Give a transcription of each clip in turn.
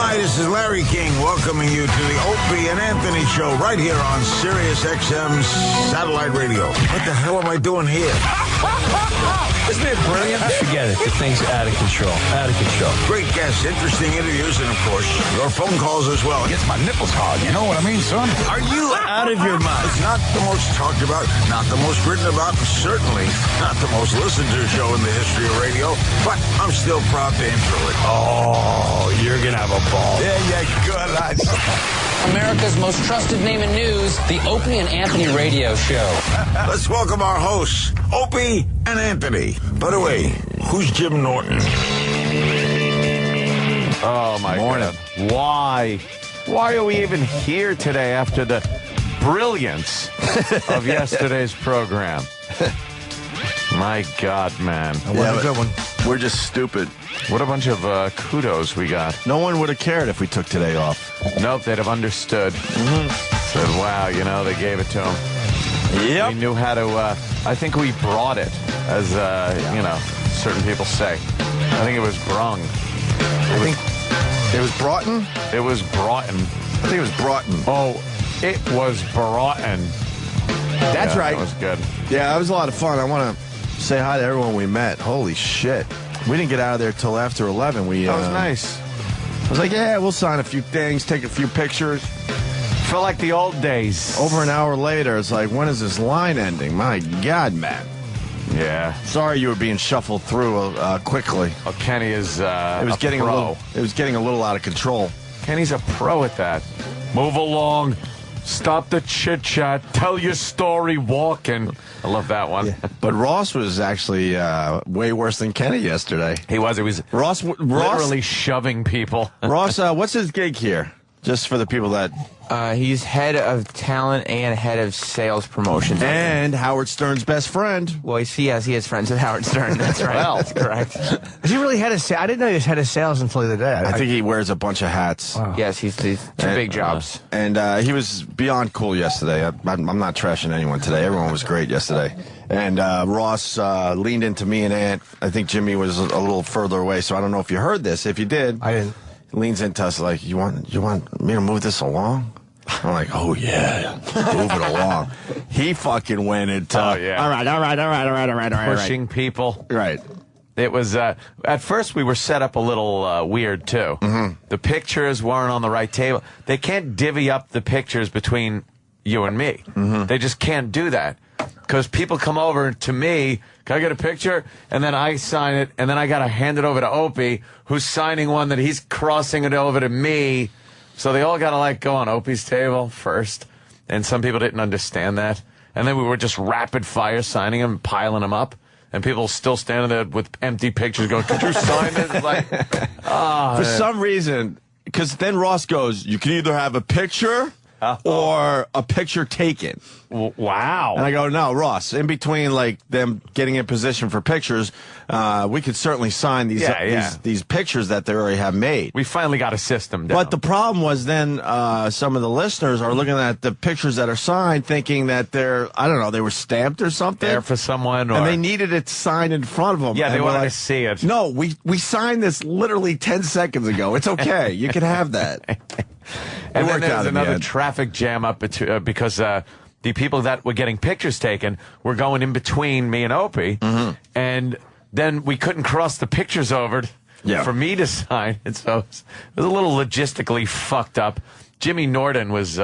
Hi, this is Larry King welcoming you to the Opie and Anthony Show right here on Sirius XM's satellite radio. What the hell am I doing here? Isn't it brilliant? Forget it. The thing's out of control. Out of control. Great guests, interesting interviews, and of course, your phone calls as well. Gets my nipples hard. You know what I mean, son? Are you Out of your mind. It's not the most talked about, not the most written about, and certainly not the most listened to show in the history of radio, but I'm still proud to intro it. Oh, you're going to have a ball. There you go, lads. America's most trusted name in news, the Opie and Anthony Radio Show. Let's welcome our hosts, Opie and Anthony. By the way, who's Jim Norton? Oh, my God. Why? Why are we even here today after the brilliance of yesterday's program? My God, man. That was a good one. We're just stupid. What a bunch of kudos we got. No one would have cared if we took today off. Nope, they'd have understood. Said, wow, you know, they gave it to him. Yep. We knew how to, I think we brought it, as, you know, certain people say. I think it was brung. It was Broughton? It was Broughton. I think it was Broughton. Oh, it was Broughton. That's Yeah, right. That was good. Yeah, that was a lot of fun. I want to say hi to everyone we met. Holy shit. We didn't get out of there till after 11. That was nice. I was like, yeah, we'll sign a few things, take a few pictures. Felt like the old days. Over an hour later, it's like, when is this line ending? My God, man. Yeah. Sorry you were being shuffled through quickly. Oh, Kenny is It was getting pro. It was getting a little out of control. Kenny's a pro at that. Move along. Stop the chit-chat. Tell your story walking. I love that one. Yeah. But Ross was actually way worse than Kenny yesterday. He was Ross literally shoving people. Ross, what's his gig here? Just for the people that... He's head of talent and head of sales promotions. And Howard Stern's best friend. Well, he has friends with Howard Stern. That's right. Well. That's correct. Is he really head of sales? I didn't know he was head of sales until the other day. I think he wears a bunch of hats. Wow. Yes, he's two big jobs. And he was beyond cool yesterday. I'm not trashing anyone today. Everyone was great yesterday. And Ross leaned into me and Ant. I think Jimmy was a little further away, so I don't know if you heard this. If you did, I didn't. Leans into us like, you want me to move this along? I'm like, oh yeah, move it along. He fucking went into, Oh, yeah. all right. Pushing people. Right. It was, at first we were set up a little weird, too. Mm-hmm. The pictures weren't on the right table. They can't divvy up the pictures between you and me. Mm-hmm. They just can't do that. Because people come over to me, can I get a picture? And then I sign it, and then I got to hand it over to Opie, who's signing one that he's crossing it over to me. So they all got to, like, go on Opie's table first. And some people didn't understand that. And then we were just rapid fire signing them, piling them up. And people still standing there with empty pictures going, could you sign this? It's like, For some reason, because then Ross goes, you can either have a picture or a picture taken. wow. And I go, no, Ross, in between like them getting in position for pictures, we could certainly sign these pictures that they already have made. We finally got a system down. But the problem was then some of the listeners are looking at the pictures that are signed thinking that they're, I don't know, they were stamped or something. there for someone, or And they needed it signed in front of them. yeah, they And we're wanted like, to see it. no, we signed this literally 10 seconds ago. It's okay. You can have that. And then worked there out was in the another end. traffic jam up because the people that were getting pictures taken were going in between me and Opie, and then we couldn't cross the pictures over for me to sign. And so it was a little logistically fucked up. Jimmy Norton was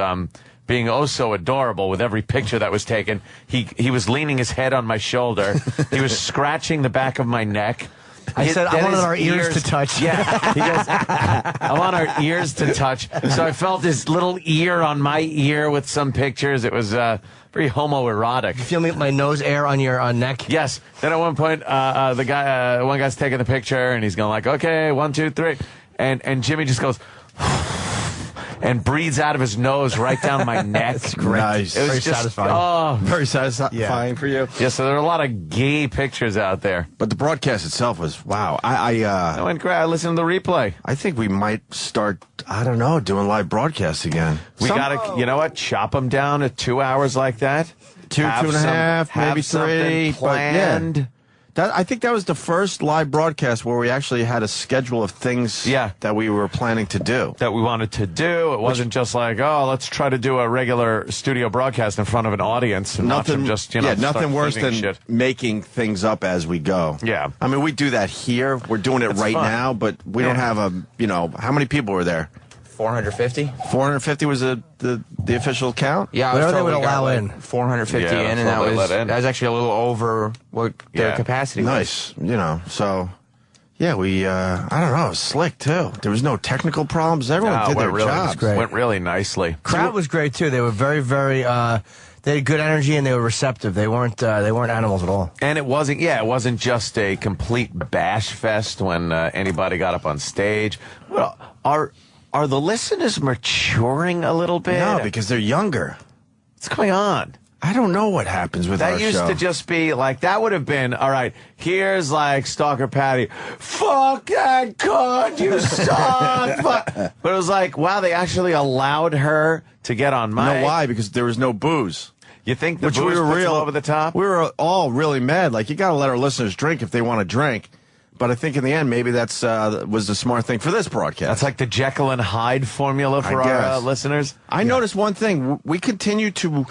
being oh so adorable with every picture that was taken. He was leaning his head on my shoulder. He was scratching the back of my neck. I said, I Then wanted his our ears to touch. Yeah. He goes, I want our ears to touch. So I felt his little ear on my ear with some pictures. It was very homoerotic. Feel me, my nose air on your neck? Yes. Then at one point, the guy, one guy's taking the picture, and he's going like, okay, 1, 2, 3. And Jimmy just goes, and breathes out of his nose right down my neck. That's great. Nice. It was Very just, satisfying. Oh. Very satisfying for you. Yeah, so there are a lot of gay pictures out there. But the broadcast itself was, wow. I went, I listened to the replay. I think we might start, I don't know, doing live broadcasts again. We got to, you know what, chop them down to 2 hours like that. Two Have and a half, have maybe something three. planned. But yeah, I think that was the first live broadcast where we actually had a schedule of things that we were planning to do. That we wanted to do. It wasn't just like, oh, let's try to do a regular studio broadcast in front of an audience. And Nothing, just, nothing worse than shit. making things up as we go. Yeah. I mean, we do that here. We're doing it right fun. now, but we don't have how many people were there? 450. 450 was the official count? Yeah, Whatever they would we got, allow like, in. 450 Yeah, in, and that's what they let in. that was actually a little over what their capacity was. Nice. So, yeah, we, I don't know, it was slick, too. There was no technical problems. Everyone did their jobs. great. Went really nicely. Crowd was great too. They were very, very. They had good energy and they were receptive. They weren't animals at all. And it wasn't just a complete bash fest when anybody got up on stage. Well, are the listeners maturing a little bit? No, because they're younger. What's going on? I don't know what happens with our That used show. to just be like, that would have been, all right, here's like Stalker Patty, fuck that cunt, you suck. Fuck. But it was like, wow, they actually allowed her to get on mic. You know why? Because there was no booze. You think the Which booze we were puts real them over the top? We were all really mad. Like, you got to let our listeners drink if they want to drink. But I think in the end, maybe that's was the smart thing for this broadcast. That's like the Jekyll and Hyde formula for our listeners. I noticed one thing. We continue to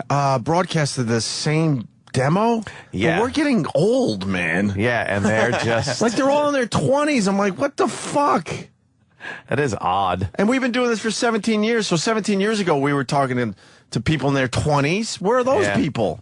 broadcast the same demo. Yeah. But we're getting old, man. Yeah, and they're just... Like, they're all in their 20s. I'm like, what the fuck? That is odd. And we've been doing this for 17 years. So 17 years ago, we were talking to people in their 20s. Where are those people?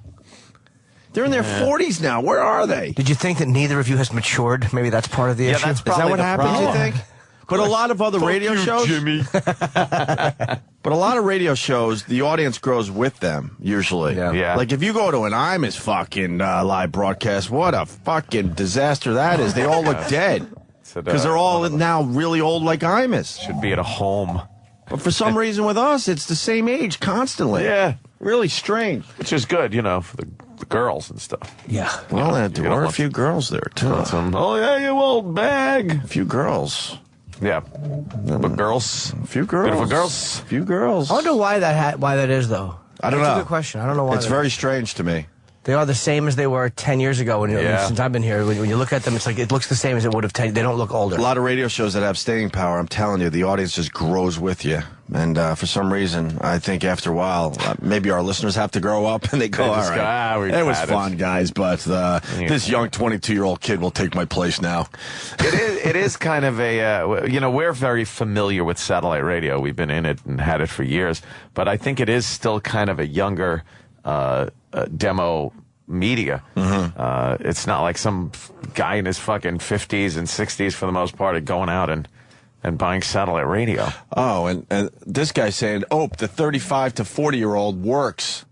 They're in their 40s now. Where are they? Did you think that neither of you has matured? Maybe that's part of the issue. That's Is that probably what the happens, problem. you think? But a lot of other radio shows, Jimmy. but a lot of radio shows, the audience grows with them, usually. Yeah. Like, if you go to an Imus fucking live broadcast, what a fucking disaster that is. They all look dead. Because they're all now really old like Imus. Should be at a home. But for some reason with us, it's the same age constantly. Yeah. Really strange. Which is good, for the girls and stuff. Yeah. Well, there You were don't a want- few girls there, too. Oh, yeah, you old bag. A few girls. Yeah. But girls. A few girls. Beautiful girls. A few girls. I wonder why that is though. I don't That's know. a good question. I don't know why. It's very strange to me. They are the same as they were 10 years ago. Since I've been here, when you look at them, it's like it looks the same as it would have 10. They don't look older. A lot of radio shows that have staying power, I'm telling you, the audience just grows with you. And for some reason, I think after a while, maybe our listeners have to grow up and they go, They all just right, go, we've it was had fun, guys, but this young 22-year-old kid will take my place now. It is kind of a, we're very familiar with satellite radio. We've been in it and had it for years. But I think it is still kind of a younger demo media. Mm-hmm. It's not like some guy in his fucking 50s and 60s for the most part are going out and buying satellite radio. Oh, and this guy's saying, the 35 to 40-year-old works.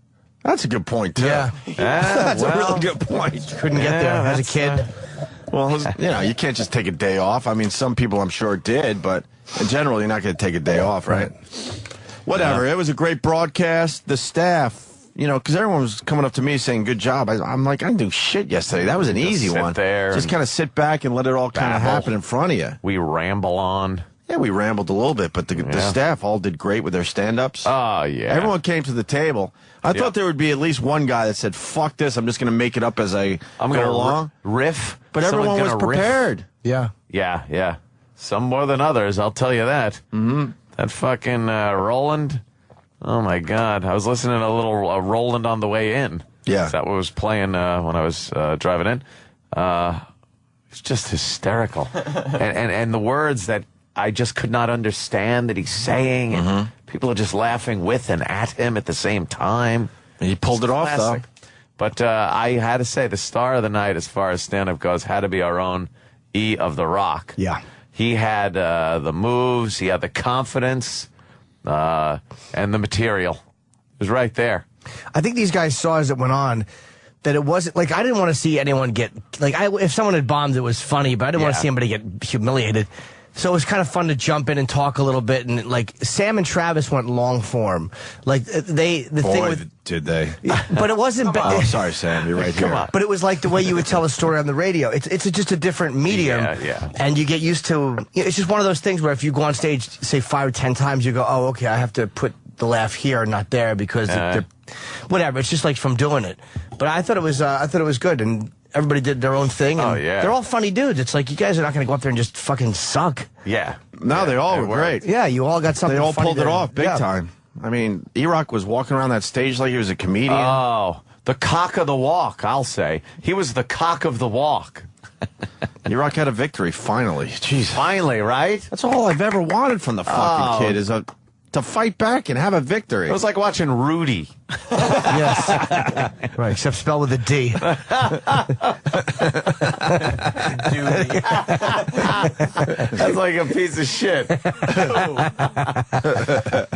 That's a good point, too. Yeah. That's a really good point. Couldn't get there as a kid. Well, you can't just take a day off. I mean, some people I'm sure did, but in general, you're not going to take a day off, right? Whatever. It was a great broadcast. The staff, because everyone was coming up to me saying, good job. I'm like, I didn't do shit yesterday. That was an easy sit one. there Just and kind of sit back and let it all kind of babble. happen in front of you. We ramble on. Yeah, we rambled a little bit, but the staff all did great with their stand-ups. Oh, yeah. Everyone came to the table. I thought there would be at least one guy that said, fuck this, I'm just going to make it up as I'm going go to along. riff. But Someone's everyone was gonna riff. prepared. Yeah. Yeah. Some more than others, I'll tell you that. Mm-hmm. That fucking Roland. Oh, my God. I was listening to a little Roland on the way in. Yeah. Is that what was playing when I was driving in? It's just hysterical. and the words that I just could not understand that he's saying. And people are just laughing with and at him at the same time. He pulled it off, Classic. But I had to say, the star of the night, as far as stand-up goes, had to be our own E of The Rock. Yeah. He had the moves, he had the confidence, and the material. It was right there. I think these guys saw as it went on that it wasn't like I didn't want to see anyone get if someone had bombed, it was funny, but I didn't want to see anybody get humiliated. So it was kind of fun to jump in and talk a little bit, and like Sam and Travis went long form. Like thing with, did they? but it wasn't. Oh, sorry, Sam, you're right here. But it was like the way you would tell a story on the radio. It's just a different medium. Yeah. And you get used to. It's just one of those things where if you go on stage, say 5 or 10 times, you go, oh, okay, I have to put the laugh here, not there, because they're, whatever. It's just like from doing it. But I thought it was good, and everybody did their own thing. And Oh, yeah. they're all funny dudes. It's like, you guys are not going to go up there and just fucking suck. Yeah. No, they all were great. Yeah, you all got something They all funny pulled it to- off big yeah. time. I mean, E-Rock was walking around that stage like he was a comedian. Oh, the cock of the walk, I'll say. He was the cock of the walk. E-Rock had a victory, finally. Jeez. Finally, right? That's all I've ever wanted from the fucking kid is to fight back and have a victory. It was like watching Rudy. Yes. Right, except spelled with a D. That's like a piece of shit.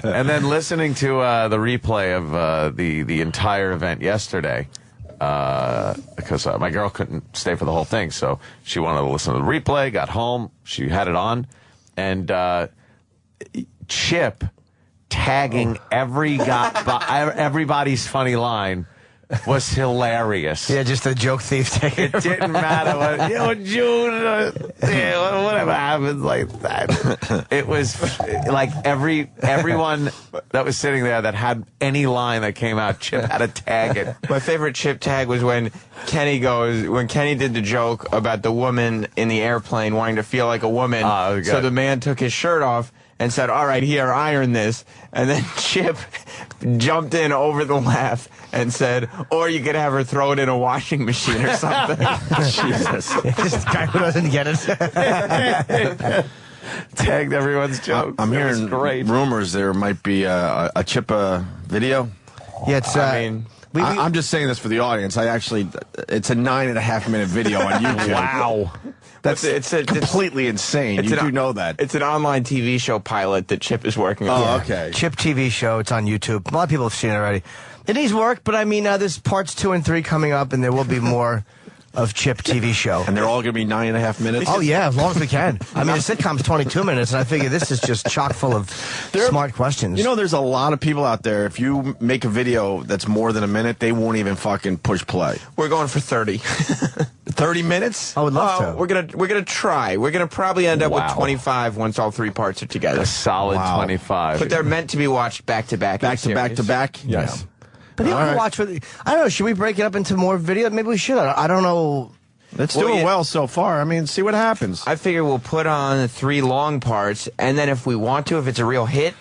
And then listening to the replay of the entire event yesterday, because my girl couldn't stay for the whole thing, so she wanted to listen to the replay, got home, she had it on, and Chip tagging everybody's funny line was hilarious. Yeah, just a joke thief taking It didn't matter what, June, whatever happens like that. It was like everyone that was sitting there that had any line that came out, Chip had to tag it. My favorite Chip tag was when Kenny did the joke about the woman in the airplane wanting to feel like a woman. Oh, okay. So the man took his shirt off and said, "All right, here, iron this." And then Chip jumped in over the laugh and said, "Or you could have her throw it in a washing machine or something." Jesus. Just a guy who doesn't get it. Tagged everyone's joke. I'm It was hearing great. rumors there might be a Chip video. Yeah, it's, I mean, I'm just saying this for the audience. It's a 9.5-minute video on YouTube. Wow. That's completely insane. You do know that. It's an online TV show pilot that Chip is working on. Oh, okay. Chip TV show. It's on YouTube. A lot of people have seen it already. It needs work, but I mean, there's parts 2 and 3 coming up, and there will be more of Chip TV show. And they're all going to be 9.5 minutes? Oh, yeah, as long as we can. I mean, a sitcom's 22 minutes, and I figure this is just chock full of smart questions. You know, there's a lot of people out there, if you make a video that's more than a minute, they won't even fucking push play. We're going for 30. 30 minutes? I would love to. We're gonna try. We're gonna probably end up Wow. with 25 once all 3 parts are together. A solid Wow. 25. But they're meant to be watched back to back. Back to back to back? Yes. But people can watch for I don't know, should we break it up into more video? Maybe we should. I don't know. It's doing yeah. well so far. I mean, see what happens. I figure we'll put on the 3 long parts, and then if we want to, if it's a real hit,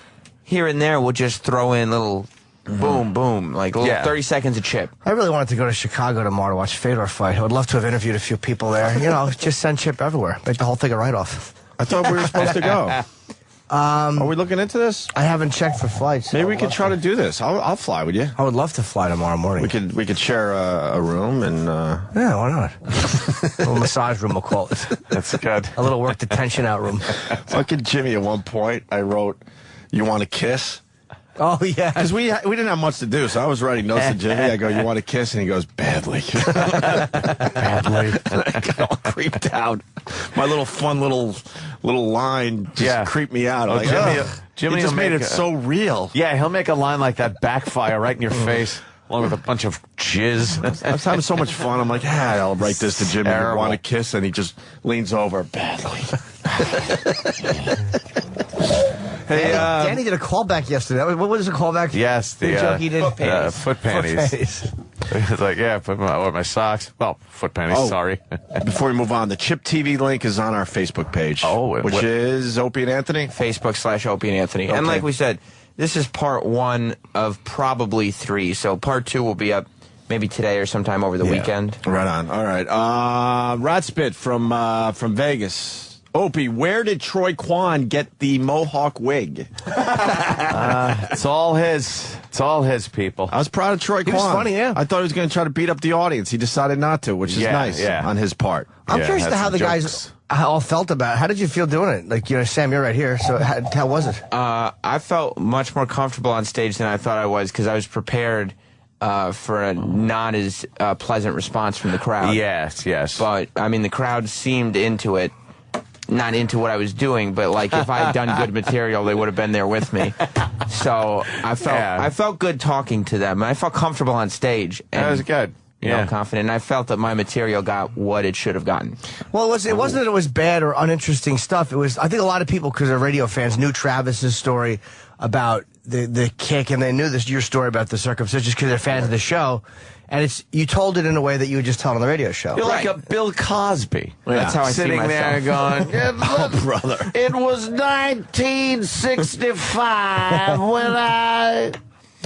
here and there, we'll just throw in little boom, boom, like little 30 seconds of Chip. I really wanted to go to Chicago tomorrow to watch Fedor fight. I would love to have interviewed a few people there. You know, just send Chip everywhere. Make the whole thing a write-off. I thought we were supposed to go. Are we looking into this? I haven't checked for flights. Maybe we could try to do this. I'll fly with you. I would love to fly tomorrow morning. We could share a room and Yeah, why not? A little massage room, we'll call it. That's good. A little work the tension out room. fucking Jimmy. At one point, I wrote, "You want to kiss?" Oh, yeah. Because we didn't have much to do, so I was writing notes to Jimmy. I go, "You want to kiss?" And he goes, "Badly." Badly. And I got all creeped out. My little fun little line just creeped me out. I'm like, Jimmy he just will made make it so real. Yeah, he'll make a line like that backfire right in your face, along with a bunch of jizz. I was having so much fun. I'm like, I'll write this to Jimmy. Terrible. You want to kiss? And he just leans over. Badly. Hey, Danny did a callback yesterday. What was the callback? yes, the joke he did? foot panties. It's like, put my socks. Well, foot panties, Oh. sorry. Before we move on, the Chip TV link is on our Facebook page. Oh, which is Opie and Anthony. Facebook/Opie and Anthony. Okay. And like we said, this is part 1 of probably 3. So part 2 will be up maybe today or sometime over the weekend. Right on. All right. Rod Spit from Vegas. Opie, where did Troy Kwan get the mohawk wig? It's all his. It's all his, people. I was proud of Troy Kwan. was funny, yeah. I thought he was going to try to beat up the audience. He decided not to, which is nice on his part. I'm Yeah, curious had to how some the jokes. guys all felt about it. How did you feel doing it? Like, Sam, you're right here. So how was it? I felt much more comfortable on stage than I thought I was because I was prepared for a not as pleasant response from the crowd. Yes. But, I mean, the crowd seemed into it. Not into what I was doing, but like if I had done good material, they would have been there with me. So I felt good talking to them. I felt comfortable on stage. And That was good. Yeah. confident. And I felt that my material got what it should have gotten. Well, it wasn't that it was bad or uninteresting stuff. It was, I think a lot of people, because they're radio fans, knew Travis's story about the kick, and they knew your story about the circumcision because they're fans of the show. And you told it in a way that you would just tell on the radio show. You're like a Bill Cosby. That's how I see Sitting there myself. going, Oh, brother. it was 1965 when I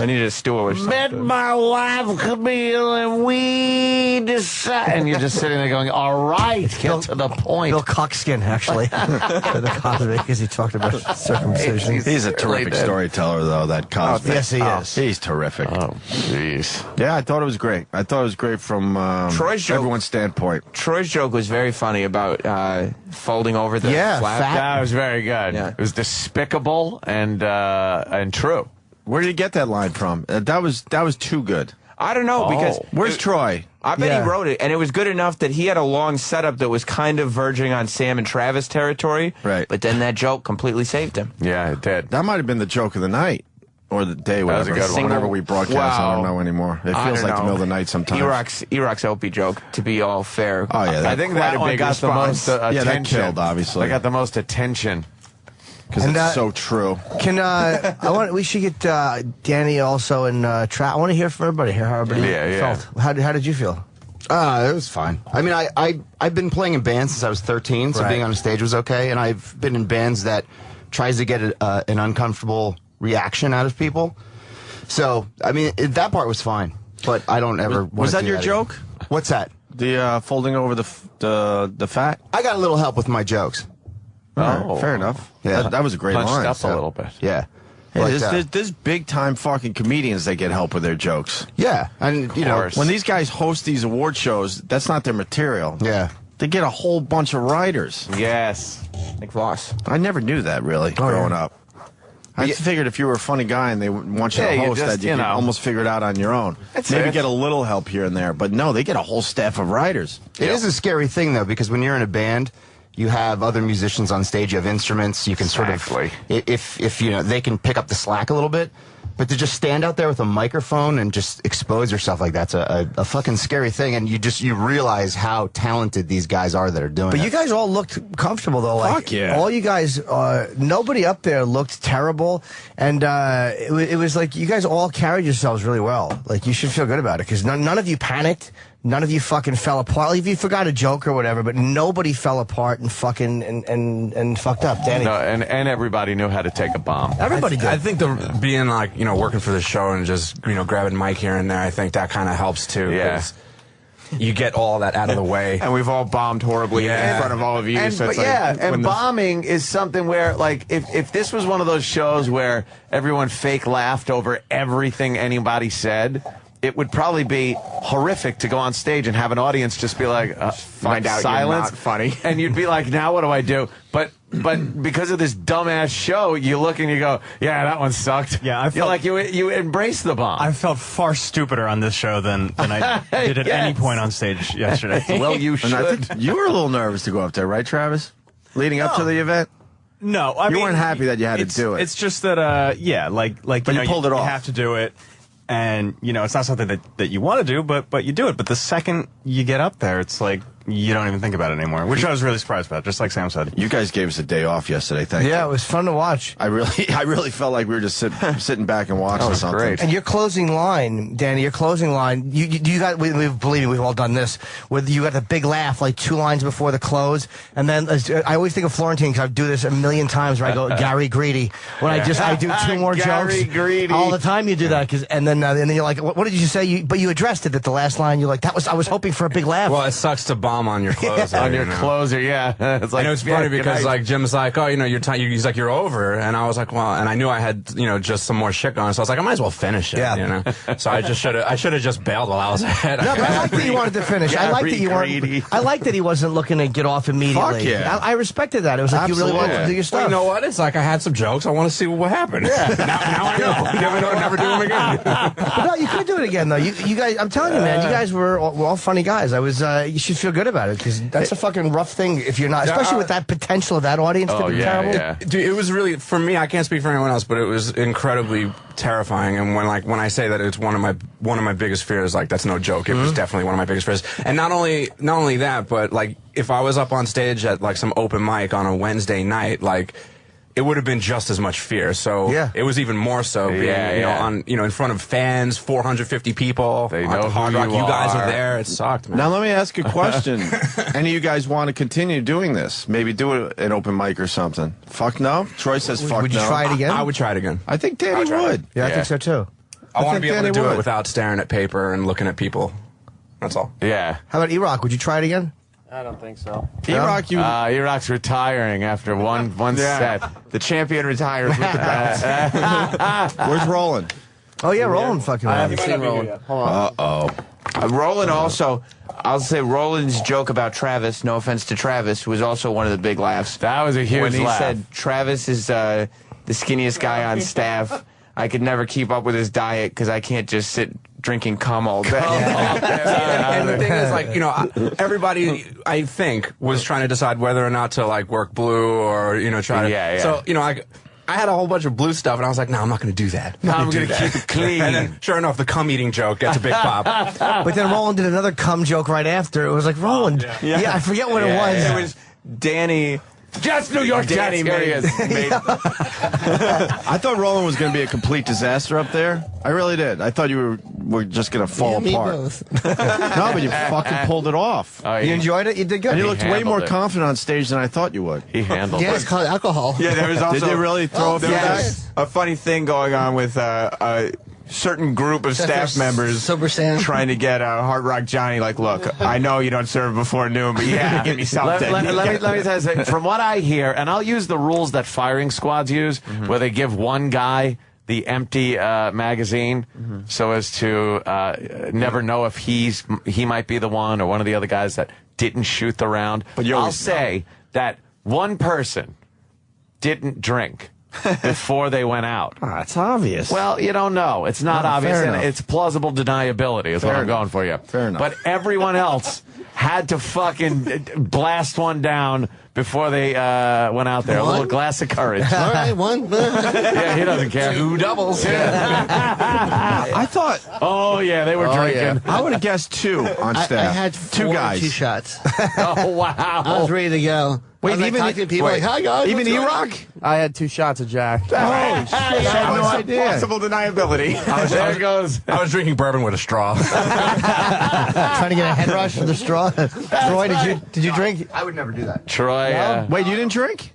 I needed a stool or something. met my wife, Camille, and we decided. And you're just sitting there going, all right, get to the point. Bill Cockskin, actually, for the Cosby, because he talked about circumcision. He's a terrific storyteller, though, that Cosby. Yes, he is. He's terrific. Oh, jeez. Yeah, I thought it was great. I thought it was great from Troy's joke- everyone's standpoint. Troy's joke was very funny about folding over the Yeah, flap. fat. That was very good. Yeah. It was despicable and true. Where did you get that line from? That was too good. I don't know, because... Where's Troy? I bet Yeah. he wrote it, and it was good enough that he had a long setup that was kind of verging on Sam and Travis territory. Right. But then that joke completely saved him. Yeah, it did. That might have been the joke of the night. Or the day, was whatever. a good one. Whenever we broadcast, I don't know anymore. It I feels don't like the know. middle of the night sometimes. Iraq's Opie joke, to be all fair. Oh, yeah. I think Quite that a one big got response. the most Yeah, attention. that killed, obviously. I got the most attention. Because And, it's so true. We should get Danny also and I want to hear from everybody here how everybody Yeah. felt. How did you feel? It was fine. I mean, I've been playing in bands since I was 13, so Right. being on a stage was okay. And I've been in bands that tries to get an uncomfortable reaction out of people. So, I mean, that part was fine. But I don't ever want Was to that do your again. joke? What's that? The folding over the fat? I got a little help with my jokes. Oh, fair enough. Yeah. That was a great Punched line. up a little bit. Yeah. Hey, But, there's big time fucking comedians that get help with their jokes. yeah. And, you know, course. When these guys host these award shows, that's not their material. yeah. They get a whole bunch of writers. Yes. Like Voss. I never knew that, really, growing up. I Yeah. figured if you were a funny guy and they want you Yeah, to you host, just, that you you could know. almost figure it out on your own. That's Maybe it. get a little help here and there. But no, they get a whole staff of writers. It is a scary thing, though, because when you're in a band, you have other musicians on stage, you have instruments, you can Exactly. sort of, if you know, they can pick up the slack a little bit. But to just stand out there with a microphone and just expose yourself like that's a fucking scary thing. And you realize how talented these guys are that are doing But it. you guys all looked comfortable, though. Like, Fuck yeah. all you guys, nobody up there looked terrible. And it was like you guys all carried yourselves really well. Like, you should feel good about it because none of you panicked. None of you fucking fell apart. Like, if you forgot a joke or whatever, but nobody fell apart and fucking and fucked up. Danny, No, and everybody knew how to take a bomb. everybody did. I think being like, working for the show and just, grabbing Mike here and there, I think that kind of helps too. Yeah. 'Cause you get all that out of the way. And we've all bombed horribly Yeah. in front of all of you. And, so but it's like yeah, when and the- bombing is something where, like, if this was one of those shows where everyone fake laughed over everything anybody said, it would probably be horrific to go on stage and have an audience just be like, find out you're silence, not funny. and you'd be like, now what do I do? But because of this dumbass show, you look and you go, yeah, that one sucked. Yeah, I You're felt- like you embrace the bomb. I felt far stupider on this show than I did at any Yes. point on stage yesterday. well, you And I should. think you were a little nervous to go up there, right, Travis? Leading up to the event? No, I You mean, weren't happy that you had to it's- do it. It's just that, yeah, like But you pulled it off. You have to do it, and it's not something that you want to do, but you do it. But the second you get up there, it's like you don't even think about it anymore, which I was really surprised about. Just like Sam said. You guys gave us a day off yesterday. Thank you. yeah, it was fun to watch. I really felt like we were just sitting back and watching was something. great. And your closing line, Danny, you got, believe me, we've all done this, where you got the big laugh like 2 lines before the close. And then I always think of Florentine because I do this a million times where I go, Gary Greedy. When I do 2 more Gary jokes. Greedy. All the time you do that. And then you're like, what did you say? But you addressed it at the last line. You're like, I was hoping for a big laugh. Well, it sucks to bomb on your closer. on your closer, yeah. It's like, I know it's yeah, funny good because night. like Jim's like, oh, you're he's like, you're over, and I was like, well, and I knew I had just some more shit going, so I was like, I might as well finish it, Yeah. So I should have just bailed while I was ahead. No, but I like that you wanted to finish. I like that you Greedy. weren't. I like that he wasn't looking to get off immediately. Fuck yeah. I respected that. It was like you really wanted to do your stuff. Well, you know what? It's like I had some jokes. I want to see what happened. Yeah. now I know. Never do them again. But no, you could do it again though. You guys, I'm telling you, man, you guys were all funny guys. You should feel good about it because that's a fucking rough thing if you're not, especially with that potential of that audience to be terrible. Dude, it was really, for me, I can't speak for anyone else, but it was incredibly terrifying. And when I say that it's one of my biggest fears, like that's no joke. It was definitely one of my biggest fears. And not only that, but like if I was up on stage at like some open mic on a Wednesday night, like it would have been just as much fear. So it was even more so being, you know, in front of fans, 450 people. They know Hard Rock. who You guys are there. It sucked, man. Now let me ask a question. Any of you guys want to continue doing this? Maybe do an open mic or something? Fuck no? Troy says fuck no. Would you try it again? I would try it again. I think Danny would. Yeah, I think so too. I want to think be able Danny to do would. it without staring at paper and looking at people. That's all. Yeah. How about E-Rock? Would you try it again? I don't think so. E-Rock, you... E-Rock's retiring after one set. The champion retires with the belt. Where's Roland? Oh yeah, Roland fucking. I haven't seen Roland. Hold on. Uh-oh. Roland also, I'll say Roland's joke about Travis, no offense to Travis, was also one of the big laughs. That was a huge when he laugh. said Travis is the skinniest guy on staff. I could never keep up with his diet because I can't just sit drinking cum all day. And the thing is, like, you know, everybody, I think, was trying to decide whether or not to, like, work blue or, you know, try to... Yeah. So, you know, I had a whole bunch of blue stuff, and I was like, no, I'm not going to do that. I'm going to keep it clean. And then, sure enough, the cum-eating joke gets a big pop. But then Roland did another cum joke right after. It was like, Roland. Yeah, I forget what it was. It was Danny... Jets, New York Danny Jets. made I thought Roland was going to be a complete disaster up there. I really did. I thought you were just going to fall apart. No, but you fucking pulled it off. You enjoyed it? You did good. And you looked way more handled it. confident on stage than I thought you would. He handled Yeah, it. it's called alcohol. Yeah, there was also... Did they really throw a There's a funny thing going on with a certain group of staff members Sober Sam. trying to get Hard Rock Johnny, like, look, I know you don't serve before noon, but you have to give me something. Let me tell you something. From what I hear, and I'll use the rules that firing squads use, where they give one guy the empty magazine so as to never know if he might be the one or one of the other guys that didn't shoot the round. But you I'll always say that one person didn't drink before they went out. That's obvious. Well, you don't know. It's not obvious. fair And enough. it's plausible deniability is what I'm going for you. Fair enough. But everyone else had to fucking blast one down before they went out there. A little glass of courage. All right, one. Yeah, he doesn't care. 2 doubles. I thought... Oh, yeah, they were drinking. I would have guessed 2 on I staff. had 2 guys. 2 shots. Oh, wow. I was ready to go. Wait, I was, like, even- talking to people like, hi guys. Even what's going E-Rock? I had 2 shots of Jack. Holy shit, I had no idea. Possible deniability. There it goes. I was drinking bourbon with a straw. Trying to get a head rush for the straw. Troy, did you drink? I would never do that. Troy. Wait, you didn't drink?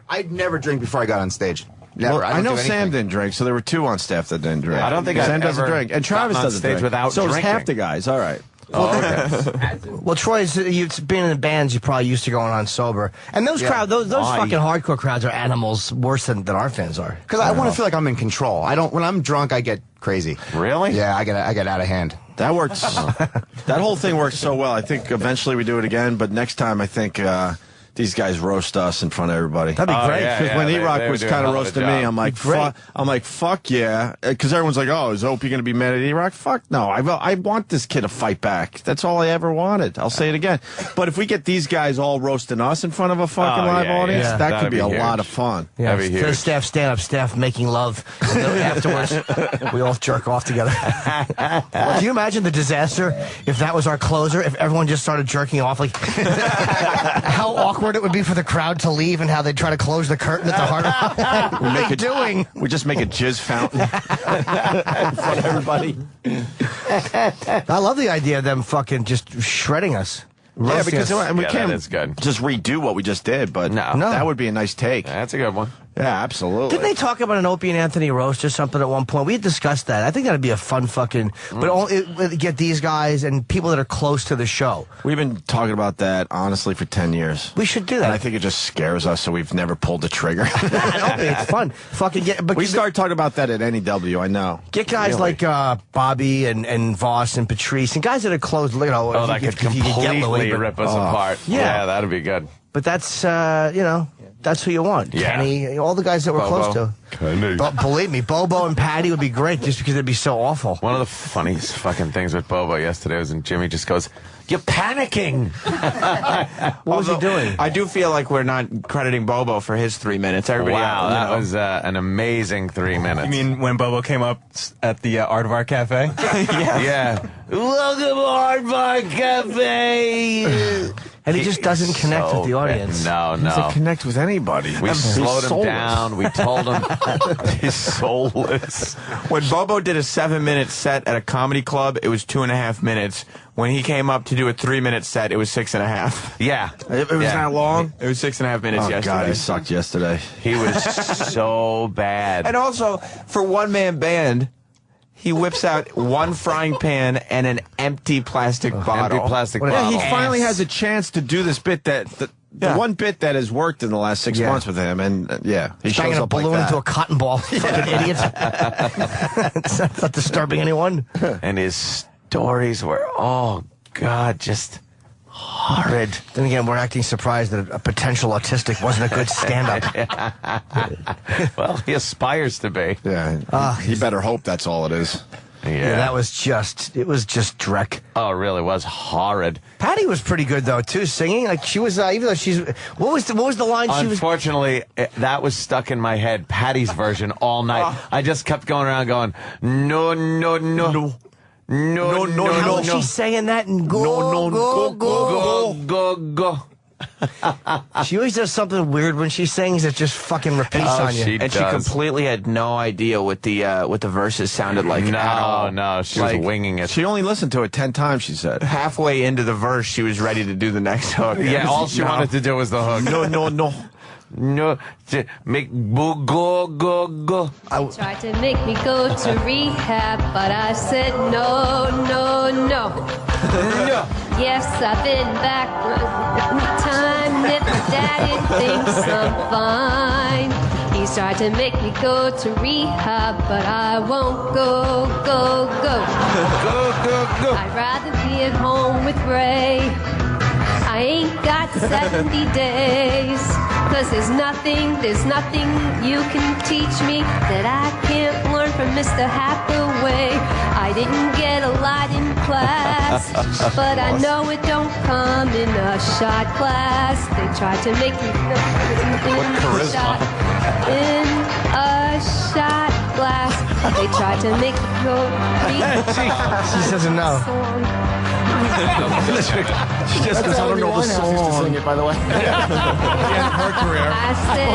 I'd never drink before I got on stage. Never. Well, I don't know do Sam anything. didn't drink, so there were 2 on staff that didn't drink. I don't think Sam I've doesn't ever drink, and Travis gotten on doesn't stage drink. without so drinking. it's half the guys. All right. Well, Troy's you've been in the bands. You're probably used to going on sober, and those crowd, those fucking hardcore crowds are animals worse than our fans are. Because I want to feel like I'm in control. I don't. When I'm drunk, I get crazy. Really? Yeah, I get out of hand. That works. That whole thing works so well. I think eventually we do it again, but next time I think these guys roast us in front of everybody. That'd be great. Because when E-Rock they was would do a kind of hell of a roasting job. me, I'm like, fuck yeah. Because everyone's like, oh, is Opie going to be mad at E-Rock? Fuck no. I want this kid to fight back. That's all I ever wanted. I'll say it again. But if we get these guys all roasting us in front of a fucking live audience, yeah. that That'd could be be a huge. lot of fun. Yeah, That'd be the huge. staff stand up, staff making love. And then afterwards, we all jerk off together. Can you imagine the disaster if that was our closer? If everyone just started jerking off, like how awkward it would be for the crowd to leave, and how they'd try to close the curtain at the Hard Rock. What are they doing? We just make a jizz fountain in front of everybody. I love the idea of them fucking just shredding us. Yeah, Roasting because us. we Yeah, can't that is good. just redo what we just did, but No. that would be a nice take. That's a good one. Yeah, absolutely. Didn't they talk about an Opie and Anthony roast or something at one point? We had discussed that. I think that'd be a fun fucking. But only get these guys and people that are close to the show. We've been talking about that honestly for 10 years. We should do And that. I think it just scares us, so we've never pulled the trigger. I Opie, it's fun. Fucking get. But We started talking about that at NEW, I know. get guys like Bobby and Voss and Patrice and guys that are close. You know, Oh, that could completely but- rip us apart. Yeah. Yeah, that'd be good. But that's you know. that's who you want. Yeah. Kenny, all the guys that we're Bobo. close to. Kenny. But believe me, Bobo and Patty would be great just because it'd be so awful. One of the funniest fucking things with Bobo yesterday was when Jimmy just goes, "You're panicking." What was he doing? I do feel like we're not crediting Bobo for his 3 minutes. Everybody Wow, else, that was an amazing 3 minutes. You mean when Bobo came up at the Art of Art Cafe? Yeah. Welcome to Art Bar Cafe. And he just doesn't connect with the bad. audience. No, He doesn't no. connect with anybody. We slowed him soulless. down. We told him he's soulless. When Bobo did a 7-minute set at a comedy club, it was 2.5 minutes. When he came up to do a 3-minute set, it was 6.5. Yeah. It was that long? It was 6.5 minutes Oh, yesterday. God, he sucked yesterday. He was so bad. And also, for one-man band, he whips out one frying pan and an empty plastic bottle. Empty plastic What a- bottle. Yeah, he finally has a chance to do this bit the Yeah. one bit that has worked in the last 6 months with him, and he shows Banging a up like balloon that. into a cotton ball. Fucking idiot. It's not disturbing anyone. And his stories were, oh, God, just horrid. Then again, we're acting surprised that a potential autistic wasn't a good stand-up. Well, he aspires to be. Yeah, he better hope that's all it is. Yeah, that was just dreck. Oh, it really was horrid. Patty was pretty good though too, singing. Like she was, even though she's, what was the line she was? Unfortunately, that was stuck in my head. Patty's version all night. I just kept going around going, no, no, no. No, no, How no, was no. she saying that? And go, Go, go, go. She always does something weird when she sings that just fucking repeats on you. And she completely had no idea what the verses sounded like at all. No, she was winging it. She only listened to it 10 times, she said. Halfway into the verse, she was ready to do the next hook. Yeah, all she wanted to do was the hook. No, no, no. No, make go, go, go. Tried to make me go to rehab, but I said no, no, no. No. Yes, I've been back one time. If my daddy thinks I'm fine, he's tried to make me go to rehab, but I won't go, go, go. Go, go, go. I'd rather be at home with Ray. I ain't got 70 days, 'cause there's nothing you can teach me that I can't learn from Mr. Hathaway. I didn't get a lot in class, but I know it don't come in a shot glass. They tried to make me in a shot glass. They tried to make me go. She doesn't know. She just goes, I don't know the song. Used to sing it, by the way. Her career. I said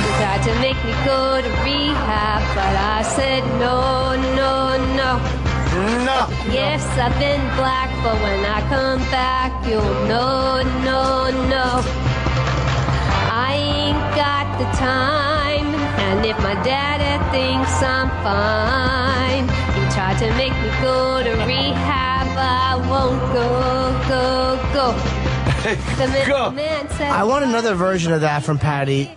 they tried to make me go to rehab, but I said no, no, no. No. Yes, I've been black, but when I come back, you'll know, no, no. I ain't got the time, and if my daddy thinks I'm fine, he tried to make me go to rehab, I won't go, go, go. The man said, I want another version of that from Patty.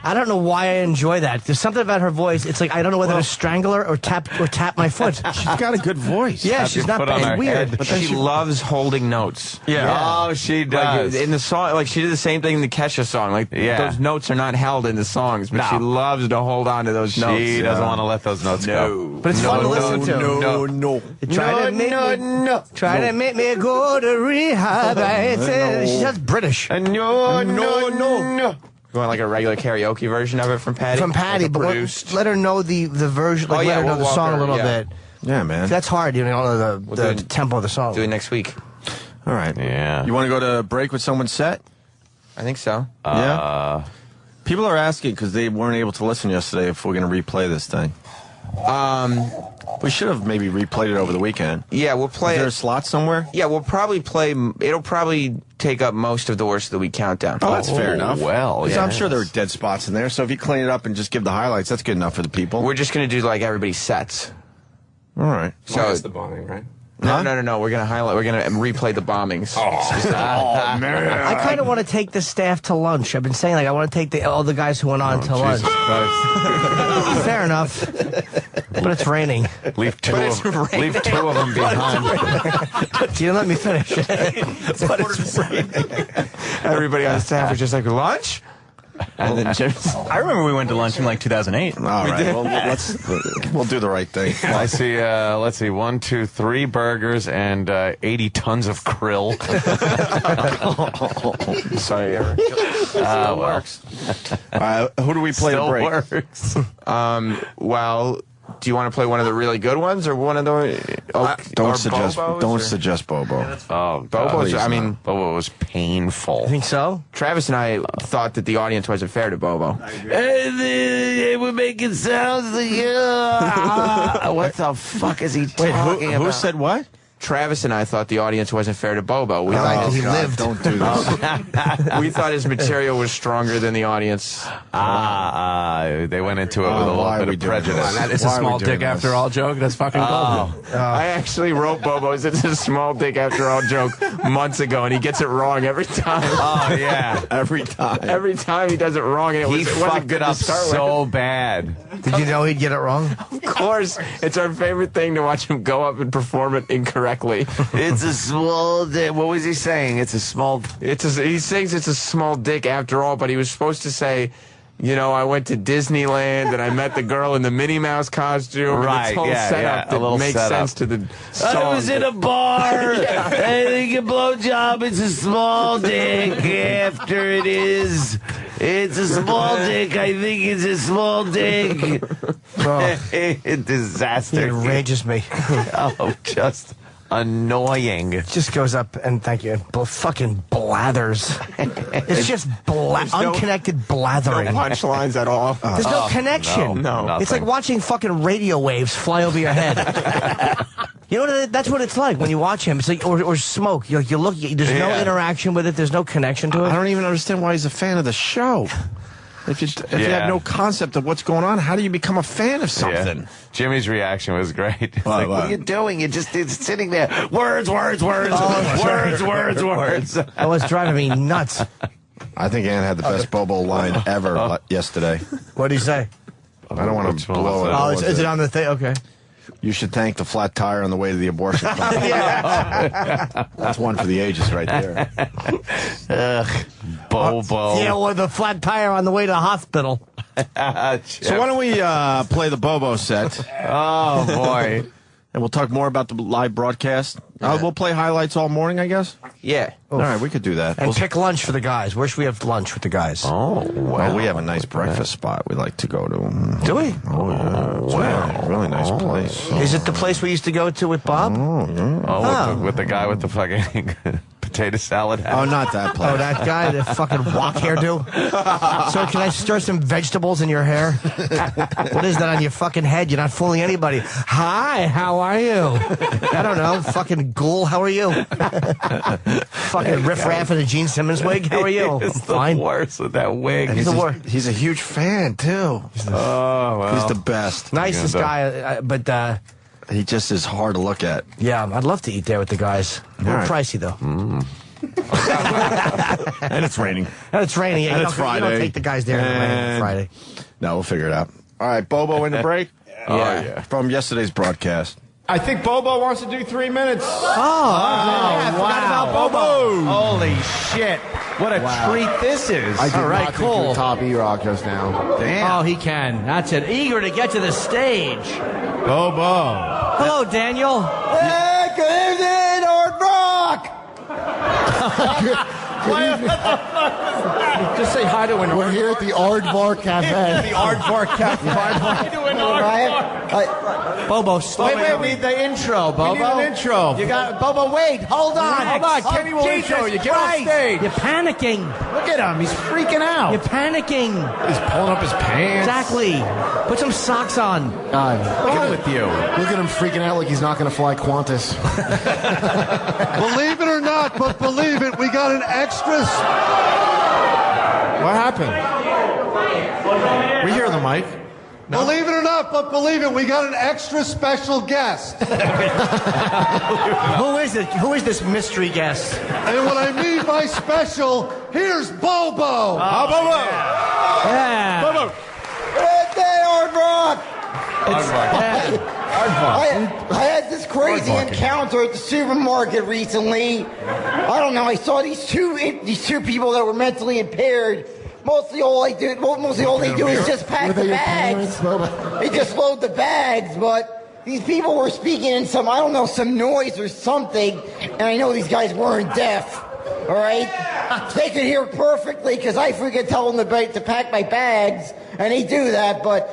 I don't know why I enjoy that. There's something about her voice. It's like I don't know whether to strangle her or tap my foot. She's got a good voice. Yeah, Tap she's your not foot on bad. her It's weird. head. But she loves holding notes. Yeah. Oh, she does. Like, in the song, like she did the same thing in the Kesha song. Like Yeah. those notes are not held in the songs, but she loves to hold on to those notes. She doesn't want to let those notes go. But it's fun to listen to. No. Try to make me go to rehab. She sounds British. No. You want like a regular karaoke version of it from Patty? From Patty, Like a but produced. let her know the version. Like, Oh, yeah, let her know we'll the song walk a her, little yeah. bit. Yeah, man. That's hard. You don't know We'll the do it. tempo of the song. Do it next week. All right. Yeah. You want to go to break with someone's set? I think so. Yeah. People are asking because they weren't able to listen yesterday if we're going to replay this thing. We should have maybe replayed it over the weekend. Yeah, we'll play Is there it. a slot somewhere? Yeah, we'll probably play. It'll probably take up most of the worst of the week countdown. Oh, that's fair enough. Well, 'Cause yeah. I'm sure there are dead spots in there. So if you clean it up and just give the highlights, that's good enough for the people. We're just gonna do like everybody's sets. All right. So It's the bombing, right? no. We're gonna highlight. We're gonna replay the bombings. Oh, man. I kind of want to take the staff to lunch. I've been saying like I want to take all the guys who went on to lunch. Fair enough. But it's raining. Leave two of them behind. You didn't let me finish. But it's raining. Everybody on staff was just like, lunch? And then I remember we went to lunch in like 2008. All right, well, we'll do the right thing. I see, let's see, 1, 2, 3 burgers and 80 tons of krill. Sorry, Eric. Still works. Who do we play Still to break? works. Well, do you want to play one of the really good ones or one of the... Don't suggest Bobo. Bobo's, I mean... Bobo was painful. You think so? Travis and I thought that the audience wasn't fair to Bobo. They were making sounds like, what the fuck is he talking about? Who said what? Travis and I thought the audience wasn't fair to Bobo. We Oh, he God, lived. don't do this. we thought his material was stronger than the audience. They went into it with a why little are we bit of doing prejudice. this? That is a Why are we small doing dick this? after all joke. That's fucking gold. I actually wrote Bobo's "It's a small dick after all" joke months ago, and he gets it wrong every time. Oh, yeah. Every time. Every time he does it wrong, and He it wasn't fucked good it up to start so bad. Did you know he'd get it wrong? with. Of course, it's our favorite thing to watch him go up and perform it incorrectly. It's a small dick. What was he saying? It's a small... He sings "It's a small dick after all," but he was supposed to say, you know, I went to Disneyland and I met the girl in the Minnie Mouse costume. Right, and this whole yeah, setup a little that makes setup. sense to the song. I was in a bar. I think a blowjob. It's a small dick. After it is, it's a small dick. I think it's a small dick. Disaster. It enrages me. Oh, just annoying. Just goes up and thank you. Fucking blathers. It's just unconnected blathering. No punchlines at all. There's no connection. No. It's like watching fucking radio waves fly over your head. You know, that's what it's like when you watch him. It's like, or smoke. You look, there's no interaction with it. There's no connection to it. I don't even understand why he's a fan of the show. If you have no concept of what's going on, how do you become a fan of something? Yeah. Jimmy's reaction was great. It's like, what are you doing? It's sitting there. Words. Words. That was driving me nuts. I think Ann had the best Bobo line ever yesterday. What did he say? I don't want to blow it. Oh, is it on the thing? Okay. You should thank the flat tire on the way to the abortion clinic. That's one for the ages right there. Bobo. Yeah, or the flat tire on the way to the hospital. So why don't we play the Bobo set? Oh, boy. And we'll talk more about the live broadcast. We'll play highlights all morning, I guess. Yeah. All right, we could do that. And pick lunch for the guys. Where should we have lunch with the guys? Oh, wow. Well, we have a nice breakfast spot we like to go to. Do we? Oh, yeah. Wow. Really nice place. Is it the place we used to go to with Bob? Oh, yeah. Oh, with the guy with the fucking potato salad hat. Oh, not that place. Oh, that guy, the fucking wok hairdo. So can I stir some vegetables in your hair? What is that on your fucking head? You're not fooling anybody. Hi, how are you? I don't know. Fucking ghoul, how are you? Fucking riff-raff in a Gene Simmons wig, how are you? It's the Fine. worst with that wig. And he's a huge fan, too. Oh, well. He's the best. Nicest guy, but He just is hard to look at. yeah, I'd love to eat there with the guys. A little right. pricey, though. And it's raining. And it's raining. Yeah, And you it's don't- You Friday. don't take the guys there on And- Friday. No, we'll figure it out. All right, Bobo in the break? Yeah. From yesterday's broadcast. I think Bobo wants to do 3 minutes. I forgot about Bobo. Holy shit. What a treat this is. I did All right, not cool. think you were top E-Rock just now. Damn. Oh, he can. That's it. Eager to get to the stage. Bobo. Hello, Daniel. Hey, good evening, Ord Brock! Just say hi to an We're here at the Aardvark Cafe. The Aardvark Cafe. Bobo, slow Wait, it we down. need the intro, Bobo. We need an intro. You got Bobo. Wait, hold on, hold on. Kenny will intro you. Get on stage. You're panicking. Look at him. He's freaking out. You're panicking. He's pulling up his pants. Exactly. Put some socks on. Get with you. Look at him freaking out like he's not going to fly Qantas. Believe it or not, but believe it, we got an extra. What happened? We hear the mic. No. Believe it or not, but believe it, we got an extra special guest. Who is it? Who is this mystery guest? And what I mean by special, here's Bobo. Bobo. Yeah. Bobo. Good day, Ord Brock! counter at the supermarket recently. I don't know. I saw these two people that were mentally impaired. Mostly all they do is just pack the bags. They just load the bags, but these people were speaking in some noise or something, and I know these guys weren't deaf. All right, they could hear perfectly because I freaking tell them to pack my bags, and they do that. But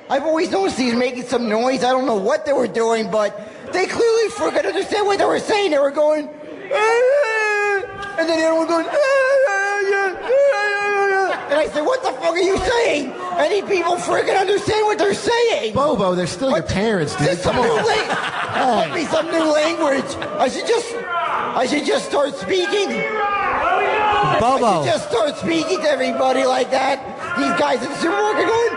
I've always noticed he's making some noise. I don't know what they were doing, but they clearly freaking understand what they were saying. They were going, and then the other one going, and I said, what the fuck are you saying? Any people freaking understand what they're saying? Bobo, they're still your parents, dude. Come on. Give me some new language. I should just start speaking. Bobo. I should just start speaking to everybody like that. These guys in the supermarket going,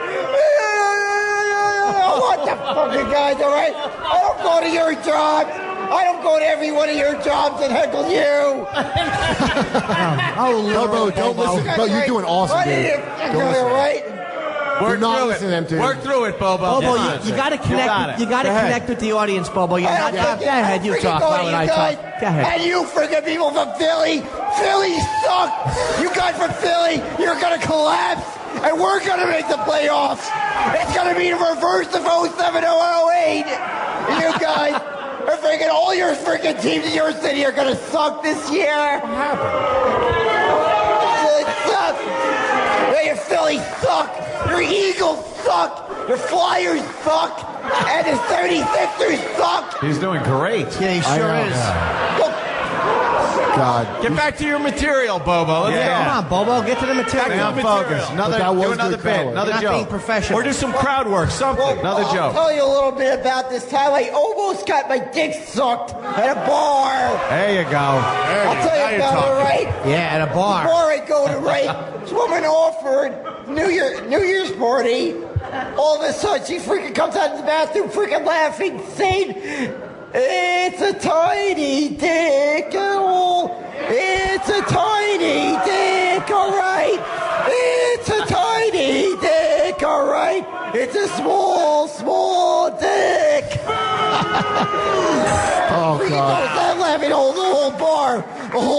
what the fucking guys, all right? I don't go to your jobs. I don't go to every one of your jobs and heckle you. Bobo, don't listen. Bro, you're doing awesome, dude. Don't listen. Right? Work through it. Work through it, Bobo. Bobo, you got to connect. You got to connect with the audience, Bobo. You're not. Go ahead, you talk. Why would I talk? Go ahead. And you freaking people from Philly suck. You guys from Philly, you're gonna collapse, and we're gonna make the playoffs. It's gonna be the reverse of 07 or 08. You guys. All your freaking teams in your city are gonna suck this year. What happened? It sucks. Your Phillies suck. Your Eagles suck. Your Flyers suck. And the 76ers suck. He's doing great. Yeah, he sure is. God. Get back to your material, Bobo. Let's go. Come on, Bobo. Get to the material. Stay on focus. Do another bit. Another Not joke. being professional. Or do some crowd work. Something. Another I'll joke. tell you a little bit about this time. I almost got my dick sucked at a bar. There you go. I'll tell you about it, right? Yeah, at a bar. The bar I go to, right? This woman offered New Year's party. All of a sudden, she freaking comes out of the bathroom, freaking laughing, saying, "It's a tiny dick, it's a tiny dick, all right. It's a tiny dick, all right. It's a small, small dick." Oh, God. I'm laughing the whole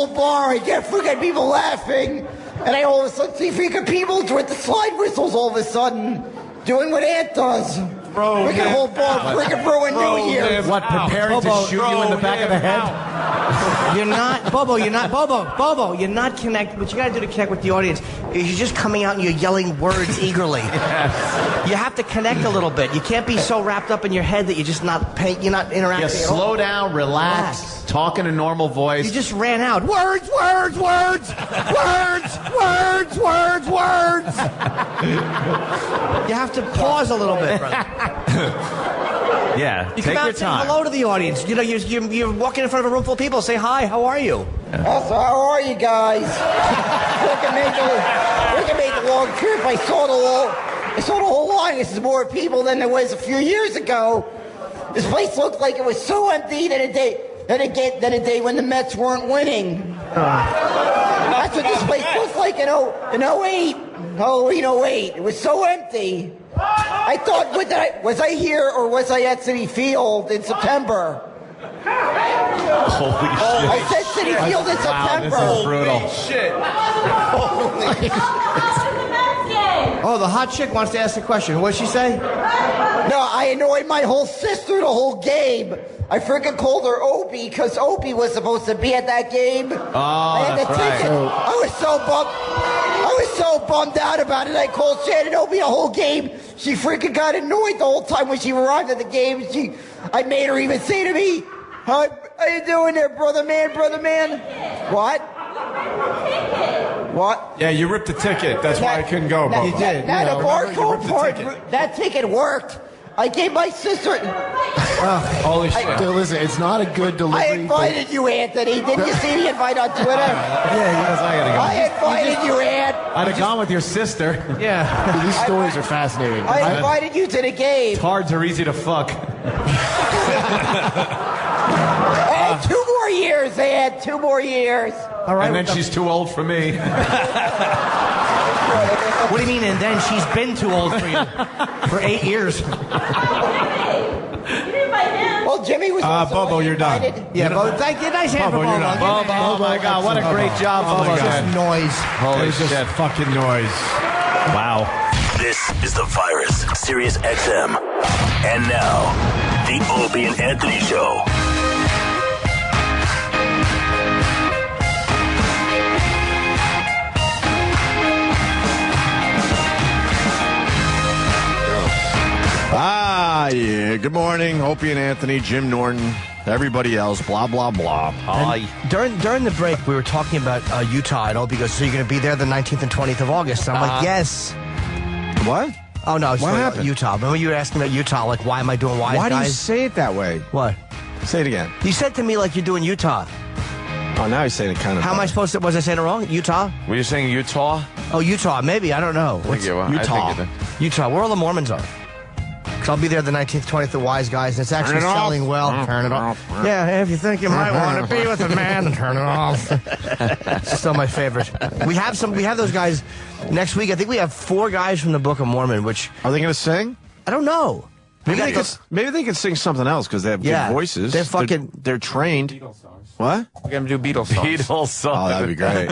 bar. I get freaking people laughing. And I all of a sudden see freaking people with the slide whistles all of a sudden doing what Ant does. Bro, freaking whole bar freaking ruin New Year's. What, preparing to shoot you in the back of the head? You're not, Bobo, you're not connected. What you got to do to connect with the audience is you're just coming out and you're yelling words eagerly. You have to connect a little bit. You can't be so wrapped up in your head that you're just not interacting Yeah, at slow all. down, relax, talk in a normal voice. You just ran out. Words. You have to pause a little bit, brother. Yeah, You take come out your and say time. hello to the audience. You know, you're walking in front of a room full of people. Say hi. How are you? Also, how are you guys? We can make a long trip. I saw the whole line. This is more people than there was a few years ago. This place looked like it was so empty than a day when the Mets weren't winning. That's what this place looked like in 08. Halloween 08. It was so empty. I thought, was I here or was I at Citi Field in September? Holy shit. I said Citi Field in September. This is brutal. Oh, the hot chick wants to ask a question. What'd she say? No, I annoyed my whole sister the whole game. I freaking called her Opie because Opie was supposed to be at that game. I had the ticket. I was so bummed out about it. I called Shannon Opie a whole game. She freaking got annoyed the whole time when she arrived at the game. I made her even say to me, "How you doing there, brother man? What? What? Yeah, you ripped the ticket. That's why I couldn't go, Bobo. You did. Now the barcode part, ticket. that ticket worked. I gave my sister. Holy shit. Dude, listen, it's not a good delivery. I invited you, Anthony. Didn't you see the invite on Twitter? Yeah, yes, I gotta go. I invited you, Ant. I'd have gone with your sister. Yeah. These stories are fascinating. I invited you to the game. Cards are easy to fuck. And 2 more years, Ant. 2 more years. All right. And then she's too old for me. What do you mean? And then she's been too old for you for 8 years. Well, Well, Jimmy was also Bobo, you're done. invited. Yeah, Bobo, thank you. Nice hand for Bobo, you're Bobo. done. Bobo, oh my God, what a great job, Oh my Bobo. God. Just noise. Holy shit. Just fucking noise. Wow. This is The Virus, Sirius XM. And now, the Opie and Anthony Show. Yeah. Good morning. Opie and Anthony, Jim Norton, everybody else, blah, blah, blah. Hi. During the break, we were talking about Utah, and Opie goes, so you're going to be there the 19th and 20th of August? And I'm like, yes. What? Oh, no. It's What happened? Utah. Remember you were asking about Utah, like, why am I doing Wise Why do you Guys? say it that way? What? Say it again. You said to me like you're doing Utah. Oh, now he's saying it kind of. How am I supposed to, was I saying it wrong? Utah? Were you saying Utah? Oh, Utah, maybe. I don't know. I think you were. Utah. I think you did. Utah, where all the Mormons are. Because I'll be there the 19th, 20th of Wise Guys, and it's actually Turn it off. selling well. Turn it off. Yeah, if you think you might want to be with a man, turn it off. It's still my favorite. We have those guys next week. I think we have 4 guys from the Book of Mormon, which... Are they going to sing? I don't know. Maybe they could sing something else because they have good voices. They're fucking... They're trained. What? We're going to do Beatles songs. Beatles songs. Oh, that'd be great.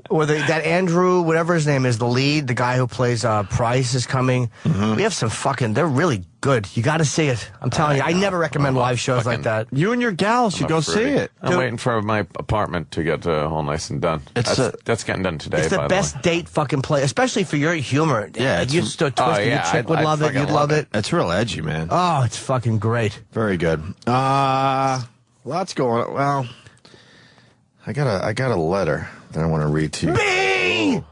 Or that Andrew, whatever his name is, the lead, the guy who plays Price is coming. We have some they're really good. You got to see it. I'm telling you, I never recommend live shows like that. You and your gal should go see it. I'm waiting for my apartment to get all nice and done. That's getting done today, It's the by best the way. date fucking play, especially for your humor. Yeah, you just a twist. Your chick would love it. You'd love it. It's real edgy, man. Oh, it's fucking great. Very good. Lots going on. Well, I got a letter that I want to read to you. Me!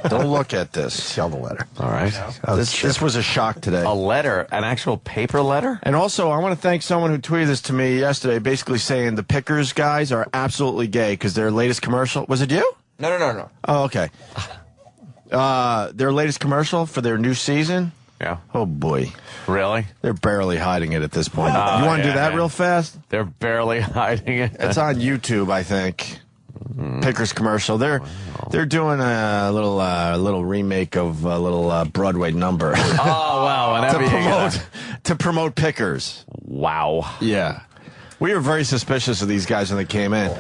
Don't look at this. Tell the letter. All right. This was a shock today. A letter? An actual paper letter? And also, I want to thank someone who tweeted this to me yesterday, basically saying the Pickers guys are absolutely gay because their latest commercial... Was it you? No. Oh, okay. Their latest commercial for their new season... Yeah. Oh, boy. Really? They're barely hiding it at this point. You want to do that real fast? They're barely hiding it. It's on YouTube, I think. Pickers commercial. They're doing a little remake of a little Broadway number. Oh, wow. to promote Pickers. Wow. Yeah. We were very suspicious of these guys when they came in.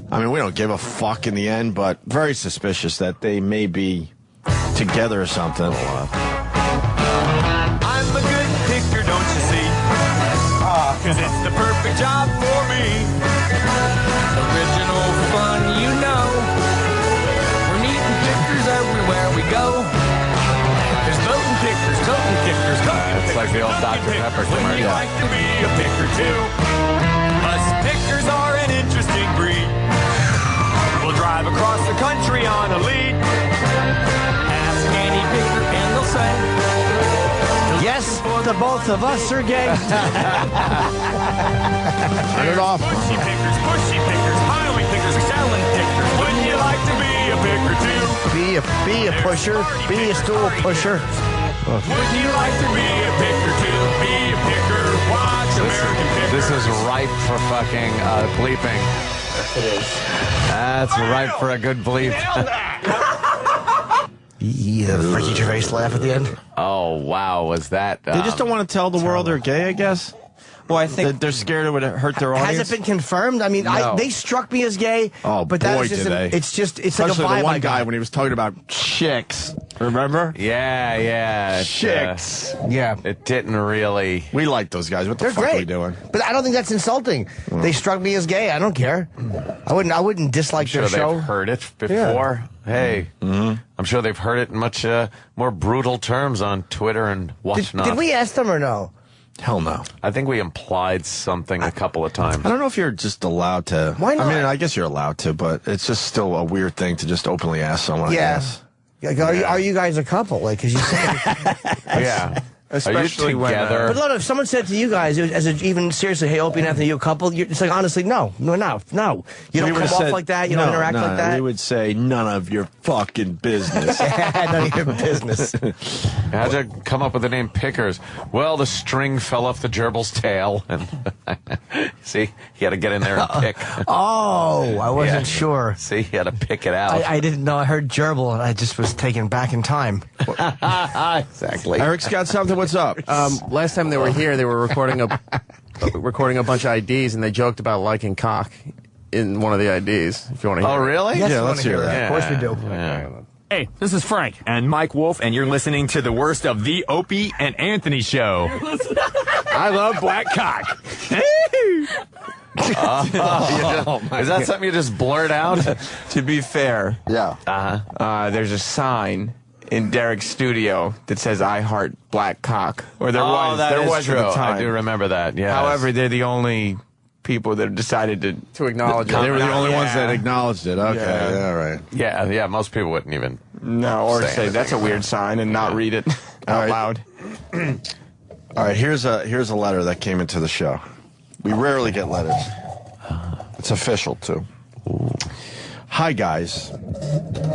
I mean, we don't give a fuck in the end, but very suspicious that they may be together or something. I'm a good picker, don't you see? 'Cause it's the perfect job for me. Original fun, you know. We're needing pickers everywhere we go. There's voting pickers, toting pickers, It's like the old Dr. Pepper When you commercial. like to be a picker too. Us pickers are an interesting breed. We'll drive across the country on a lead. Ask any picker and they'll say, yes, the both of us are gay. Turn it off. Pushy pickers, highway pickers, selling pickers. Wouldn't you like to be a picker too? Be a pusher. Be a stool pusher. Wouldn't you like to be a picker too? Be a picker. Watch American Picker. This is ripe for fucking bleeping. It is. That's ripe for a good bleep. Yeah, Ricky Gervais laugh at the end. Oh, wow. Was that... They just don't want to tell the world they're gay, I guess. Well, I think they're scared it would hurt their audience. Has it been confirmed? I mean, No. they struck me as gay. Oh, but that boy, was just did they. It's like Especially a vibe the one I guy got. when he was talking about chicks. Remember? Yeah. Chicks. Yeah. It didn't really... We like those guys. What the They're fuck great. are we doing? But I don't think that's insulting. They struck me as gay. I don't care. I wouldn't dislike I'm sure their show. they've heard it before. Hey, I'm sure they've heard it in much more brutal terms on Twitter and whatnot. Did we ask them or no? Hell no. I think we implied something a couple of times. I don't know if you're just allowed to. Why not? I mean, I guess you're allowed to, but it's just still a weird thing to just openly ask someone. I Yeah. guess. Like, are you guys a couple? Like, because you said. Yeah. Especially Are you when, together? But look, if someone said to you guys, even seriously, hey, Opie and Anthony, you a couple? It's like, honestly, no. You don't come off like that. You don't interact like that. We would say none of your fucking business. None of your business. How'd you come up with the name Pickers? Well, the string fell off the gerbil's tail. And see, he had to get in there and pick. Oh, I wasn't Yeah. sure. See, he had to pick it out. I didn't know. I heard gerbil, and I just was taken back in time. Exactly. Eric's got something. what's up? Last time they were here, they were recording a bunch of IDs, and they joked about liking cock in one of the IDs. If you want to hear. Oh, really? Yes, Yeah, we let's wanna hear that. Of course we do. Hey, this is Frank and Mike Wolf, and you're listening to the worst of the Opie and Anthony show. I love black cock. Is that something you just blurt out? To be fair, there's a sign in Derek's studio that says "I heart black cock," or there was. That there is was true. at the time. I do remember that. Yeah. However, they're the only people that have decided to acknowledge it. They were the only ones Yeah. that acknowledged it. Okay, Yeah. all right. Yeah. Most people wouldn't even. or Say say that's a weird sign and not read it out loud. All right, here's a letter that came into the show. We rarely get letters. It's official, too. Hi, guys.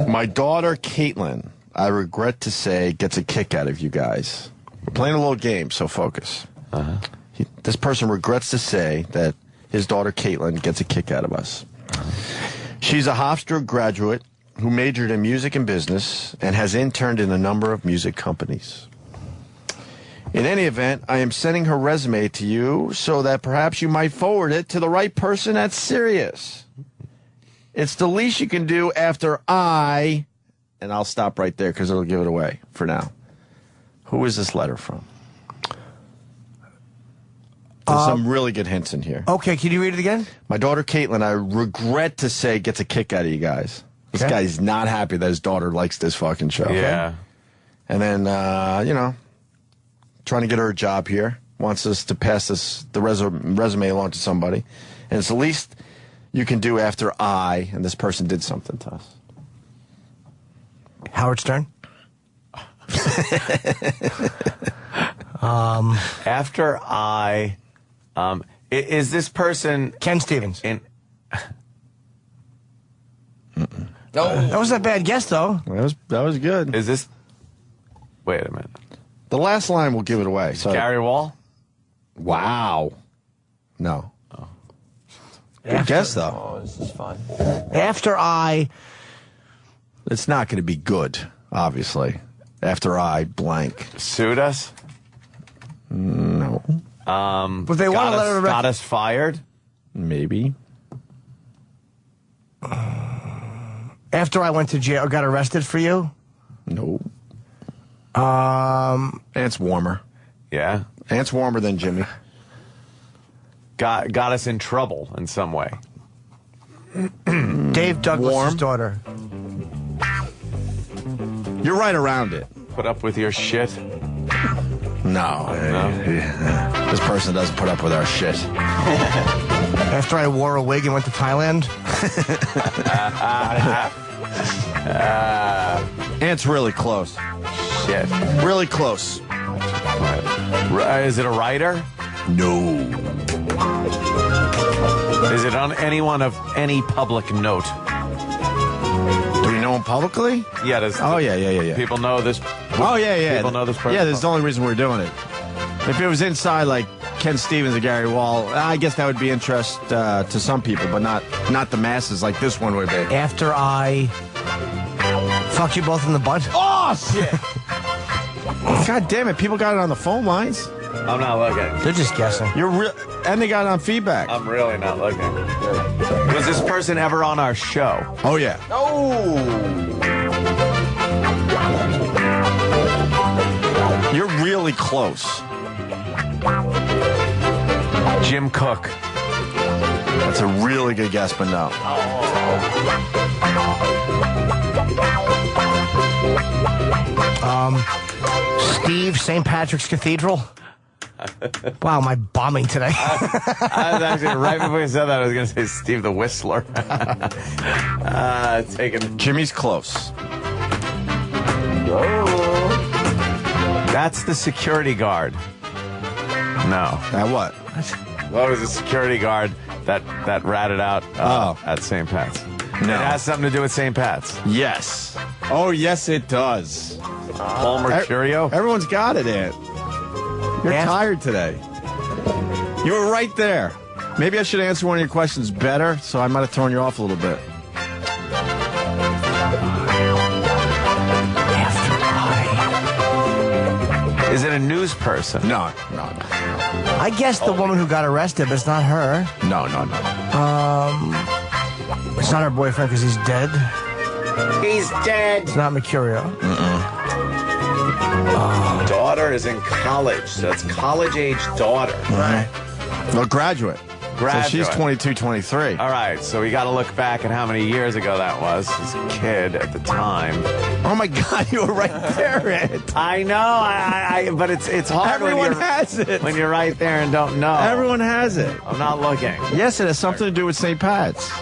My daughter, Caitlin, I regret to say, gets a kick out of you guys. We're playing a little game, so focus. This person regrets to say that his daughter, Caitlin, gets a kick out of us. She's a Hofstra graduate who majored in music and business and has interned in a number of music companies. In any event, I am sending her resume to you so that perhaps you might forward it to the right person at Sirius. It's the least you can do after and I'll stop right there because it'll give it away for now. Who is this letter from? There's some really good hints in here. Okay, can you read it again? My daughter, Caitlin, I regret to say, gets a kick out of you guys. This Okay. guy's not happy that his daughter likes this fucking show. Yeah. And then, trying to get her a job here. Wants us to pass the resume along to somebody. And it's the least you can do after and this person did something to us. Howard Stern. After is this person Ken Stevens? No, that wasn't a bad guess though. That was good. Is this? Wait a minute. The last line will give it away. So Gary Wall? Wow. No. Oh. Good guess though. Oh, this is fun. After It's not going to be good, obviously. After blank. Sued us? No. But they want to let her got us fired? Maybe. After I went to jail, got arrested for you? No. Ant's warmer. Yeah. Ant's warmer than Jimmy. Got us in trouble in some way. Dave Douglas' daughter. You're right around it. Put up with your shit? No. This person doesn't put up with our shit. After I wore a wig and went to Thailand? Ant's really close. Shit. Really close. Is it a writer? No. Is it on anyone of any public note? Do we know him publicly? Yeah. Yeah. People know this. Oh, yeah. People know this person. Yeah, that's the only reason we're doing it. If it was inside, like Ken Stevens or Gary Wall, I guess that would be interest to some people, but not the masses like this one would be. After I fuck you both in the butt? Oh, shit! God damn it, people got it on the phone lines. I'm not looking. They're just guessing. And they got it on feedback. I'm really not looking. Was this person ever on our show? Oh, yeah. You're really close. Jim Cook. That's a really good guess, but no. Steve, St. Patrick's Cathedral. Wow, am I bombing today? I was actually, right before you said that, I was going to say Steve the Whistler. Taking Jimmy's close. That's the security guard. No. That what? What was the security guard that ratted out at St. Pat's? No. It has something to do with St. Pat's. Yes. Oh, yes, it does. Paul Mercurio? Everyone's got it, Ant. You're tired today. You were right there. Maybe I should answer one of your questions better, so I might have thrown you off a little bit. Is it a news person? No. I guess the woman who got arrested, but it's not her. No. It's not her boyfriend because he's dead. He's dead. It's not Mercurio. Daughter is in college, so it's college-age daughter. Right. Well, graduate. So she's 22, 23. All right, so we got to look back at how many years ago that was. As a kid at the time. Oh my God, you were right there, Ed. I know, but it's hard. Everyone has it when you're right there and don't know. Everyone has it. I'm not looking. Yes, it has something to do with St. Pat's.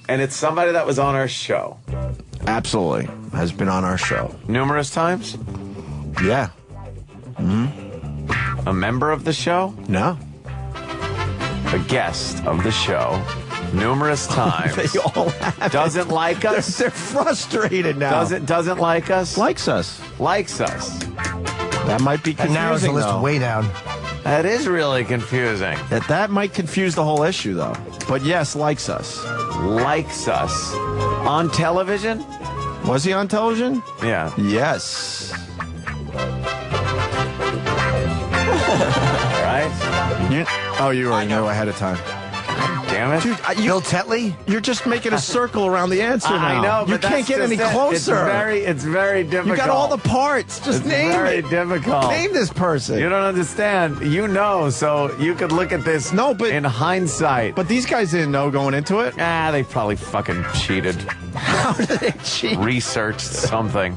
And it's somebody that was on our show. Absolutely, has been on our show numerous times. Yeah. A member of the show? No. A guest of the show numerous times. They all have Doesn't like us. They're frustrated now. Doesn't like us. Likes us. Likes us. That might be confusing. And narrows the list though. way down. That is really confusing. That might confuse the whole issue, though. But yes, likes us. Likes us. On television? Was he on television? Yeah. Yes. Right? You already knew ahead of time. Damn it. Dude, Bill Tetley? You're just making a circle around the answer now. I know, but you can't get any closer. It's very difficult. You got all the parts. Just name very it. difficult. Name this person. You don't understand. You know, so you could look at this in hindsight. But these guys didn't know going into it. They probably fucking cheated. How did they cheat? Researched something.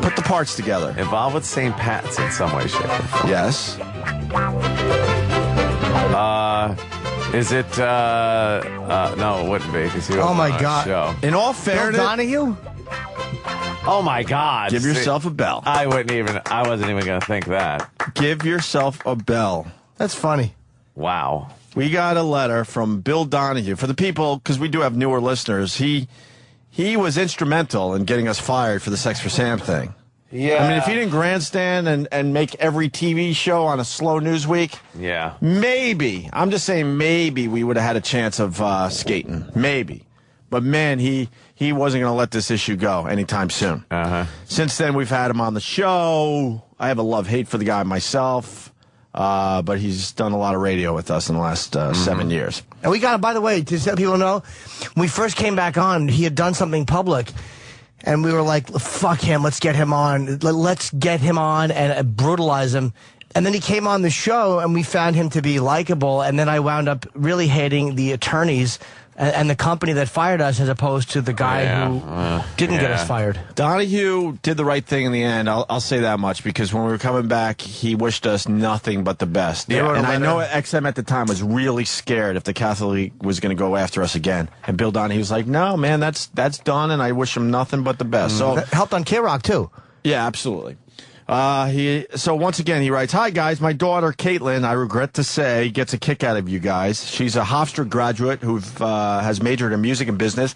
Put the parts together. Involved with St. Pat's in some way, shape, or form. Yes. Is it, no, it wouldn't be. Because he Oh, my wasn't on our God. show. In all fairness, Bill Donahue? Oh, my God. give yourself a bell. I wasn't even going to think that. Give yourself a bell. That's funny. Wow. We got a letter from Bill Donahue. For the people, because we do have newer listeners, he was instrumental in getting us fired for the Sex for Sam thing. Yeah. I mean, if he didn't grandstand and make every TV show on a slow news week, Yeah. maybe, I'm just saying maybe we would have had a chance of skating. Maybe. But man, he wasn't going to let this issue go anytime soon. Since then, we've had him on the show. I have a love-hate for the guy myself. But he's done a lot of radio with us in the last 7 years. And we got, by the way, to let people know, when we first came back on, he had done something public. And we were like, fuck him, let's get him on. Let's get him on and brutalize him. And then he came on the show, and we found him to be likable. And then I wound up really hating the attorneys and the company that fired us as opposed to the guy who didn't get us fired. Donahue did the right thing in the end. I'll say that much, because when we were coming back, he wished us nothing but the best. Yeah. And I know XM at the time was really scared if the Catholic League was going to go after us again. And Bill Donahue was like, no, man, that's done, and I wish him nothing but the best. So that helped on K-Rock, too. Yeah, absolutely. So once again, he writes, "Hi, guys. My daughter, Caitlin, I regret to say, gets a kick out of you guys. She's a Hofstra graduate who has majored in music and business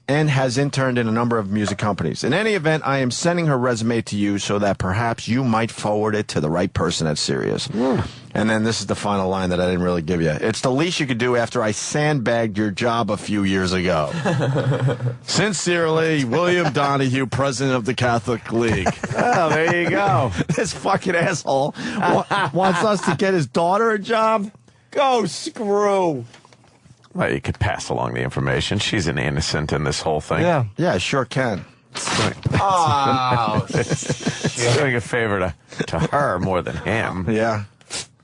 and has interned in a number of music companies. In any event, I am sending her resume to you so that perhaps you might forward it to the right person at Sirius." And then this is the final line that I didn't really give you. "It's the least you could do after I sandbagged your job a few years ago. Sincerely, William Donahue, President of the Catholic League." Oh, there you go. This fucking asshole wants us to get his daughter a job? Go screw. Well, you could pass along the information. She's an innocent in this whole thing. Yeah, sure can. It's doing a favor to her more than him. Yeah.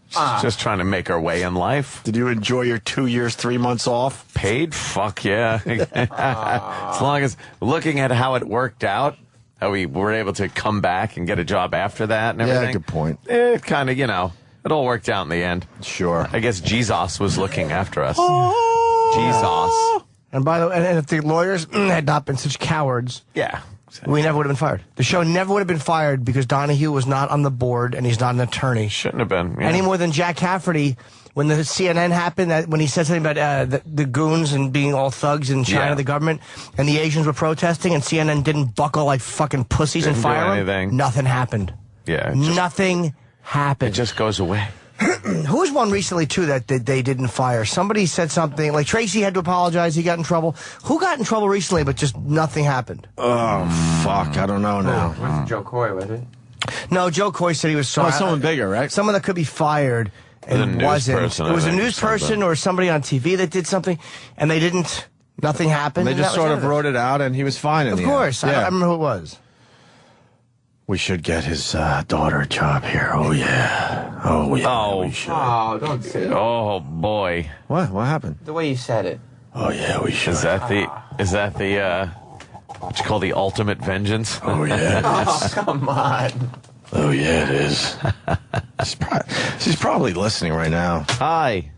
She's just trying to make her way in life. Did you enjoy your 2 years, 3 months off? Paid? Fuck yeah. As long as looking at how it worked out, how we were able to come back and get a job after that and everything. Yeah, good point. It kind of, it all worked out in the end. Sure. I guess Jesus was looking after us. Jesus. And by the way, and if the lawyers had not been such cowards, yeah, we never would have been fired. The show never would have been fired because Donahue was not on the board and he's not an attorney. Shouldn't have been. Yeah. Any more than Jack Cafferty, when the CNN happened, when he said something about the goons and being all thugs in China, the government, and the Asians were protesting, and CNN didn't buckle like fucking pussies and fire them. Nothing happened. Yeah. Nothing happened. It just goes away. Who was one recently, too, that they didn't fire? Somebody said something, like Tracy had to apologize, he got in trouble. Who got in trouble recently, but just nothing happened? Fuck, I don't know now. Where's Joe Coy, was it? No, Joe Coy said he was sorry. Oh, someone bigger, right? Someone that could be fired and news wasn't. person, It was I a think, news or something. person or somebody on TV that did something, and they didn't. Nothing happened. They and just that was sort of it. wrote it out, and he was fine in Of the course, end. I remember who it was. We should get his daughter a job here. Oh, yeah. Oh, yeah. Oh. We should. Oh, don't say that. Oh boy. What? What happened? The way you said it. Oh, yeah, we should. Is that the what you call the ultimate vengeance? Oh, yeah. Oh, come on. Oh, yeah, it is. She's probably listening right now. Hi.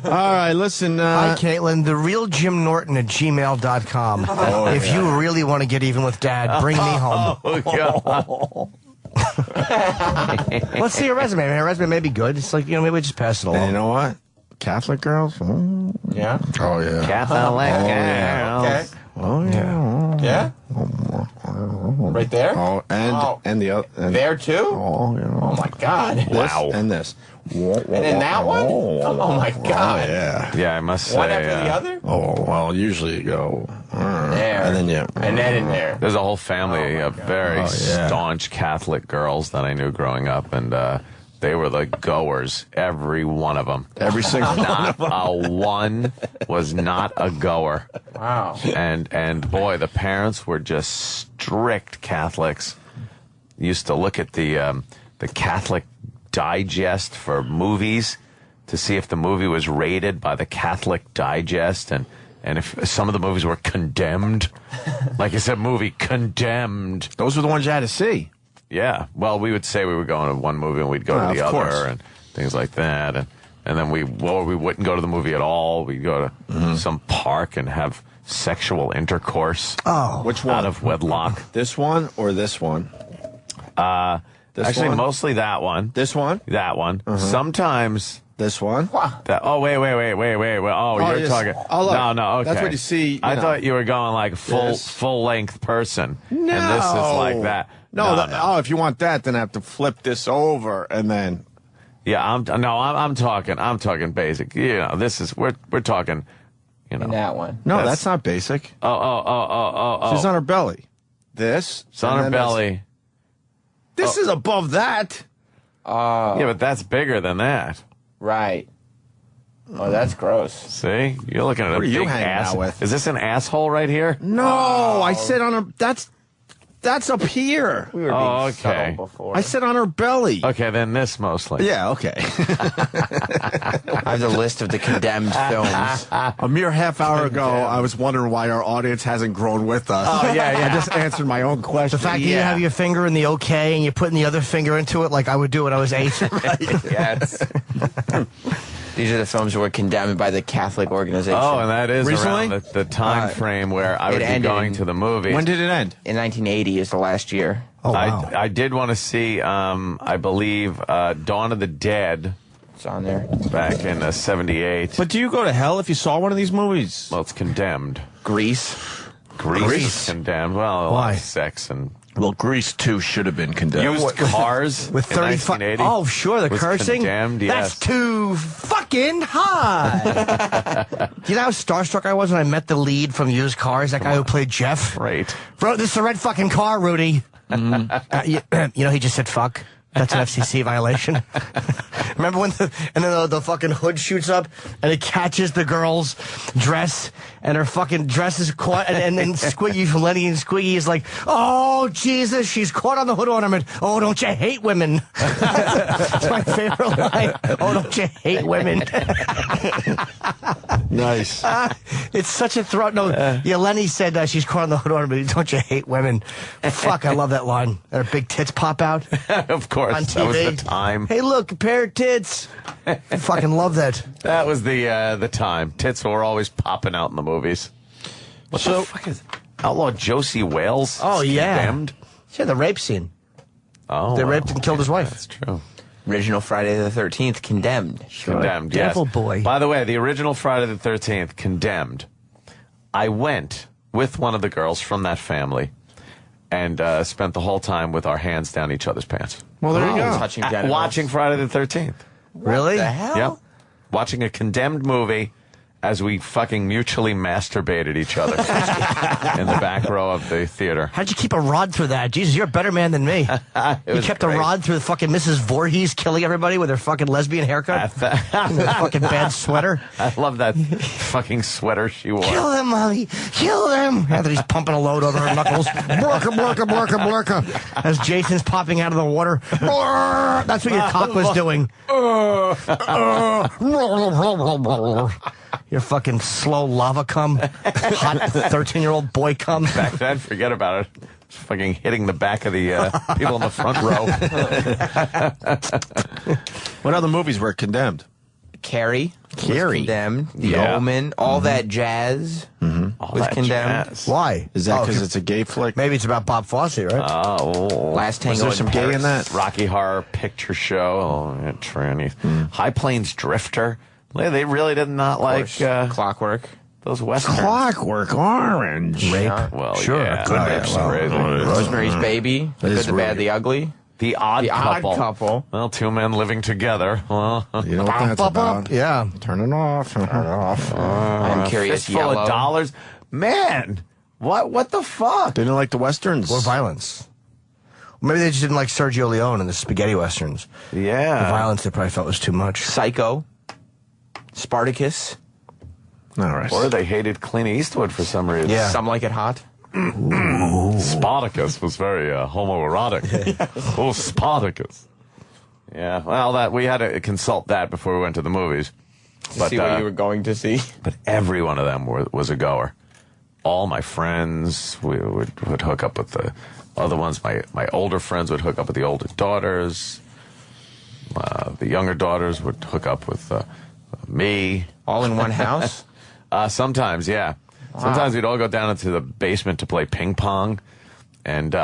All right, listen. Hi, Caitlin. The real Jim Norton at gmail.com. If you really want to get even with Dad, bring me home. Oh, God. Let's see your resume, man. Your resume may be good. It's like, maybe we just pass it along. And you know what? Catholic girls? Oh, Yeah? oh yeah. Catholic girls. Okay. Oh, yeah. Yeah? Right there? Oh, and the other. And, There, too? Oh, yeah. Oh, my God. This Wow. and this. And then that one? Oh, my God. Yeah. Yeah, I must say. One after the other? Oh, well, usually you go There. and then you. And then in there. There's a whole family of very staunch Catholic girls that I knew growing up, and they were the goers, every one of them. Every single Not a one was not a goer. Wow. And boy, the parents were just strict Catholics. Used to look at the Catholic Digest for movies to see if the movie was rated by the Catholic Digest, and if some of the movies were condemned. Like I said, movie condemned. Those were the ones you had to see. Yeah. Well, we would say we were going to one movie and we'd go to the of other course. and things like that. And then we wouldn't go to the movie at all. We'd go to some park and have sexual intercourse. Oh. Which one? Out of wedlock. This one or this one? This Actually, one? mostly that one. This one? That one. Sometimes This one? that. Oh, wait. Oh, you're yes. talking. Oh, look. No. Okay. That's what you see, you I know. thought you were going like This. full length person. No. And this is like that. No, oh, if you want that, then I have to flip this over and then. Yeah, I'm talking basic. You know, this is we're talking. You know, In that one. No, that's not basic. Oh. She's on her belly. This. It's on and her then belly. This is above that. Oh. Yeah, but that's bigger than that. Right. Oh, that's gross. See, you're looking at What a are you big hanging ass. out with? Is this an asshole right here? No, I said on her. That's up here. We were being Okay. subtle before. I said on her belly. Okay, then this mostly. Yeah, okay. I have the list of the condemned films. A mere half hour ago, I was wondering why our audience hasn't grown with us. Oh, yeah. I just answered my own question. The fact that you have your finger in the OK and you're putting the other finger into it like I would do when I was 8. Yes. These are the films that were condemned by the Catholic organization. Oh, and that is Recently? around the time frame where I would be ended going in- to the movie. When did it end? In 1980 is the last year. Oh, wow. I did want to see, I believe, Dawn of the Dead It's on there. back in '78. But do you go to hell if you saw one of these movies? Well, it's condemned. Grease. Grease is condemned. Well, a lot of sex and Well, Grease 2 should have been condemned. used cars With in 35. 1980. Oh, sure, the was cursing. condemned, That's yes. too fucking high. You know how starstruck I was when I met the lead from Used Cars, that guy who played Jeff? Right. Bro, this is a red fucking car, Rudy. You know, he just said fuck. That's an FCC violation. Remember when the fucking hood shoots up and it catches the girl's dress and her fucking dress is caught and then Squiggy from Lenny and Squiggy is like, oh Jesus, she's caught on the hood ornament. Oh, don't you hate women? That's my favorite line. Oh, don't you hate women? Nice. It's such a throw. No, yeah, Lenny said she's caught on the hood ornament. Don't you hate women? Fuck, I love that line. And her big tits pop out. Of course, On that was TV. the time. Hey, look, a pair of tits. I fucking love that. That was the time. Tits were always popping out in the movies. What the fuck is Outlaw Josie Wales? Oh, yeah. Condemned? Yeah, the rape scene. Oh, They well, raped and killed his wife. That's true. Original Friday the 13th condemned. Condemned, yes. Devil boy. By the way, the original Friday the 13th, Condemned. I went with one of the girls from that family and spent the whole time with our hands down each other's pants. Well, there you go. Touching genitals. Watching Friday the 13th. Really? The hell? Yep. Watching a condemned movie as we fucking mutually masturbated each other in the back row of the theater. How'd you keep a rod through that? Jesus, you're a better man than me. You kept great. a rod through the fucking Mrs. Voorhees killing everybody with her fucking lesbian haircut? And the fucking bad sweater? I love that fucking sweater she wore. Kill them, Mommy. Kill them. Anthony's pumping a load over her knuckles. Blurka, blurka, blurka, blurka. As Jason's popping out of the water. That's what your cock was doing. Your fucking slow lava cum. Hot 13-year-old boy cum. Back then, forget about it. It's fucking hitting the back of the people in the front row. What other movies were condemned? Carrie. Carrie. Condemned. The Yeah. Omen. All that jazz was that condemned. jazz. Why? Is that because it's a gay flick? Maybe it's about Bob Fosse, right? Oh. Last Tango Was there in some gay Paris. in that? Rocky Horror Picture Show. Oh, yeah, trannies. High Plains Drifter. They really did not like Clockwork. those westerns. Clockwork Orange. Rape. Well, Sure. yeah, Good Rape's well, crazy. Rosemary's Baby. The It Good, is the Bad, really- the Ugly. The Odd The Couple. Odd Couple. Well, two men living together. Well, You know what that's about? Yeah. Turn it off. Turn it off. I'm Curious fistful Yellow. of dollars. Man, what the fuck? They didn't like the westerns. Or violence. Maybe they just didn't like Sergio Leone and the spaghetti westerns. The Yeah. violence they probably felt was too much. Psycho. Spartacus. All right. Or they hated Clint Eastwood for some reason. Yeah. Some Like It Hot. Spartacus was very homoerotic. Oh, Spartacus. Yeah, well, we had to consult that before we went to the movies. To see what you were going to see. But every one of them was a goer. All my friends would hook up with the other ones. My older friends would hook up with the older daughters. The younger daughters would hook up with me. All in one house? Sometimes, yeah. Wow. Sometimes we'd all go down into the basement to play ping pong, and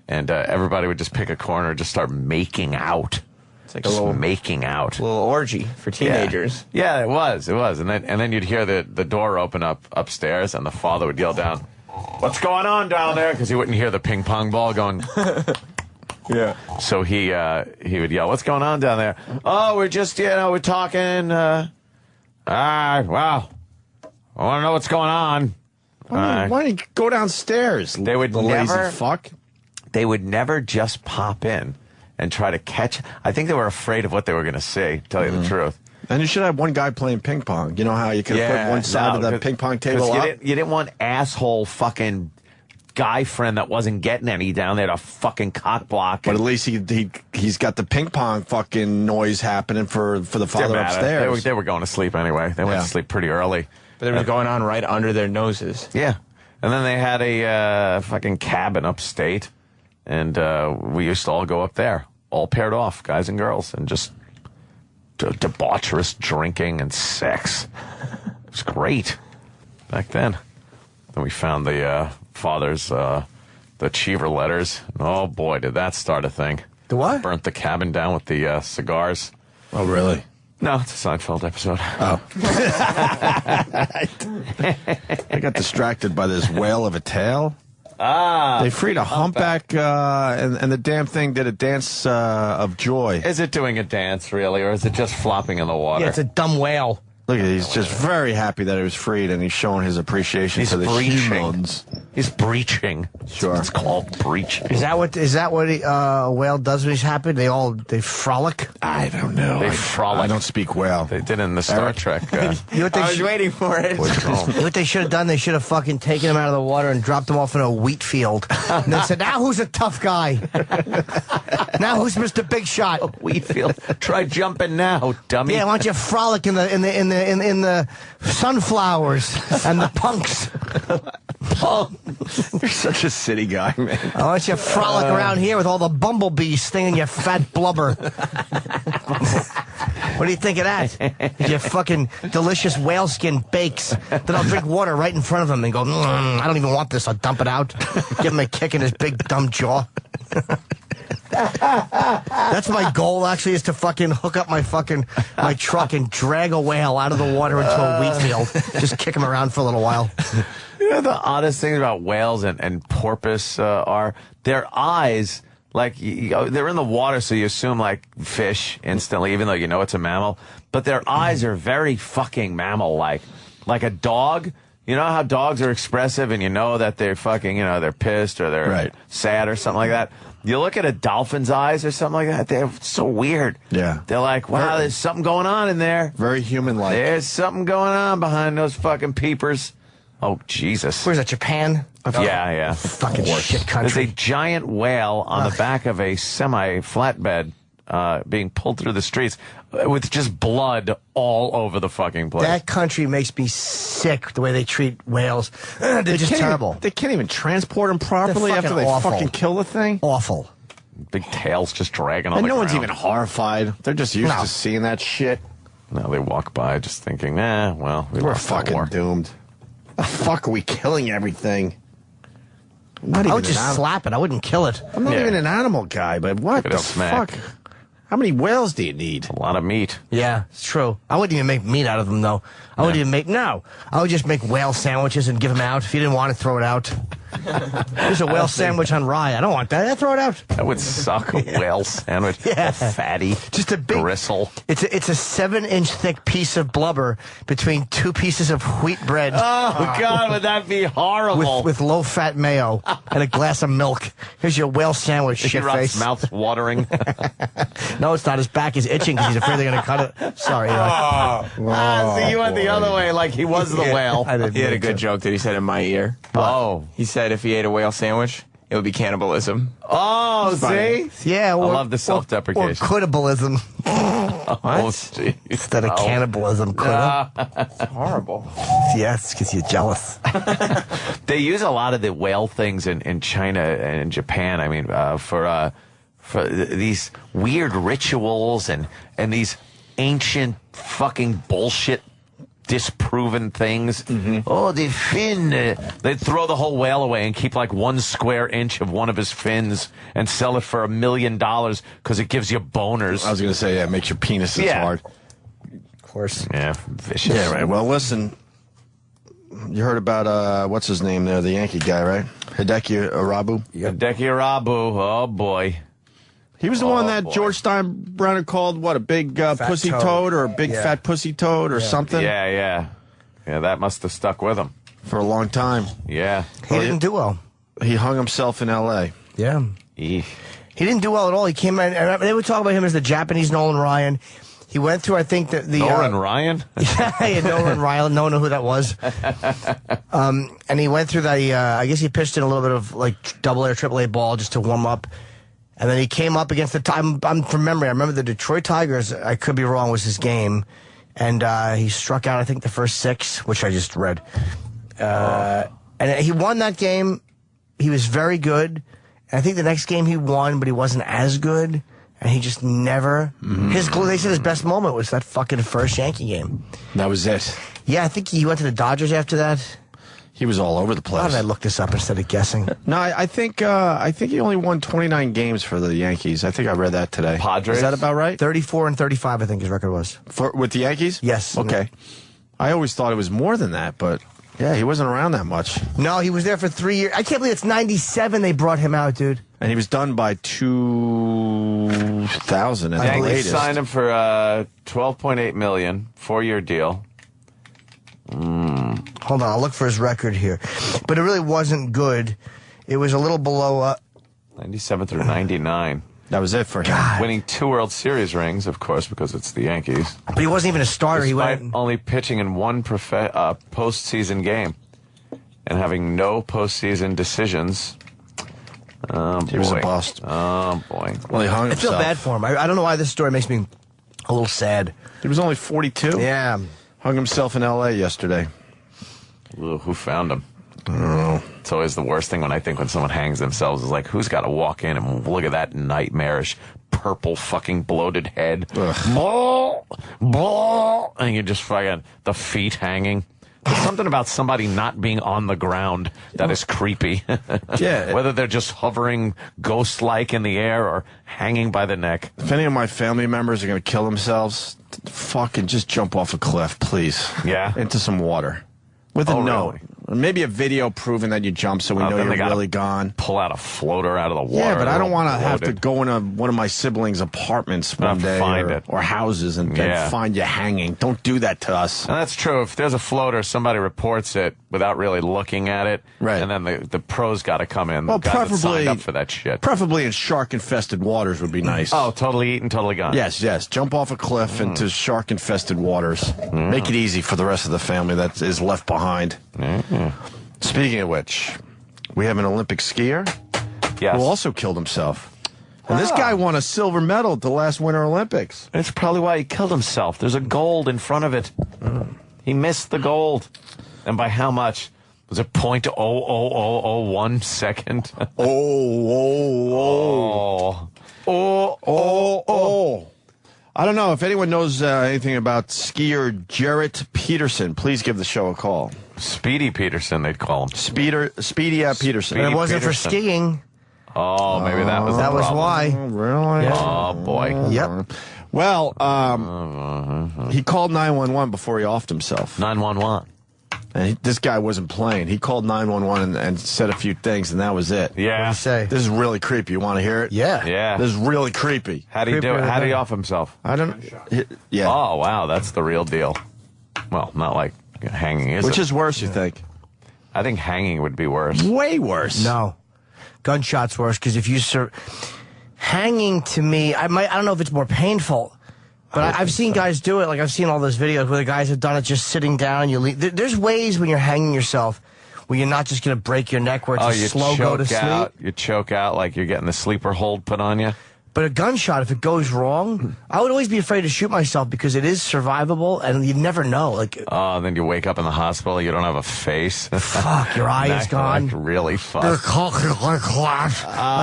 everybody would just pick a corner and just start making out. It's like Just a little making out. little orgy for teenagers. Yeah, it was, and then you'd hear the door open up upstairs, and the father would yell down, "What's going on down there?" Because he wouldn't hear the ping pong ball going. Yeah. So he would yell, "What's going on down there?" "Oh, we're just we're talking." Wow, I want to know what's going on. Why don't you go downstairs? They would the never lazy fuck. They would never just pop in and try to catch. I think they were afraid of what they were going to see. To tell you the truth. And you should have one guy playing ping pong. You know how you could put one side of the ping pong table up? You didn't want asshole fucking guy friend that wasn't getting any down there to fucking cock block. But at least he's got the ping pong fucking noise happening for the father upstairs. They were going to sleep anyway. They went to sleep pretty early. But it was going on right under their noses. Yeah. And then they had a fucking cabin upstate, and we used to all go up there, all paired off, guys and girls, and just debaucherous drinking and sex. It was great back then. Then we found the father's, the Cheever letters. Oh, boy, did that start a thing. The what? Burnt the cabin down with the cigars. Oh, really? No, it's a Seinfeld episode. Oh. I got distracted by this whale of a tail. They freed a humpback, and the damn thing did a dance of joy. Is it doing a dance, really, or is it just flopping in the water? Yeah, it's a dumb whale. Look at he's just very happy that he was freed, and he's showing his appreciation to the humans. He's breaching. Sure. It's called breaching. Is that what a whale does when he's happy? They frolic? I don't know. They frolic. I don't speak whale. They did in the Star Trek. You know what they I was waiting for it. You know what they should have done? They should have fucking taken him out of the water and dropped him off in a wheat field. And they said, now who's a tough guy? Now who's Mr. Big Shot? Wheat field. Try jumping now, dummy. Yeah, why don't you frolic in the sunflowers and the punks? You're such a city guy, man. Why don't you frolic around here with all the bumblebees stinging your fat blubber? What do you think of that? Your fucking delicious whaleskin bakes. Then I'll drink water right in front of him and go, I don't even want this. I'll dump it out. Give him a kick in his big dumb jaw. That's my goal, actually, is to fucking hook up my truck and drag a whale out of the water into a wheat field. Just kick him around for a little while. You know, the oddest thing about whales and porpoise are their eyes. Like, they're in the water, so you assume, like, fish instantly, even though you know it's a mammal. But their eyes are very fucking mammal-like. like a dog. You know how dogs are expressive and you know that they're fucking, they're pissed or they're sad or something like that? You look at a dolphin's eyes or something like that, they're so weird. Yeah. They're like, wow, there's something going on in there. Very human-like. There's something going on behind those fucking peepers. Oh, Jesus. Where's that, Japan? Yeah. Fucking shit country. There's a giant whale on the back of a semi-flatbed being pulled through the streets with just blood all over the fucking place. That country makes me sick, the way they treat whales. They're just terrible. They can't even transport them properly They're after they awful. fucking kill the thing. Awful. Big tails just dragging on And the no ground. one's even horrified. They're just used to seeing that shit. No, they walk by just thinking, well, we're fucking doomed. The fuck are we killing everything? I would just slap it. I wouldn't kill it. I'm not even an animal guy, but what Give it the a smack. fuck? How many whales do you need? A lot of meat. Yeah, it's true. I wouldn't even make meat out of them, though. I wouldn't even make... No. I would just make whale sandwiches and give them out. If you didn't want it, throw it out. There's a whale sandwich on rye. I don't want that. Throw it out. That would suck, a whale sandwich. Yeah. All fatty. Just a big... Gristle. It's a 7-inch thick piece of blubber between 2 pieces of wheat bread. Oh, God, would that be horrible? With low-fat mayo and a glass of milk. Here's your whale sandwich, shitface. Mouth's watering. No, it's not. His back is itching because he's afraid they're going to cut it. Sorry. So you went the other way like he was the whale. He had a good joke that he said in my ear. Oh. He said if he ate a whale sandwich, it would be cannibalism. Oh, see? Yeah. I love the self-deprecation. Or cannibalism. Oh, jeez. Instead of cannibalism. It's horrible. Yes, because you're jealous. They use a lot of the whale things in China and in Japan. I mean, for these weird rituals and these ancient fucking bullshit disproven things. Oh, the fin. They'd throw the whole whale away and keep like 1 square inch of one of his fins and sell it for $1 million because it gives you boners. I was going to say, it makes your penises hard. Of course. Yeah, vicious. Yeah, right. Well, listen, you heard about, what's his name there, the Yankee guy, right? Hideki Irabu? Hideki Irabu, oh boy. He was the one that George Steinbrenner called, what, a big pussy toad or a big fat pussy toad or something? Yeah, that must have stuck with him. For a long time. Yeah. He didn't do well. He hung himself in L.A. Yeah. He didn't do well at all. He came in, and they would talk about him as the Japanese Nolan Ryan. He went through, I think, the Nolan Ryan? Yeah, Nolan Ryan. No one knew who that was. And he went through the, I guess he pitched in a little bit of like double-A, triple-A ball just to warm up. And then he came up against the time. I'm from memory. I remember the Detroit Tigers. I could be wrong. Was his game, and he struck out. I think the first 6, which I just read. And he won that game. He was very good. And I think the next game he won, but he wasn't as good. And he just never. They said his best moment was that fucking first Yankee game. That was it. Yeah, I think he went to the Dodgers after that. He was all over the place. Why did I look this up instead of guessing? No, I think he only won 29 games for the Yankees. I think I read that today. Padres? Is that about right? 34 and 35, I think his record was. With the Yankees? Yes. Okay. I always thought it was more than that, but yeah, he wasn't around that much. No, he was there for 3 years. I can't believe it's 97 they brought him out, dude. And he was done by 2000 at the Yankees latest. signed him for $12.8 million, 4-year deal. Hold on, I'll look for his record here. But it really wasn't good. It was a little below... 97 through 99. That was it for him. God. Winning 2 World Series rings, of course, because it's the Yankees. But he wasn't even a starter. Despite He went... only pitching in 1 postseason game and having no postseason decisions. He was a bust. Oh, boy. Well, he hung I feel himself. bad for him. I don't know why this story makes me a little sad. He was only 42. Yeah. Hung himself in L.A. yesterday. Ooh, who found him? I don't know. It's always the worst thing when someone hangs themselves is like, who's got to walk in and look at that nightmarish purple fucking bloated head. Blah, blah, and you're just fucking the feet hanging. There's something about somebody not being on the ground that is creepy. Yeah. Whether they're just hovering ghost-like in the air or hanging by the neck. If any of my family members are going to kill themselves, fucking just jump off a cliff, please. Yeah? Into some water. With a note. Really? Or maybe a video proving that you jumped so we know then you're they gotta really gone. Pull out a floater out of the water. Yeah, but I don't want to Loaded. have to go into one of my siblings' apartments one day find it. or houses and find you hanging. Don't do that to us. And that's true. If there's a floater, somebody reports it without really looking at it. Right. And then the pros got to come in. Well, the guys that signed preferably up for that shit. Preferably in shark-infested waters would be nice. Oh, totally eaten, totally gone. Yes. Jump off a cliff into shark-infested waters. Make it easy for the rest of the family that is left behind. Speaking of which, we have an Olympic skier who also killed himself. And this guy won a silver medal at the last Winter Olympics. That's probably why he killed himself. There's a gold in front of it. He missed the gold. And by how much? Was it 0.00001 second? I don't know if anyone knows anything about skier Jarrett Peterson. Please give the show a call. Speedy Peterson, they'd call him. Speedy Peterson. But it wasn't for skiing. Oh, maybe that was that the was problem. why. Really? Oh, boy. Yep. Well, he called 911 before he offed himself. 911. And this guy wasn't playing. He called 911 and said a few things, and that was it. Yeah. What did he say? This is really creepy. You want to hear it? Yeah. Yeah. This is really creepy. How'd he do it? How'd he off himself? I don't. Yeah. Oh, wow. That's the real deal. Well, not like hanging, is Which it? is worse, you think? I think hanging would be worse. Way worse. No. Gunshot's worse because if you hanging to me, I don't know if it's more painful. But I've seen guys do it. Like, I've seen all those videos where the guys have done it just sitting down. There's ways when you're hanging yourself where you're not just going to break your neck where it's a slow go to sleep. You choke out like you're getting the sleeper hold put on you. But a gunshot, if it goes wrong, I would always be afraid to shoot myself because it is survivable and you never know. Like, oh, then you wake up in the hospital, you don't have a face. Fuck, your eye is gone. Like, really fucked. Like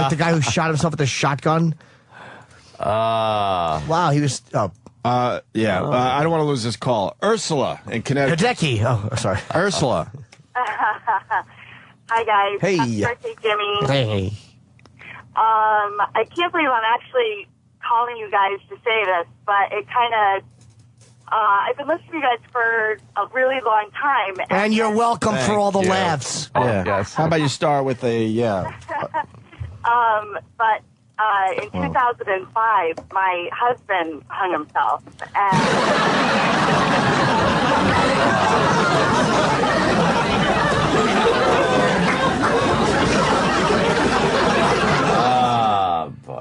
the guy who shot himself with a shotgun. Wow, he was... I don't want to lose this call. Ursula in Connecticut. Hideki. Oh, sorry. Ursula. Hi, guys. Hey. Happy birthday, Jimmy. Hey. I can't believe I'm actually calling you guys to say this, but it kind of... I've been listening to you guys for a really long time. And you're welcome for all the laughs. Yeah. Yes. How about you start with a, But in 2005, my husband hung himself.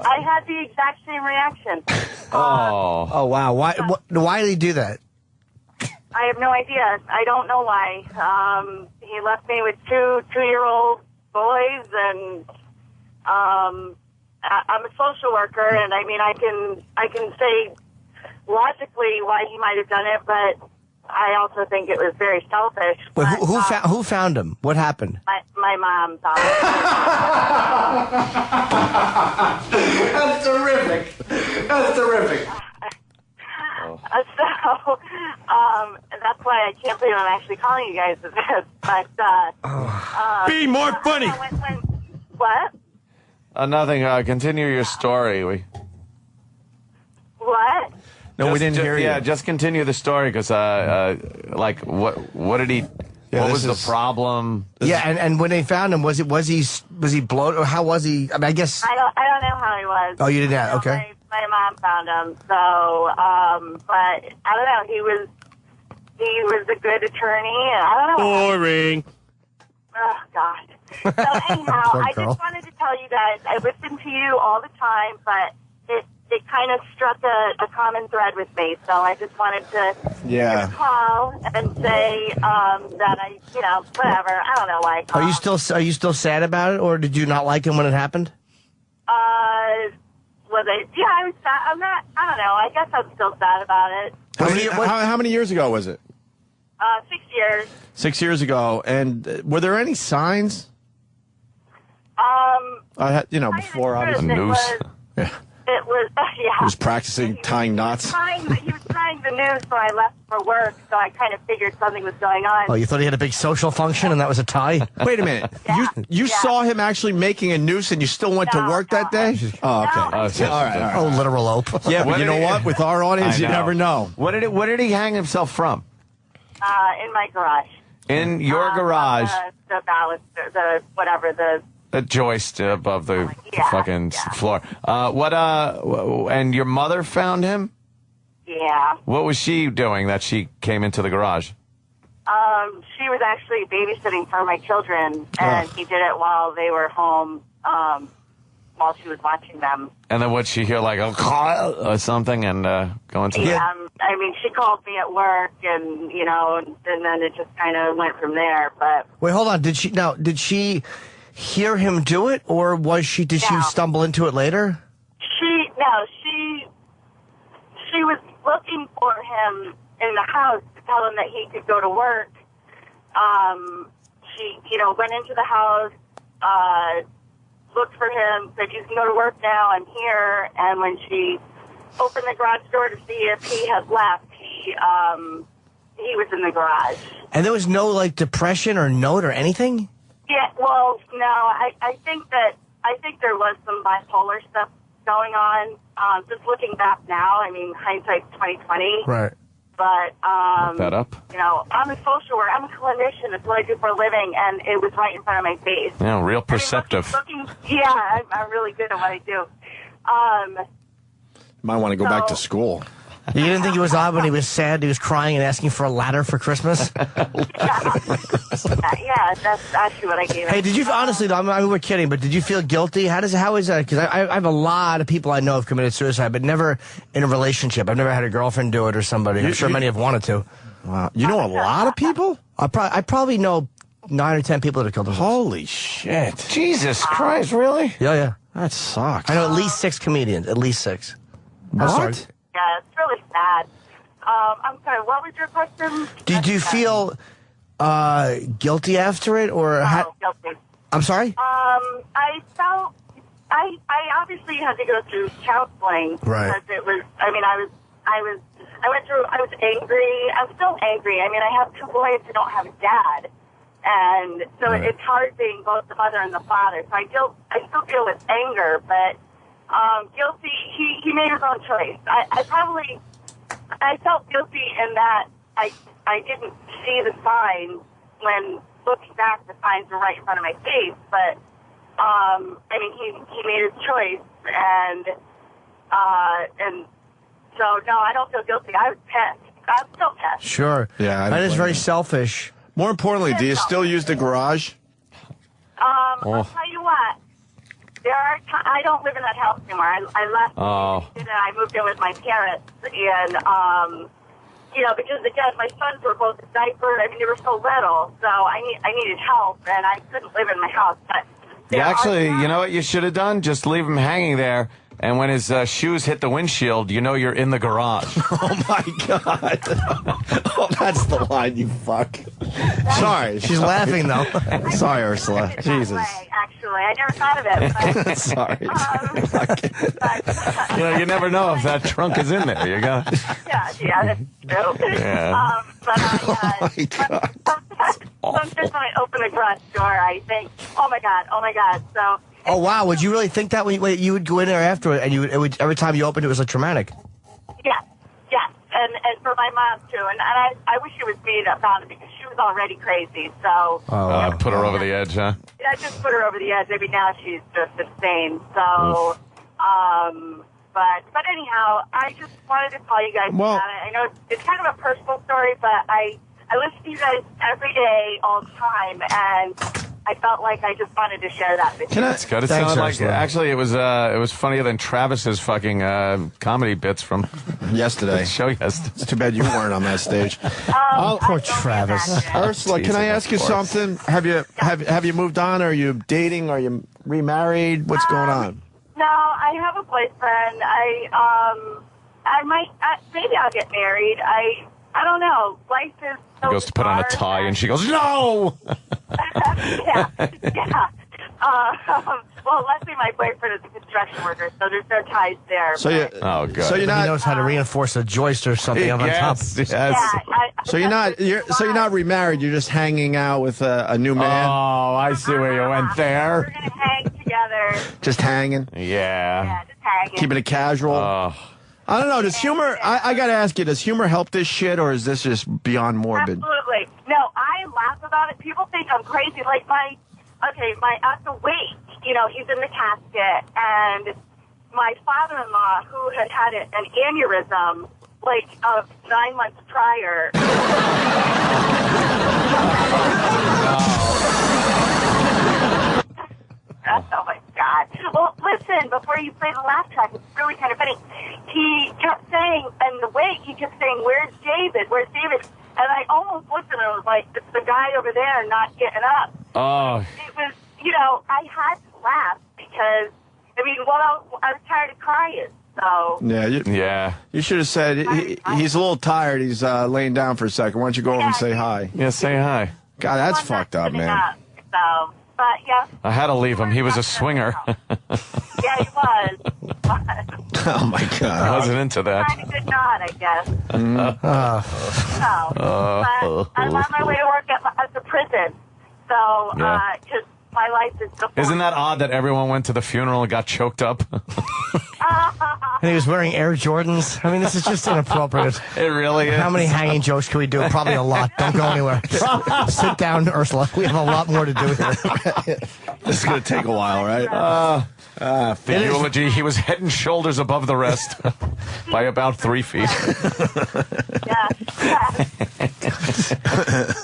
I had the exact same reaction. Oh, wow. Why did he do that? I have no idea. I don't know why. He left me with two-year-old boys, and I'm a social worker, and I mean, I can say logically why he might have done it, but I also think it was very selfish. Wait, But, who found him? What happened? my mom found it. That's terrific. That's terrific. So that's why I can't believe I'm actually calling you guys with this. But be more funny. What? Nothing. Continue your story. What? No, we didn't hear you. Yeah, just continue the story because, like, what did he? Yeah, what was the problem? Yeah, and when they found him, was he bloated or how was he? I mean, I guess. I don't know how he was. Oh, you didn't know? So Okay. My mom found him. So, but I don't know. He was a good attorney. And I don't know. Boring. Oh God. So anyhow, Poor I girl. just wanted to tell you guys. I listen to you all the time, but it kind of struck a common thread with me. So I just wanted to just call and say that I, whatever. I don't know why I called. Are you still sad about it, or did you not like him when it happened? Was it? Yeah, I was sad. I'm not. I don't know. I guess I'm still sad about it. How many years ago was it? 6 years. 6 years ago. And were there any signs? Before obviously. It was, He was practicing tying knots. He was tying the noose when I left for work, so I kind of figured something was going on. Oh, you thought he had a big social function and that was a tie? Wait a minute. You saw him actually making a noose and you still went to work that day? Oh, okay. All right. Oh, literal ope. Yeah, but you know what? With our audience, you never know. What did he hang himself from? In my garage. In your garage. The baluster, the whatever, the joist above the fucking floor. And your mother found him? Yeah. What was she doing that she came into the garage? She was actually babysitting for my children, and he did it while they were home, while she was watching them. And then would she hear like a call or something and go into the... Yeah, I mean, she called me at work, and, you know, and then it just kind of went from there, but... Wait, hold on. Did she hear him do it, or did she stumble into it later? She was looking for him in the house to tell him that he could go to work. She, you know, went into the house, looked for him, said, "You can go to work now, I'm here." And when she opened the garage door to see if he had left, he was in the garage. And there was no, like, depression or note or anything? Yeah, well, no, I think there was some bipolar stuff going on. Just looking back now, I mean, hindsight's 20/20. Right. But, Look that up. you know, I'm a social worker. I'm a clinician. That's what I do for a living, and it was right in front of my face. Yeah, real perceptive. Yeah, I'm really good at what I do. Might want to go back to school. You didn't think it was odd when he was sad, he was crying and asking for a ladder for Christmas? Yeah, that's actually what I gave him. Hey, did you, honestly, though, I mean, we're kidding, but did you feel guilty? How is that? Because I have a lot of people I know have committed suicide, but never in a relationship. I've never had a girlfriend do it or somebody. I'm sure many have wanted to. Wow. You know a lot of people? I probably know 9 or 10 people that have killed themselves. Holy shit. Jesus Christ, really? Yeah. That sucks. I know at least 6 comedians. At least 6. What? I'm sorry. Yeah, it's really sad. I'm sorry, what was your question? Did you feel guilty after it, or guilty. I'm sorry? I felt I obviously had to go through counseling. Right. Because it was, I mean, I was angry. I'm still angry. I mean, I have 2 boys who don't have a dad. And so it's hard being both the mother and the father. So I still deal with anger, but guilty, he made his own choice. I felt guilty in that I didn't see the signs when looking back, the signs were right in front of my face, but I mean, he made his choice, and so no, I don't feel guilty. I was pissed. I'm still pissed. Sure. Yeah. That is very selfish. More importantly, do you still use the garage? I'll tell you what. There are I don't live in that house anymore. I left and I moved in with my parents, and you know, because again, my sons were both diapered. I mean, they were so little, so I needed help, and I couldn't live in my house. But Yeah, actually, you know what you should have done? Just leave him hanging there, and when his shoes hit the windshield, you know you're in the garage. Oh, my God. Oh, that's the line, you fuck. Sorry. She's laughing, though. Sorry, Ursula. Jesus. Actually, I never thought of it. But, Sorry. You know, you never know if that trunk is in there. You got. yeah, that's true. Yeah. But sometimes when I open the garage door, I think, oh my God. So. Oh, wow. Would you really think that when you would go in there after it, and every time you opened it was like traumatic? Yeah. And for my mom, too. And I wish it was me that found it, because she was already crazy. So. Put her over the edge, huh? I just put her over the edge. Maybe now she's just insane. So, but anyhow, I just wanted to call you guys about it. I know it's kind of a personal story, but I listen to you guys every day, all the time, and I felt like I just wanted to share that with you. That's good. It sounded like actually it was funnier than Travis's fucking comedy bits from yesterday. The show yesterday. It's too bad you weren't on that stage. Oh, poor Travis. Ursula, can I ask you something? Have you moved on? Are you dating? Are you remarried? What's going on? No, I have a boyfriend. I might maybe I'll get married. I don't know. Life is so He goes to put on a tie, and she goes, "No." yeah. Well, luckily my boyfriend is a construction worker, so there's no ties there. So you, oh, good. So you're not. He knows how to reinforce a joist or something up on top. So you're not remarried. You're just hanging out with a new man. Oh, I see where you went there. We're gonna hang together. Just hanging. Yeah, just hanging. Keeping it casual. I don't know. Does humor? I got to ask you. Does humor help this shit, or is this just beyond morbid? Absolutely. No, I laugh about it. People think I'm crazy. Like at the wake, you know, he's in the casket, and my father-in-law, who had an aneurysm, like 9 months prior. Oh my God. Well, listen, before you play the last track, it's really kind of funny. He kept saying, in the wake, he kept saying, "Where's David? Where's David?" And I almost looked at him and was like, "It's the guy over there not getting up." Oh. It was, you know, I had to laugh because, I mean, well, I was tired of crying. So. Yeah, you should have said he's a little tired. He's laying down for a second. Why don't you go over and say hi? Yeah, say hi. God, that's fucked up, man. So, but yeah. I had to leave him. He was a swinger. Yeah, he was. Oh my God. I wasn't into that. Kind of good nod, I guess. Oh. I'm on my way to work at the prison. So, Yeah. because my life is before. Isn't that odd that everyone went to the funeral and got choked up? And he was wearing Air Jordans. I mean, this is just inappropriate. It really is. How many hanging jokes can we do? Probably a lot. Don't go anywhere. Sit down, Ursula. We have a lot more to do here. This is going to take a while, right? The eulogy, he was head and shoulders above the rest by about 3 feet. Yeah.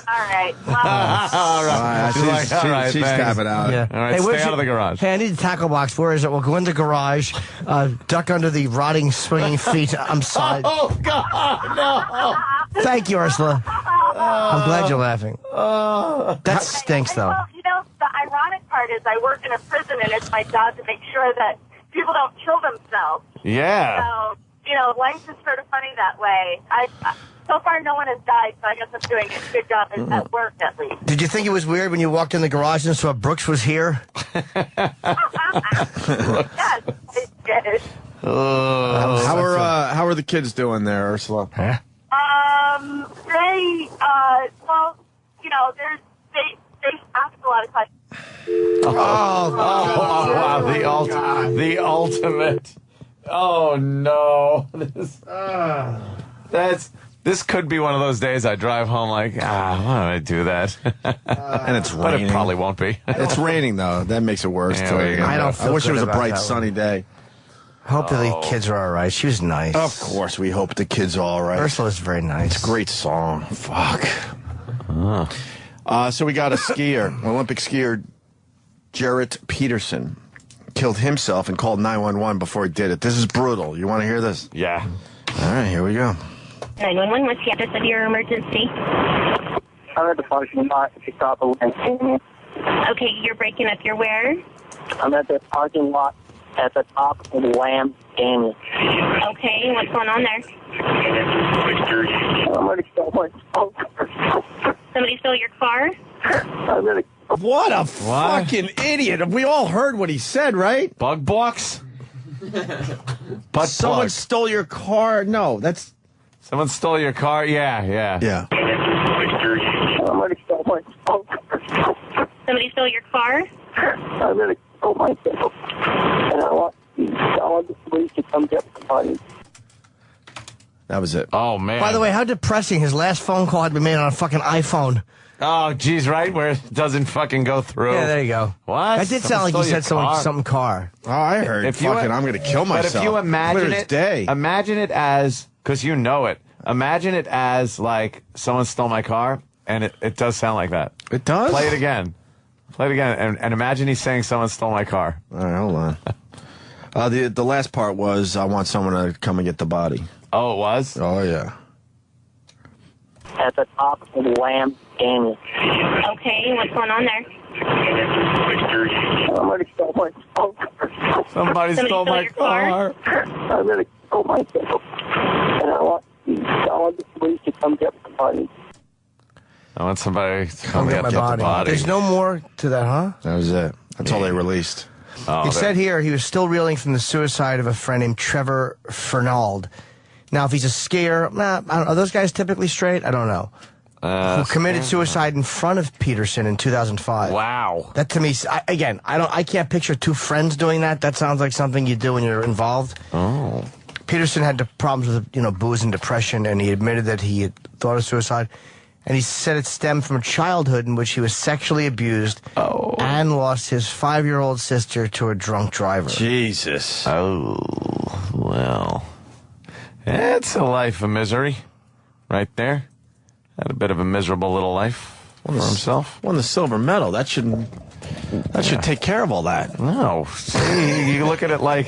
All right. Well, All right. She's tapping out. Yeah. All right, stay out of the garage. Hey, I need the tackle box. Where is it? We'll go in the garage, duck under the rotting, swinging feet. I'm sorry. Oh, God, no. Thank you, Ursula. I'm glad you're laughing. That stinks, though. well, you know, the ironic part is I work in a prison, and it's my job to make sure that people don't kill themselves. Yeah. So, you know, life is sort of funny that way. So far, no one has died, so I guess I'm doing a good job at work, at least. Did you think it was weird when you walked in the garage and saw Brooks was here? Yes, it did. How are the kids doing there, Ursula? Huh? Well, you know, they ask a lot of questions. Wow, the ultimate. Oh, no. This could be one of those days I drive home like, why do I do that? And it's raining. But it probably won't be. It's raining, though. That makes it worse, Yeah, too. there you go. I don't feel wish it good was a about bright, that sunny day. Hope that the kids are all right. She was nice. Of course, we hope the kids are all right. Ursula's very nice. Great song. Fuck. So we got a skier, Olympic skier, Jarrett Peterson, killed himself and called 911 before he did it. This is brutal. You want to hear this? Yeah. All right, here we go. 911, what's the address of your emergency? I'm at the parking lot at the top of Lamb. Okay, you're breaking up. You're where? I'm at the parking lot at the top of Lamb Canyon. Okay, what's going on there? Somebody stole my phone. Somebody stole your car? What a fucking idiot. We all heard what he said, right? Bug box? But someone stole your car. No, that's... Someone stole your car? Yeah. Somebody stole my phone. Somebody stole your car? Somebody stole my phone. And I want the police to come get somebody. That was it. Oh, man. By the way, how depressing. His last phone call had been made on a fucking iPhone. Oh, geez, right? Where it doesn't fucking go through. Yeah, there you go. What? That did sound like you said something car. Oh, I heard. I'm going to kill myself. But if you imagine it, imagine it as, because you know it, imagine it as like someone stole my car, and it does sound like that. It does? Play it again. And imagine he's saying someone stole my car. All right, hold on. The last part was, I want someone to come and get the body. Oh, it was? Oh, yeah. At the top of Lamb Canyon. Okay, what's going on there? Somebody stole my phone. Somebody stole my car. Somebody stole my phone. And I want the police to come get somebody. I want somebody to come get my the body. There's no more to that, huh? That was it. That's all they released. He said here he was still reeling from the suicide of a friend named Trevor Fernald. Now, if he's a skier, I don't know, are those guys typically straight? I don't know. Who committed suicide in front of Peterson in 2005. Wow. That to me, I can't picture two friends doing that. That sounds like something you do when you're involved. Oh. Peterson had problems with, booze and depression, and he admitted that he had thought of suicide. And he said it stemmed from a childhood in which he was sexually abused and lost his 5-year-old sister to a drunk driver. Jesus. Oh, well. It's a life of misery right there. Had a bit of a miserable little life for himself. Won the silver medal. That should take care of all that. No. See, you look at it like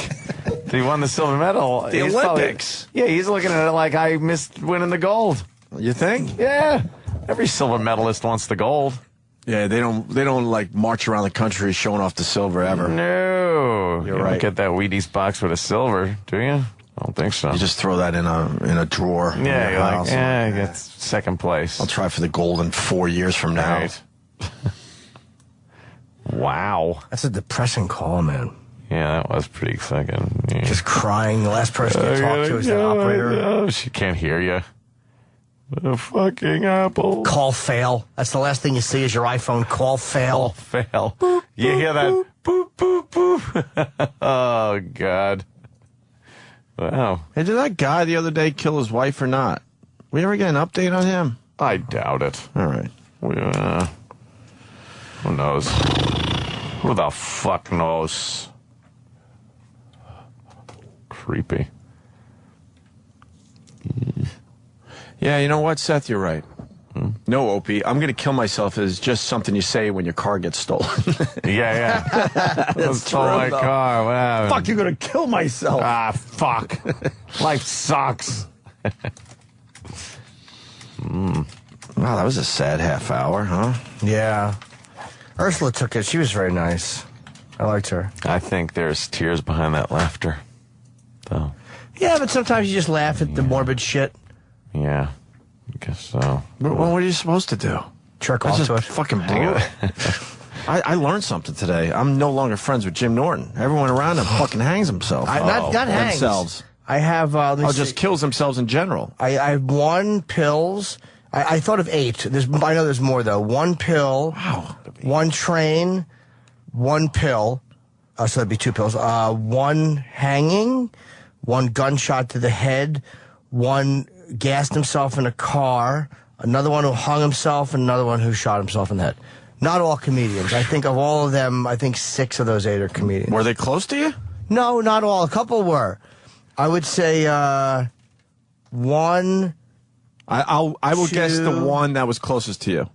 he won the silver medal. The He's Olympics. He's looking at it like I missed winning the gold. You think? Yeah. Every silver medalist wants the gold. Yeah, they don't like march around the country showing off the silver ever. No. You're You right. don't get that Wheaties box with a silver, do you? I don't think so. You just throw that in a drawer. in Yeah, your you're like, house. I get second place. I'll try for the gold in 4 years from now. Right. Wow. That's a depressing call, man. Yeah, that was pretty fucking... Yeah. Just crying. The last person you talk to is that operator. Oh, she can't hear you. The fucking Apple. Call fail. That's the last thing you see is your iPhone. Call fail. Fail. You hear that? Boop, boop, boop. Oh, God. Wow. Hey, did that guy the other day kill his wife or not? We ever get an update on him? I doubt it. All right. Who knows? Who the fuck knows? Creepy. Yeah, you know what, Seth? You're right. No, Opie, I'm going to kill myself is just something you say when your car gets stolen. Yeah. That's Stole my true, though. car. What happened? Fuck, you're going to kill myself. Ah, fuck. Life sucks. Wow, that was a sad half hour, huh? Yeah. Ursula took it. She was very nice. I liked her. I think there's tears behind that laughter. Though. Yeah, but sometimes you just laugh at the morbid shit. Yeah. I guess so. Well, what are you supposed to do? Jerk That's off just to it. fucking brutal. I learned something today. I'm no longer friends with Jim Norton. Everyone around him fucking hangs himself. Not hangs. Themselves. I have... just kills themselves in general. I have 1 pills. I thought of 8. I know there's more, though. 1 pill. Wow. 1 train. 1 pill. So that'd be 2 pills. 1 hanging. 1 gunshot to the head. 1 gassed himself in a car. Another one who hung himself. And another one who shot himself in the head. Not all comedians. I think of all of them, I think 6 of those 8 are comedians. Were they close to you? No, not all. A couple were. I would say 1... I will guess the 2. one that was closest to you.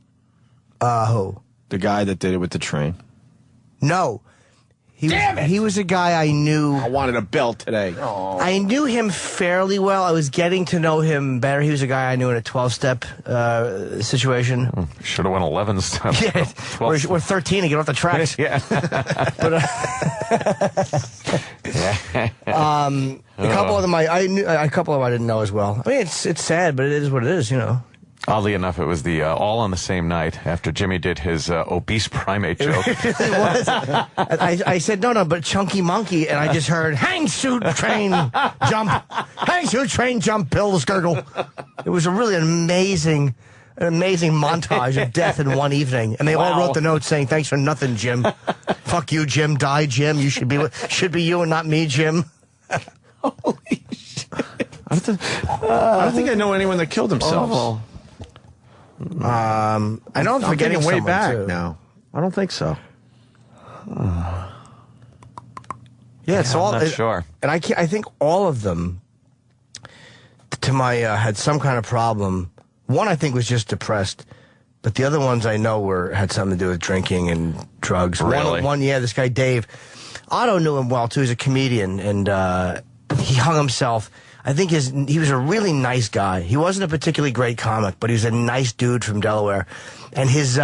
Who? The guy that did it with the train. No. He was a guy I knew. I wanted a belt today. I knew him fairly well. I was getting to know him better. He was a guy I knew in a 12-step situation. Should have went 11 steps. Yeah, we're 13 to get off the tracks. Yeah. But a couple of them I knew. A couple of them I didn't know as well. I mean, it's sad, but it is what it is, you know. Oddly enough, it was the all on the same night after Jimmy did his obese primate joke. It was. I said, no, but Chunky Monkey, and I just heard, hang, shoot, train, jump. Hang, shoot, train, jump, pills, gurgle. It was a really amazing montage of death in one evening. And they all wrote the note saying, thanks for nothing, Jim. Fuck you, Jim. Die, Jim. You should be you and not me, Jim. Holy shit. I don't think I know anyone that killed themselves. I know I'm forgetting way someone, back too. now. I don't think so. Yeah, it's all. I'm not sure. And I think all of them, to my had some kind of problem. One I think was just depressed, but the other ones I know had something to do with drinking and drugs. Really? One, this guy Dave, Otto knew him well too. He's a comedian, and he hung himself. I think he was a really nice guy. He wasn't a particularly great comic, but he was a nice dude from Delaware. And his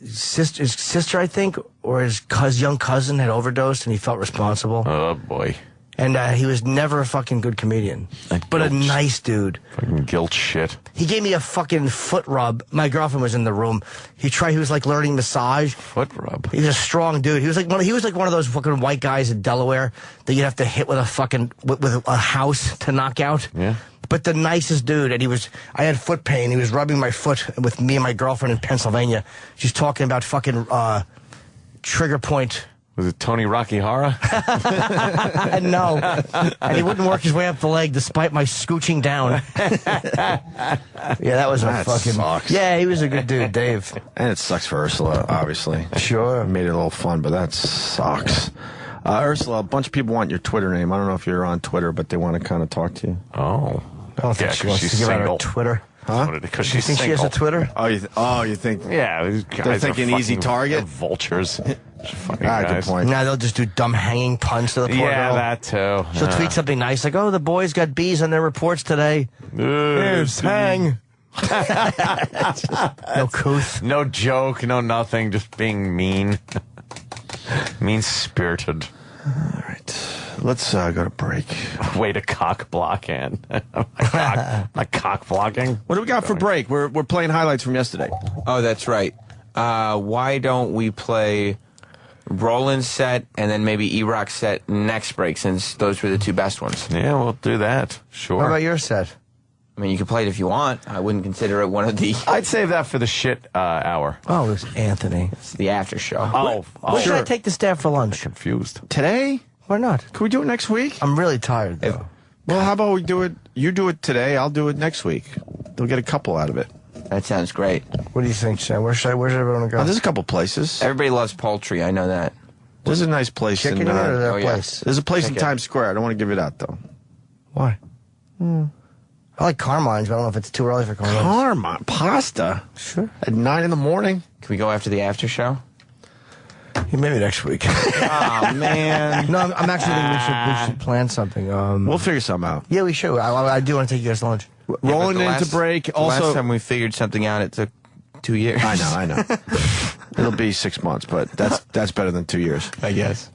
sister, I think, or his young cousin had overdosed, and he felt responsible. Oh, boy. And he was never a fucking good comedian, but a nice dude. Fucking guilt shit. He gave me a fucking foot rub. My girlfriend was in the room. He was like learning massage. Foot rub. He was a strong dude. He was like one of those fucking white guys in Delaware that you'd have to hit with a fucking with a house to knock out. Yeah. But the nicest dude, and I had foot pain. He was rubbing my foot with me and my girlfriend in Pennsylvania. She's talking about fucking Trigger Point Was it Tony Rocky Hara? No. And he wouldn't work his way up the leg despite my scooching down. Yeah, that was That a fucking... sucks. Yeah, he was a good dude, Dave. And it sucks for Ursula, obviously. Sure. Made it a little fun, but that sucks. Ursula, a bunch of people want your Twitter name. I don't know if you're on Twitter, but they want to kind of talk to you. Oh. I don't think she wants to she's give out single. her Twitter. Huh? Because You she's think she has a single. Twitter? Oh, you think? Yeah, these guys They're are thinking fucking easy target? Vultures. Fucking Ah, good guys. point. Nah, they'll just do dumb hanging puns to the poor Yeah, girl. that too. She'll Yeah. tweet something nice like, "Oh, the boys got B's on their reports today. Here's hang." No couth. No joke, no nothing, just being mean. Mean-spirited. All right. Let's go to break. Way to cock block, Ann. Not cock blocking. What do we got for break? We're playing highlights from yesterday. Oh, that's right. Why don't we play Roland's set and then maybe E-Rock's set next break, since those were the two best ones? Yeah, we'll do that. Sure. What about your set? I mean, you can play it if you want. I wouldn't consider it one of the... I'd save that for the shit hour. Oh, it was Anthony. It's the after show. What should I take the staff for lunch? Confused. Today? Why not? Can we do it next week? I'm really tired, though. Well, how about we do it? You do it today. I'll do it next week. They'll get a couple out of it. That sounds great. What do you think, Sam? Where's everyone go? Oh, there's a couple places. Everybody loves poultry. I know that. There's a nice place Chicken in. in it or their oh, yeah. place? There's a place in Chicken. Times Square. I don't want to give it out though. Why? I like Carmine's, but I don't know if it's too early for Carmine's. Carmine pasta. Sure. At 9 in the morning. Can we go after the after show? Yeah, maybe next week. Oh, man. No, I'm actually thinking we should plan something. We'll figure something out. Yeah, we should. I do want to take you guys to lunch. Rolling into break. Last Also, time we figured something out, it took 2 years. I know. It'll be 6 months, but that's better than 2 years. I guess.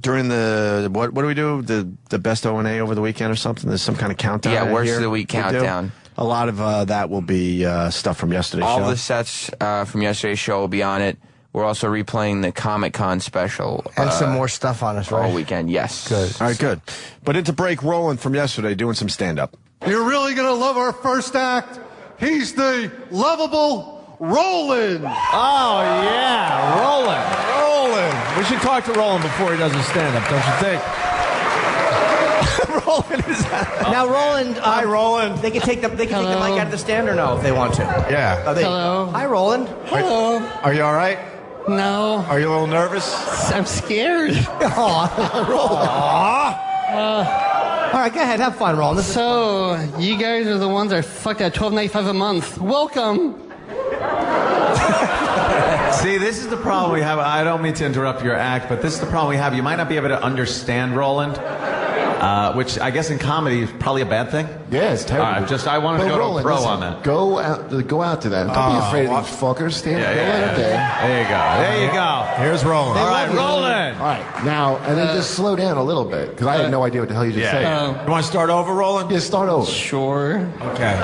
During the what do we do? The best O&A over the weekend or something? There's some kind of countdown. Yeah, I worst hear of the week we do. countdown. A lot of that will be stuff from yesterday's All show. the sets from yesterday's show will be on it. We're also replaying the Comic-Con special. And some more stuff on us, right? All weekend, yes. Good. All right, good. But into break, Roland from yesterday doing some stand-up. You're really going to love our first act. He's the lovable Roland. Oh, yeah, Roland. We should talk to Roland before he does his stand-up, don't you think? Roland is now Roland. Hi, Roland. They can take the mic out of the stand or no if they want to. Yeah. Hello. Hi, Roland. Hello. Are you all right? No. Are you a little nervous? I'm scared. Roland. All right, go ahead. Have fun, Roland. So, you guys are the ones that fucked at $12.95 a month. Welcome. See, this is the problem we have. I don't mean to interrupt your act, but this is the problem we have. You might not be able to understand Roland, which I guess in comedy is probably a bad thing. Yeah, it's terrible. All right, I wanted to go Roland, to pro listen, on that. Go out to them. Don't be afraid of these fuckers. Stand Yeah, go yeah, right up there. There you go. There you go. Here's Roland. All right, Love you. Roland. All right, now, and then just slow down a little bit, because I had no idea what the hell you just said. You want to start over, Roland? Yeah, start over. Sure. Okay.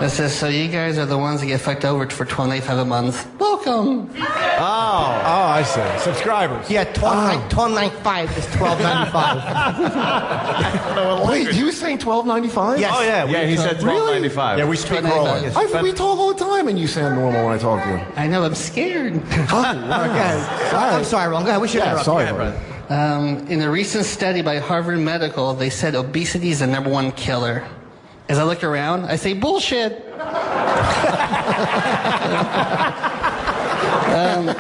This is so you guys are the ones that get fucked over for $12.95 a month. Welcome. Oh, I see. Subscribers. Yeah, $12.95 is $12.95. Wait, you were saying $12.95? Yes. Oh, yeah. He said $12.95. Yeah, we speak Roland. We talk all the time, and you sound normal when I talk to you. I know, I'm scared. I'm sorry, Roland. Go ahead. We should interrupt. Sorry, Go ahead, brother. In a recent study by Harvard Medical, they said obesity is the #1 killer. As I look around, I say, bullshit.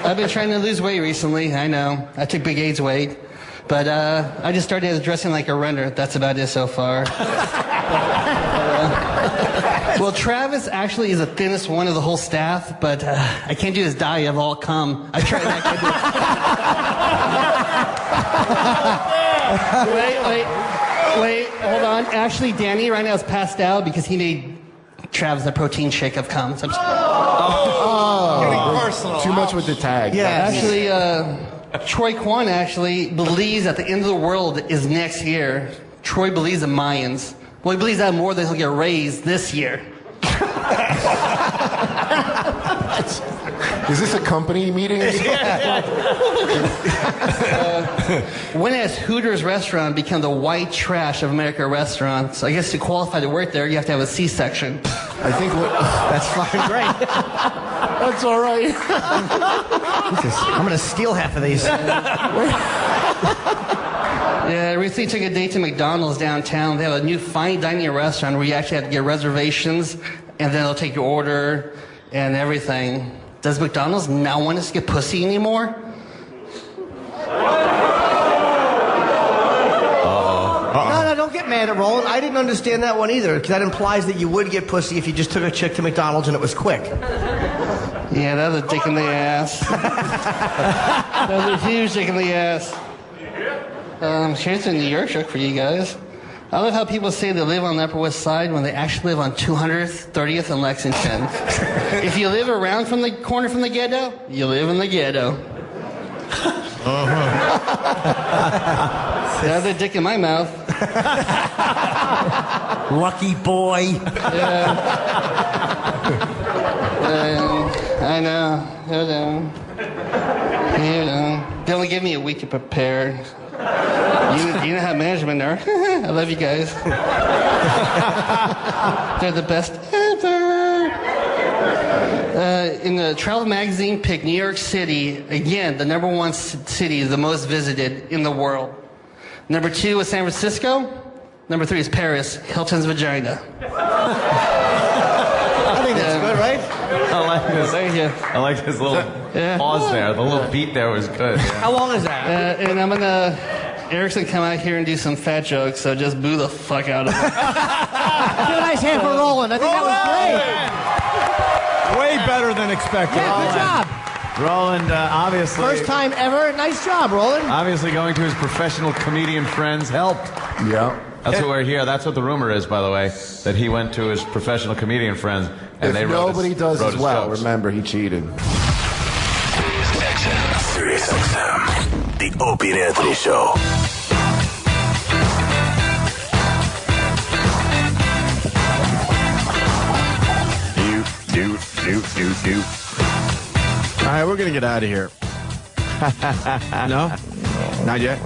I've been trying to lose weight recently. I know. I took big AIDS weight. But I just started dressing like a runner. That's about it so far. Well, Travis actually is the thinnest one of the whole staff, but I can't do his diet of all cum. I tried that. Wait, hold on. Actually, Danny right now is passed out because he made Travis a protein shake of cum. So Too much with the tag. yeah, actually, Troy Kwan actually believes that the end of the world is next year. Troy believes in Mayans. Well, he believes that more than he'll get raised this year. Is this a company meeting? When has Hooters restaurant become the white trash of American restaurants? I guess to qualify to work there, you have to have a C-section. I think That's fucking great. That's all right. I'm going to steal half of these. Yeah, I recently took a date to McDonald's downtown. They have a new fine dining restaurant where you actually have to get reservations, and then they'll take your order and everything. Does McDonald's not want us to get pussy anymore? No, don't get mad at Roland. I didn't understand that one either, because that implies that you would get pussy if you just took a chick to McDonald's and it was quick. Yeah, that was a dick in the ass. That was a huge dick in the ass. Here's a New York joke for you guys. I love how people say they live on the Upper West Side when they actually live on 200th, 30th, and Lexington. If you live around from the corner from the ghetto, you live in the ghetto. That's a dick in my mouth. Lucky boy. Yeah. I know. They only give me a week to prepare. You know how management are. I love you guys. They're the best ever. In the travel magazine, pick New York City. Again, the #1 city, the most visited in the world. Number 2 is San Francisco. Number 3 is Paris, Hilton's vagina. I think that's good, right? I like this. Thank you. I like this little pause there. The little beat there was good. Yeah. How long is that? And I'm gonna Erickson come out here and do some fat jokes, so just boo the fuck out of him. Give a nice hand for Roland. I think that was great. Way better than expected. Yeah, good job. Roland, obviously. First time ever. Nice job, Roland. Obviously, going to his professional comedian friends helped. Yeah. That's what we're here. That's what the rumor is, by the way, that he went to his professional comedian friends and they wrote nobody does wrote as his well, jokes. remember he cheated. Sirius XM. The Opie and Anthony Show. Do. All right, we're gonna get out of here. No, not yet.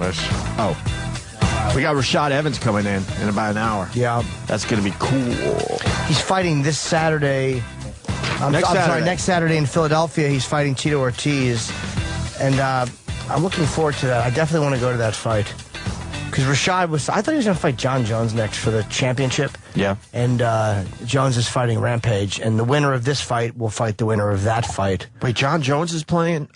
Oh, we got Rashad Evans coming in about an hour. Yeah, that's gonna be cool. He's fighting this Saturday. Next Saturday in Philadelphia. He's fighting Tito Ortiz, and I'm looking forward to that. I definitely want to go to that fight. Because Rashad I thought he was going to fight John Jones next for the championship. Yeah. And Jones is fighting Rampage, and the winner of this fight will fight the winner of that fight. Wait, John Jones is fighting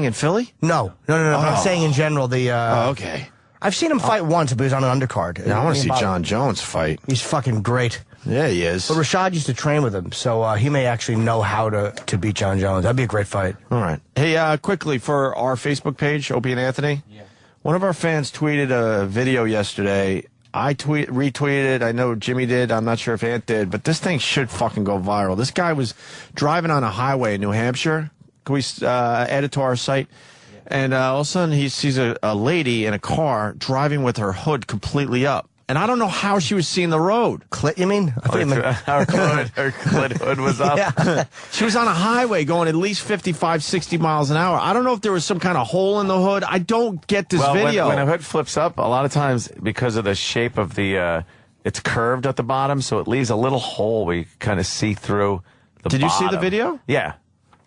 in Philly? No. But I'm saying in general, okay. I've seen him fight once, but he was on an undercard. Yeah, I want to see John Jones fight. He's fucking great. Yeah, he is. But Rashad used to train with him, so he may actually know how to beat John Jones. That'd be a great fight. All right. Hey, quickly, for our Facebook page, Opie and Anthony. Yeah. One of our fans tweeted a video yesterday. I retweeted. I know Jimmy did. I'm not sure if Ant did, but this thing should fucking go viral. This guy was driving on a highway in New Hampshire. Can we add it to our site? Yeah. And all of a sudden he sees a lady in a car driving with her hood completely up. And I don't know how she was seeing the road. Clit, you mean? I thought you meant her clit hood was up. Yeah. She was on a highway going at least 55, 60 miles an hour. I don't know if there was some kind of hole in the hood. I don't get this video. When a hood flips up, a lot of times because of the shape of the, it's curved at the bottom, so it leaves a little hole where you can kind of see through the Did bottom. you see the video? Yeah.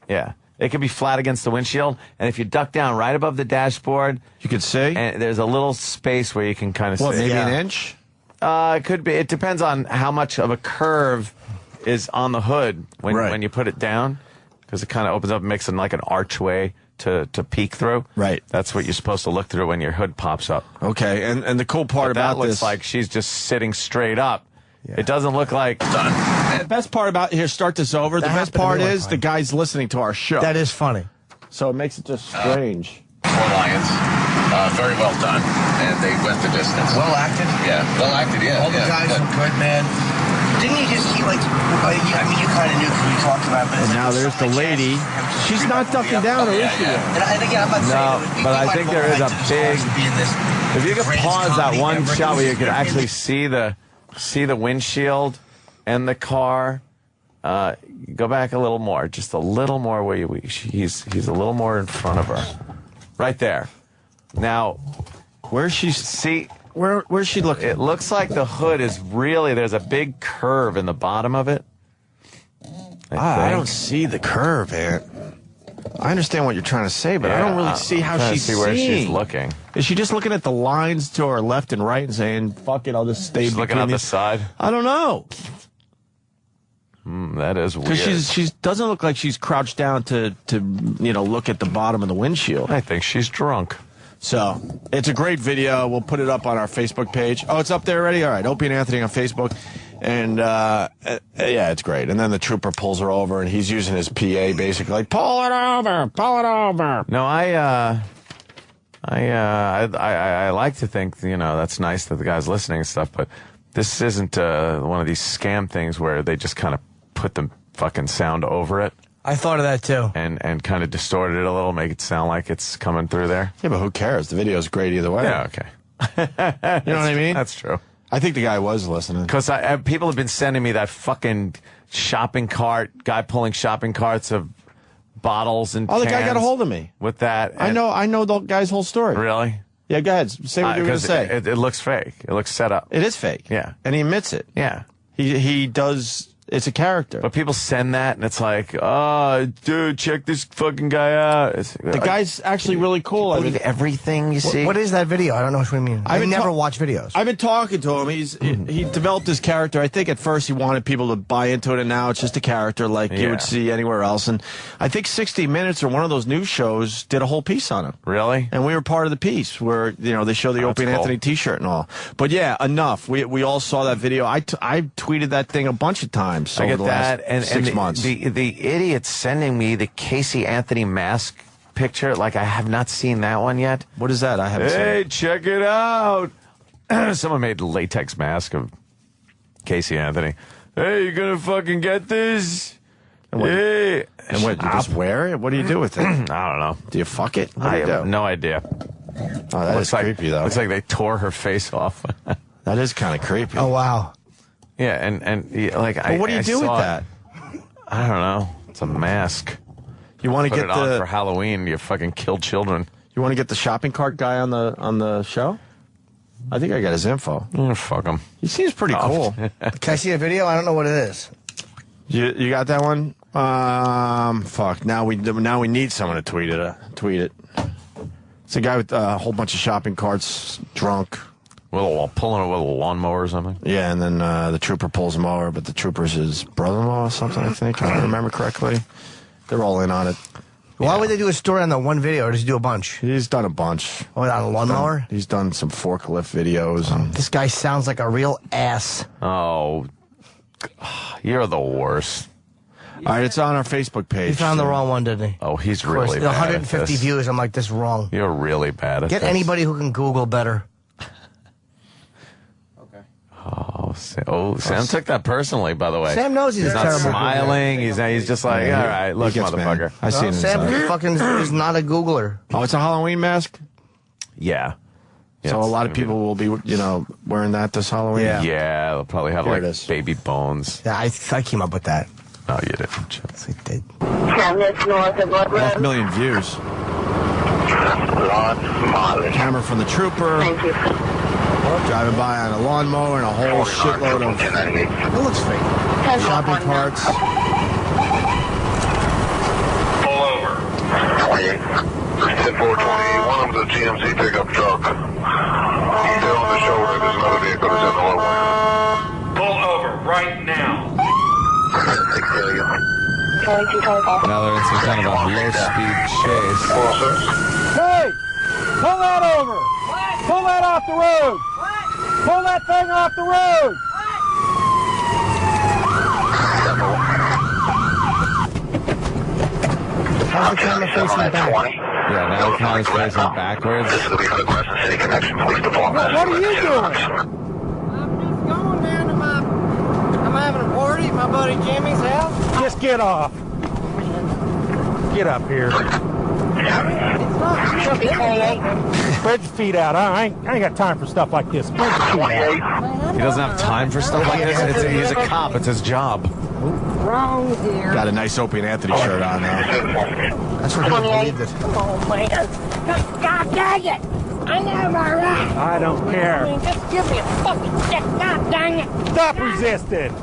Yeah. It could be flat against the windshield, and if you duck down right above the dashboard, you could see. And there's a little space where you can kind of see. Maybe an inch? It could be. It depends on how much of a curve is on the hood when you put it down, because it kind of opens up and makes it like an archway to peek through. Right. That's what you're supposed to look through when your hood pops up. Okay, and the cool part about that looks this, like she's just sitting straight up. Yeah. It doesn't look like The best part about here, start this over. The best part is the guy's listening to our show. That is funny. So it makes it just strange. 4 lions. Very well done. And they went the distance. Well acted? Yeah, well acted, yeah. All the guys were good, man. Didn't you just see, like, I mean, you kind of knew because we talked about it. And now there's the lady. She's not ducking down, or is she? And again, I'm not saying but I think there is a big. If you could pause that one shot where you could actually see the windshield and the car, go back a little more, just a little more where he's a little more in front of her, right there. Now, where's she? See. Where's she looking? It looks like the hood is really, there's a big curve in the bottom of it. I don't see the curve, Ant. I understand what you're trying to say, but I don't really see how she's see where seeing. she's looking. Is she just looking at the lines to her left and right and saying, fuck it, I'll just stay She's looking out the these? side. I don't know. That is weird. Because she doesn't look like she's crouched down to look at the bottom of the windshield. I think she's drunk. So, it's a great video. We'll put it up on our Facebook page. Oh, it's up there already? All right, Opie and Anthony on Facebook. And, yeah, it's great. And then the trooper pulls her over, and he's using his PA basically, like, pull it over, pull it over. No, I like to think, that's nice that the guy's listening and stuff, but this isn't one of these scam things where they just kind of put the fucking sound over it. I thought of that too. And kind of distort it a little, make it sound like it's coming through there. Yeah, but who cares? The video's great either way. Yeah, okay. You know what I mean? That's true. I think the guy was listening. Because people have been sending me that fucking shopping cart, guy pulling shopping carts of bottles and the guy cans got a hold of me. with that. I know the guy's whole story. Really? Yeah, go ahead. Say what you were going to say. It looks fake. It looks set up. It is fake. Yeah. And he admits it. Yeah. He does. It's a character. But people send that, and it's like, oh, dude, check this fucking guy out. The guy's actually really cool. Believe everything you see. What is that video? I don't know what you mean. I never watch videos. I've been talking to him. He developed his character. I think at first he wanted people to buy into it, and now it's just a character like you would see anywhere else. And I think 60 Minutes or one of those news shows did a whole piece on him. Really? And we were part of the piece where they show the Opie and Anthony T-shirt and all. But yeah, enough. We all saw that video. I tweeted that thing a bunch of times. I get that, and 6 months. The idiot sending me the Casey Anthony mask picture. Like, I have not seen that one yet. What is that? I haven't seen it. Hey, check it out. Someone made a latex mask of Casey Anthony. Hey, you gonna fucking get this? And what, hey. And what, you just wear it? What do you do with it? I don't know. Do you fuck it? What do I you have do? no idea. Oh, that is creepy, though. Looks like they tore her face off. That is kind of creepy. Oh, wow. Yeah, and like, but what do you do with that? I don't know. It's a mask. You want to get it on for Halloween? You fucking kill children. You want to get the shopping cart guy on the show? I think I got his info. Fuck him. He seems pretty cool. Can I see a video? I don't know what it is. You got that one? Fuck. Now we need someone to tweet it. It's a guy with a whole bunch of shopping carts, drunk. Pulling it with a lawnmower or something? Yeah, and then the trooper pulls him over, but the trooper's his brother-in-law or something, I think, if I remember correctly. They're all in on it. Why would they do a story on that one video, or does he do a bunch? He's done a bunch. Oh, on a lawnmower? He's done some forklift videos. And This guy sounds like a real ass. Oh, you're the worst. All right, it's on our Facebook page. He found the wrong one, didn't he? Oh, he's really bad 150 at this. views. I'm like, this is wrong. You're really bad at Get this. anybody who can Google better. Sam took that personally, by the way. Sam knows he's not terrible. smiling. He's just like, all right, look, motherfucker. I seen Sam it. fucking is not a Googler. Oh, it's a Halloween mask? Yeah. So a lot of people will be, wearing that this Halloween? Yeah, they'll probably have Here it like is. baby bones. Yeah, I came up with that. No, you didn't. I did. 10 minutes north of Woodland. 500,000 views. Camera from the trooper. Thank you. Driving by on a lawnmower and a whole shitload of... It looks fake. Shopping carts. Pull over. 10-420, one of the GMC pickup truck. He's down on the shoulder. There's another vehicle that's in the low one. Pull over right now. Now they're in some kind of a low-speed chase. Hey! Pull that over! Pull that off the road! Pull that thing off the road! How's the camera facing back? Yeah, now the camera's facing backwards. What are you doing? Going down to I'm having a party at my buddy Jimmy's house. Just get off. Get up here. Spread your feet out. I ain't got time for stuff like this. Spread your feet out. He doesn't have time for stuff like this. He's a cop. It's his job. Wrong here. Got a nice Opie and Anthony shirt on now. That's what I believed it. Oh, man. God dang it. I know my right. I don't care. Just give me a fucking stick. God dang it. Stop resisting.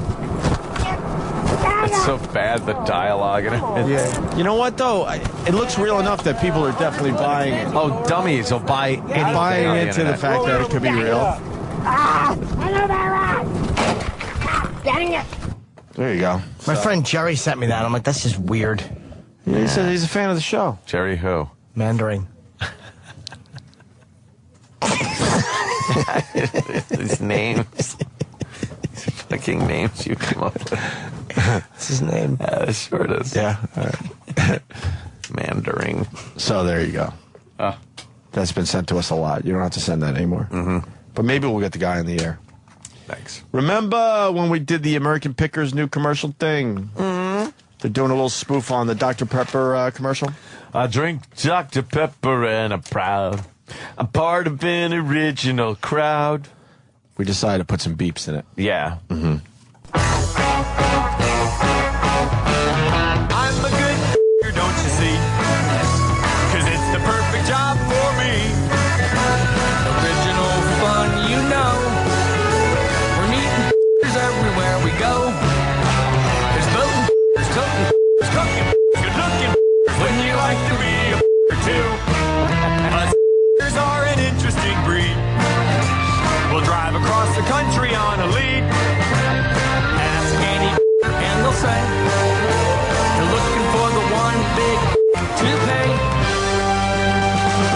It's so bad, the dialogue in it. Yeah. You know what, though? It looks real enough that people are definitely buying it. Oh, dummies will buy anything buying on the into the internet. fact that it could be real. Dang it. There you go. My friend Jerry sent me that. I'm like, that's just weird. Yeah, he said he's a fan of the show. Jerry who? Mandarin. These names. These fucking names you come up with. That's his name. Sure it is. Yeah. All right. Mandarin. So there you go. That's been sent to us a lot. You don't have to send that anymore. Mm-hmm. But maybe we'll get the guy in the air. Thanks. Remember when we did the American Pickers new commercial thing? Mm-hmm. They're doing a little spoof on the Dr. Pepper commercial. I drink Dr. Pepper and I'm proud. I'm part of an original crowd. We decided to put some beeps in it. Yeah. Mm-hmm. I'm a good don't you see? 'Cause it's the perfect job for me. Original fun, you know. We're meeting everywhere we go. There's voting, there's toting, there's cooking, good looking. Wouldn't you like to be a too? Us are an interesting breed. We'll drive across the country on a lead. Ask any and they'll say they're looking for the one big to pay.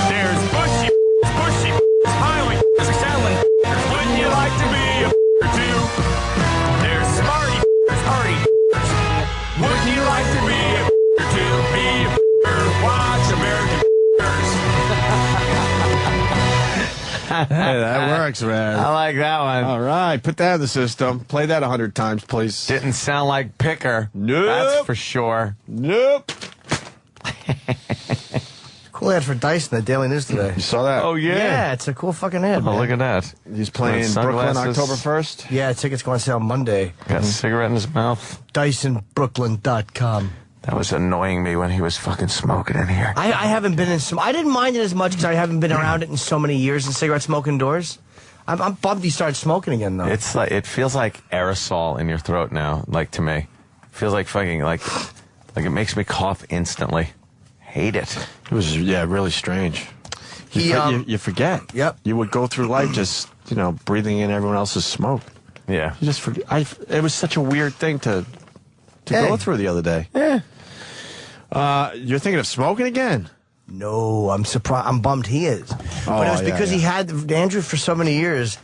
There's bushy, smiling, selling. Wouldn't you like to be a too? There's smarty, hardy. Wouldn't you like to be a too? Be a watch American. Hey, that works, man. I like that one. All right, put that in the system. Play that 100 times, please. Didn't sound like Picker. Nope. That's for sure. Nope. Cool ad for Dice in the Daily News today. You saw that? Oh, yeah. Yeah, it's a cool fucking ad. Oh, man. look at that. He's playing Brooklyn October 1st. Yeah, tickets go on sale Monday. Got a cigarette in his mouth. DysonBrooklyn.com. That was annoying me when he was fucking smoking in here. I haven't been in some. I didn't mind it as much because I haven't been around it in so many years in cigarette smoking doors. I'm bummed he started smoking again though. It's like it feels like aerosol in your throat now. Like to me, feels like fucking like it makes me cough instantly. Hate it. It was really strange. You forget. Yep. You would go through life just breathing in everyone else's smoke. Yeah. You just forget. It was such a weird thing to go through the other day. Yeah. You're thinking of smoking again? No, I'm surprised. I'm bummed he is. But it was because he had Andrew for so many years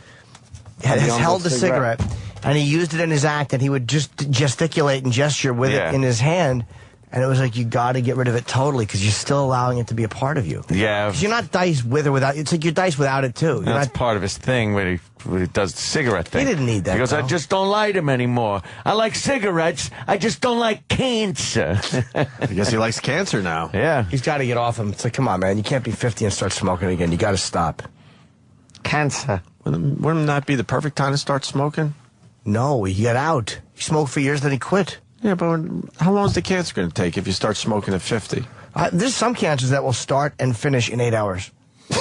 has held the cigarette and he used it in his act and he would just gesticulate and gesture with it in his hand. And it was like, you got to get rid of it totally because you're still allowing it to be a part of you. Yeah. Because you're not Dice with or without. It's like you're Dice without it, too. That's part of his thing when he does the cigarette thing. He didn't need that, He goes, though. I just don't light them anymore. I like cigarettes. I just don't like cancer. I guess he likes cancer now. Yeah. He's got to get off him. It's like, come on, man. You can't be 50 and start smoking again. You got to stop. Cancer. Wouldn't that be the perfect time to start smoking? No, he got out. He smoked for years, then he quit. Yeah, but how long is the cancer going to take if you start smoking at 50? There's some cancers that will start and finish in 8 hours. We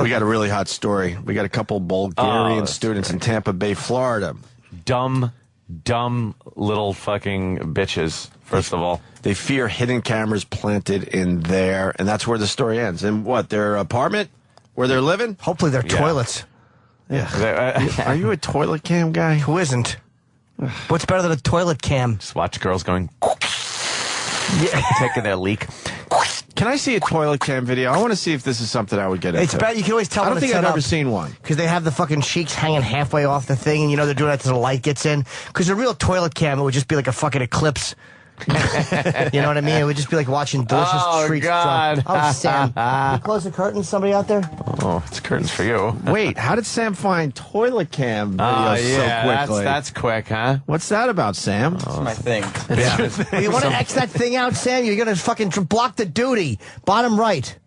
got a really hot story. We got a couple Bulgarian students in Tampa Bay, Florida. Dumb little fucking bitches, first of all. They fear hidden cameras planted in there, and that's where the story ends. In what, their apartment? Where they're living? Hopefully they're toilets. Yeah. Are you a toilet cam guy? Who isn't? What's better than a toilet cam? Just watch girls going, taking their leak. Can I see a toilet cam video? I want to see if this is something I would get into. It's bad. You can always tell. I don't when think it's I've set ever up. seen one. Because they have the fucking cheeks hanging halfway off the thing, and they're doing that till the light gets in. Because a real toilet cam, it would just be like a fucking eclipse. You know what I mean? It would just be like watching delicious treats. God. Oh, Sam. You close the curtains, somebody out there? Oh, it's curtains for you. Wait, how did Sam find toilet cam videos so quickly? That's quick, huh? What's that about, Sam? That's my thing. You want to X that thing out, Sam? You're going to fucking block the duty. Bottom right.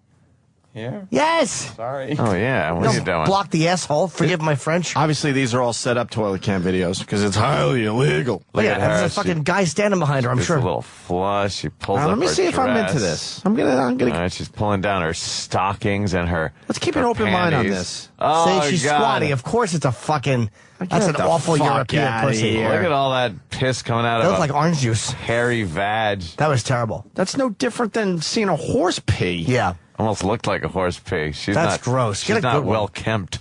Here? Yes. Sorry. Oh, yeah. What are you doing? Block the asshole. Forgive my French. Obviously, these are all set up toilet cam videos because it's highly illegal. Look yeah, at her. there's a fucking guy standing behind her, I'm She's sure. a little flush. She pulls Now, up let me her see if I'm dress. into this. I'm gonna. All right, she's pulling down her stockings and her. Let's keep an her open mind on panties. this. Oh, See, she's God. squatty. Of course it's a fucking... That's an the awful fuck European outta pussy. here. Look at all that piss coming out That of looked a like orange juice. hairy vag. That was terrible. That's no different than seeing a horse pee. Yeah. Almost looked like a horse pee. She's That's not gross. Get She's a not good one. well kempt.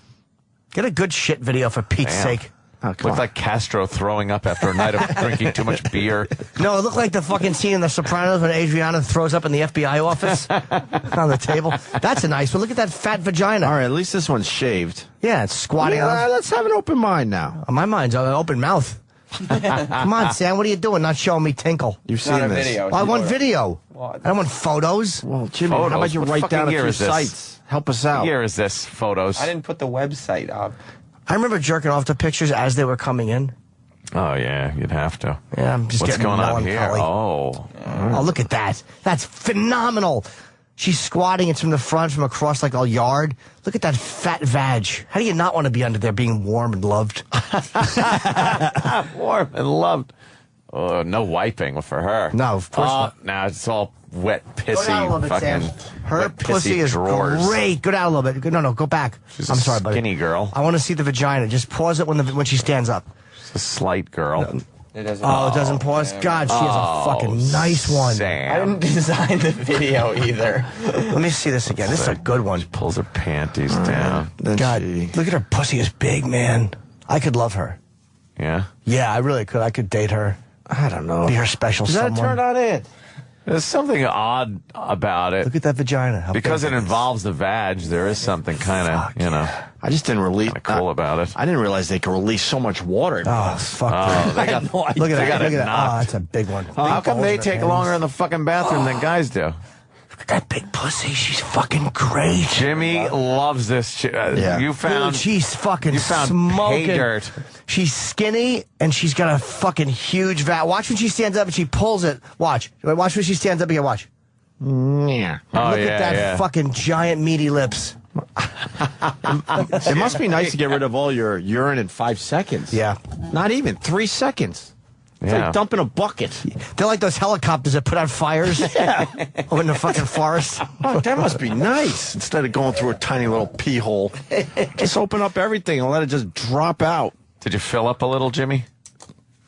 Get a good shit video for Pete's Damn. sake. Oh, Looked like Castro throwing up after a night of drinking too much beer. No, it looked like the fucking scene in The Sopranos when Adriana throws up in the FBI office on the table. That's a nice one. Look at that fat vagina. All right, at least this one's shaved. Yeah, it's squatting on. Let's have an open mind now. My mind's an open mouth. Come on, Sam. What are you doing? Not showing me tinkle. You've seen this. Video. I want video. What? I don't want photos. Well, Jimmy, Photos? how about you What write fucking down a year few is this? sites? Help us out. What year is this? Photos. I didn't put the website up. I remember jerking off to pictures as they were coming in. Oh, yeah, you'd have to. Yeah, I'm just What's getting going on melancholy. here? Oh. Oh, look at that. That's phenomenal. She's squatting. It's from the front, from across like a yard. Look at that fat vag. How do you not want to be under there being warm and loved? Warm and loved. Oh, no wiping for her. No, of course not. Now it's all wet, Go down a little pissy, bit, fucking Sam. Her wet, pussy pissy is drawers. great. Go down a little bit. No, go back. She's I'm a sorry, buddy. skinny girl. I want to see the vagina. Just pause it when she stands up. She's a slight girl. It doesn't. Oh, it doesn't pause? God, she has a fucking nice one. I Sam. didn't design the video either. Let me see this again. This is a good one. Pulls her panties down. Then God, she- look at her pussy is big, man. I could love her. Yeah. Yeah, I really could. I could date her. I don't know. Be her special Does that someone. turn out it? There's something odd about it. Look at that vagina. How Because big it is. involves the vag, there is something kind of, I just didn't release. cool about it. I didn't realize they could release so much water. Oh, fuck. Oh, they got, Look at they that. got Look it at that. Oh, knocked. that's a big one. How come they take longer in the the fucking bathroom than guys do? Look at that big pussy. She's fucking great. Jimmy loves this. Yeah. You found. Dude, she's fucking you found smoking. pay dirt. She's skinny and she's got a fucking huge vat. Watch when she stands up and she pulls it. Watch. Watch when she stands up again. Watch. Yeah. Oh, Look yeah, at that yeah. fucking giant meaty lips. It must be nice to get rid of all your urine in 5 seconds. Yeah. Not even 3 seconds. It's Yeah. like dumping a bucket. They're like those helicopters that put out fires. Over in the fucking forest. Oh, that must be nice. Instead of going through a tiny little pee hole, just open up everything and let it just drop out. Did you fill up a little, Jimmy?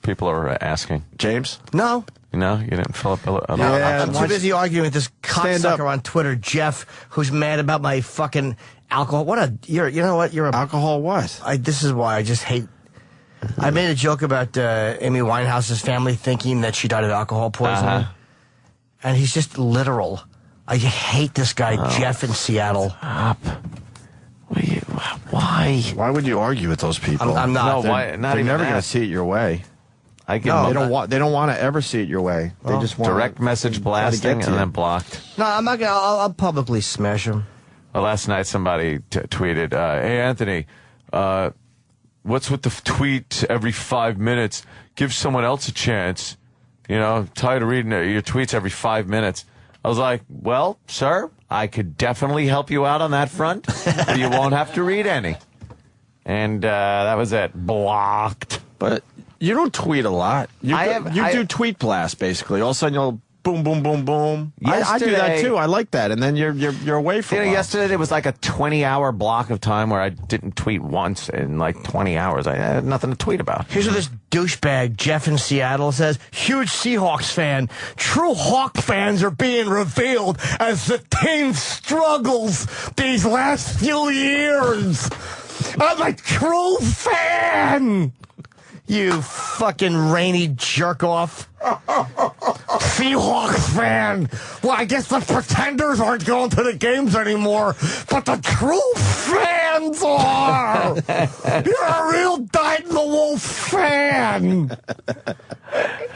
People are asking. James? No. No, you didn't fill up a little. Yeah, I'm too busy arguing with this Stand up. cocksucker on Twitter, Jeff, who's mad about my fucking alcohol. You know what? You're a Alcohol what? This is why I just hate. I made a joke about Amy Winehouse's family thinking that she died of alcohol poisoning, and he's just literal. I hate this guy, Jeff in Seattle. Stop. Why? Why would you argue with those people? I'm not. No, They're, why? Not they're even never that. going to see it your way. I give No, them They don't want. They don't want to ever see it your way. They just want direct message blasting and then blocked. No, I'm not gonna. I'll publicly smash him. Last night, somebody tweeted, "Hey Anthony, what's with the tweet every 5 minutes? Give someone else a chance. You know, I'm tired of reading your tweets every 5 minutes." I was like, "Well, sir, I could definitely help you out on that front, but you won't have to read any." And that was it. Blocked. But you don't tweet a lot. You do tweet blast basically. All of a sudden you'll boom, boom, boom, boom. I do that too. I like that. And then you're away from. You know, yesterday there was like a 20-hour block of time where I didn't tweet once in like 20 hours. I had nothing to tweet about. Here's what this douchebag Jeff in Seattle says. Huge Seahawks fan. True Hawk fans are being revealed as the team struggles these last few years. I'm a true fan. You fucking rainy jerk off. Seahawks fan. Well, I guess the pretenders aren't going to the games anymore, but the true fans are. You're a real dyed-in-the-wool fan.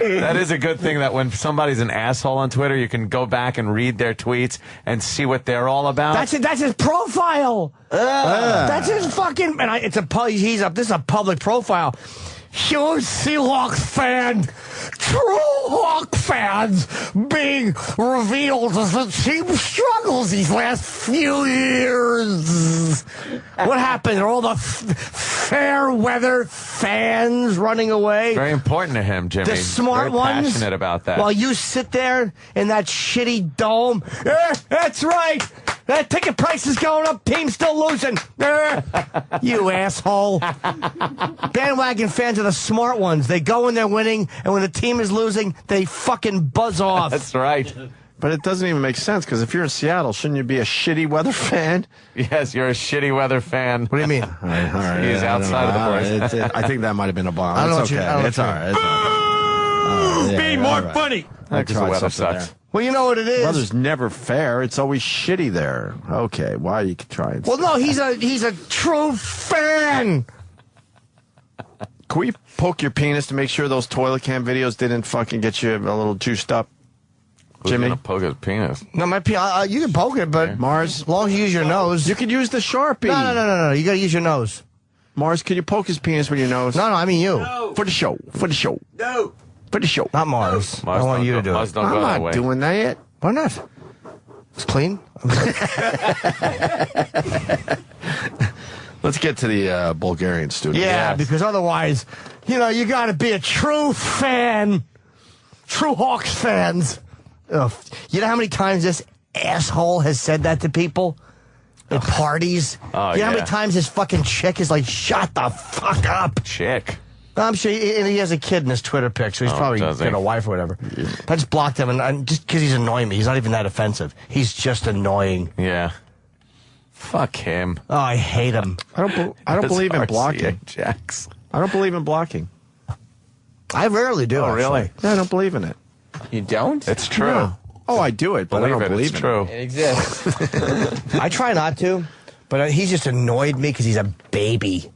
That is a good thing that when somebody's an asshole on Twitter, you can go back and read their tweets and see what they're all about. That's his profile. That's his fucking. And he's up. This is a public profile. huge Seahawks fan, true Hawk fans being revealed as the team struggles these last few years. What happened? Are all the fair weather fans running away? Very important to him, Jimmy. The smart Very ones. passionate about that. While you sit there in that shitty dome. That's right. That ticket price is going up. Team's still losing. You asshole. Bandwagon fans are the smart ones. They go when they're winning, and when the team is losing, they fucking buzz off. That's right. But it doesn't even make sense, because if you're in Seattle, shouldn't you be a shitty weather fan? Yes, you're a shitty weather fan. What do you mean? All right, He's outside of the boys. I think that might have been a bomb. I don't know It's what you- okay. I don't know It's what all you- right. It's all right. Be more funny. I Because the tried weather something sucks. there. Well, you know what it is. Weather's never fair. It's always shitty there. Okay, why are you trying? Well, no, he's a true fan. Can we poke your penis to make sure those toilet cam videos didn't fucking get you a little juiced up? Who's Jimmy? gonna poke his penis? No, you can poke it, but Mars, as long as you use your nose. you could use the Sharpie. No. You got to use your nose. Mars, can you poke his penis with your nose? No, I mean you. For the show. For the show. No. For the show. Not Mars. Mars I want don't you go- to do Mars it. don't go I'm that not way. doing that. Why not? It's clean. Let's get to the Bulgarian student. Yeah, because otherwise, you got to be a true fan. True Hawks fans. Ugh. You know how many times this asshole has said that to people? At parties? Oh, you know how yeah. many times his fucking chick is like, shut the fuck up? Chick. I'm sure he has a kid in his Twitter pic, so he's probably does he? got a wife or whatever. I just blocked him, and just because he's annoying me. He's not even that offensive. He's just annoying. Yeah. Fuck him. Oh, I hate him. I don't believe in blocking. Jax. I don't believe in blocking. I rarely do. Oh, really? Yeah, I don't believe in it. You don't? It's true. No. Oh, I do it, but I don't believe it's in true. It exists. I try not to, but he's just annoyed me because he's a baby.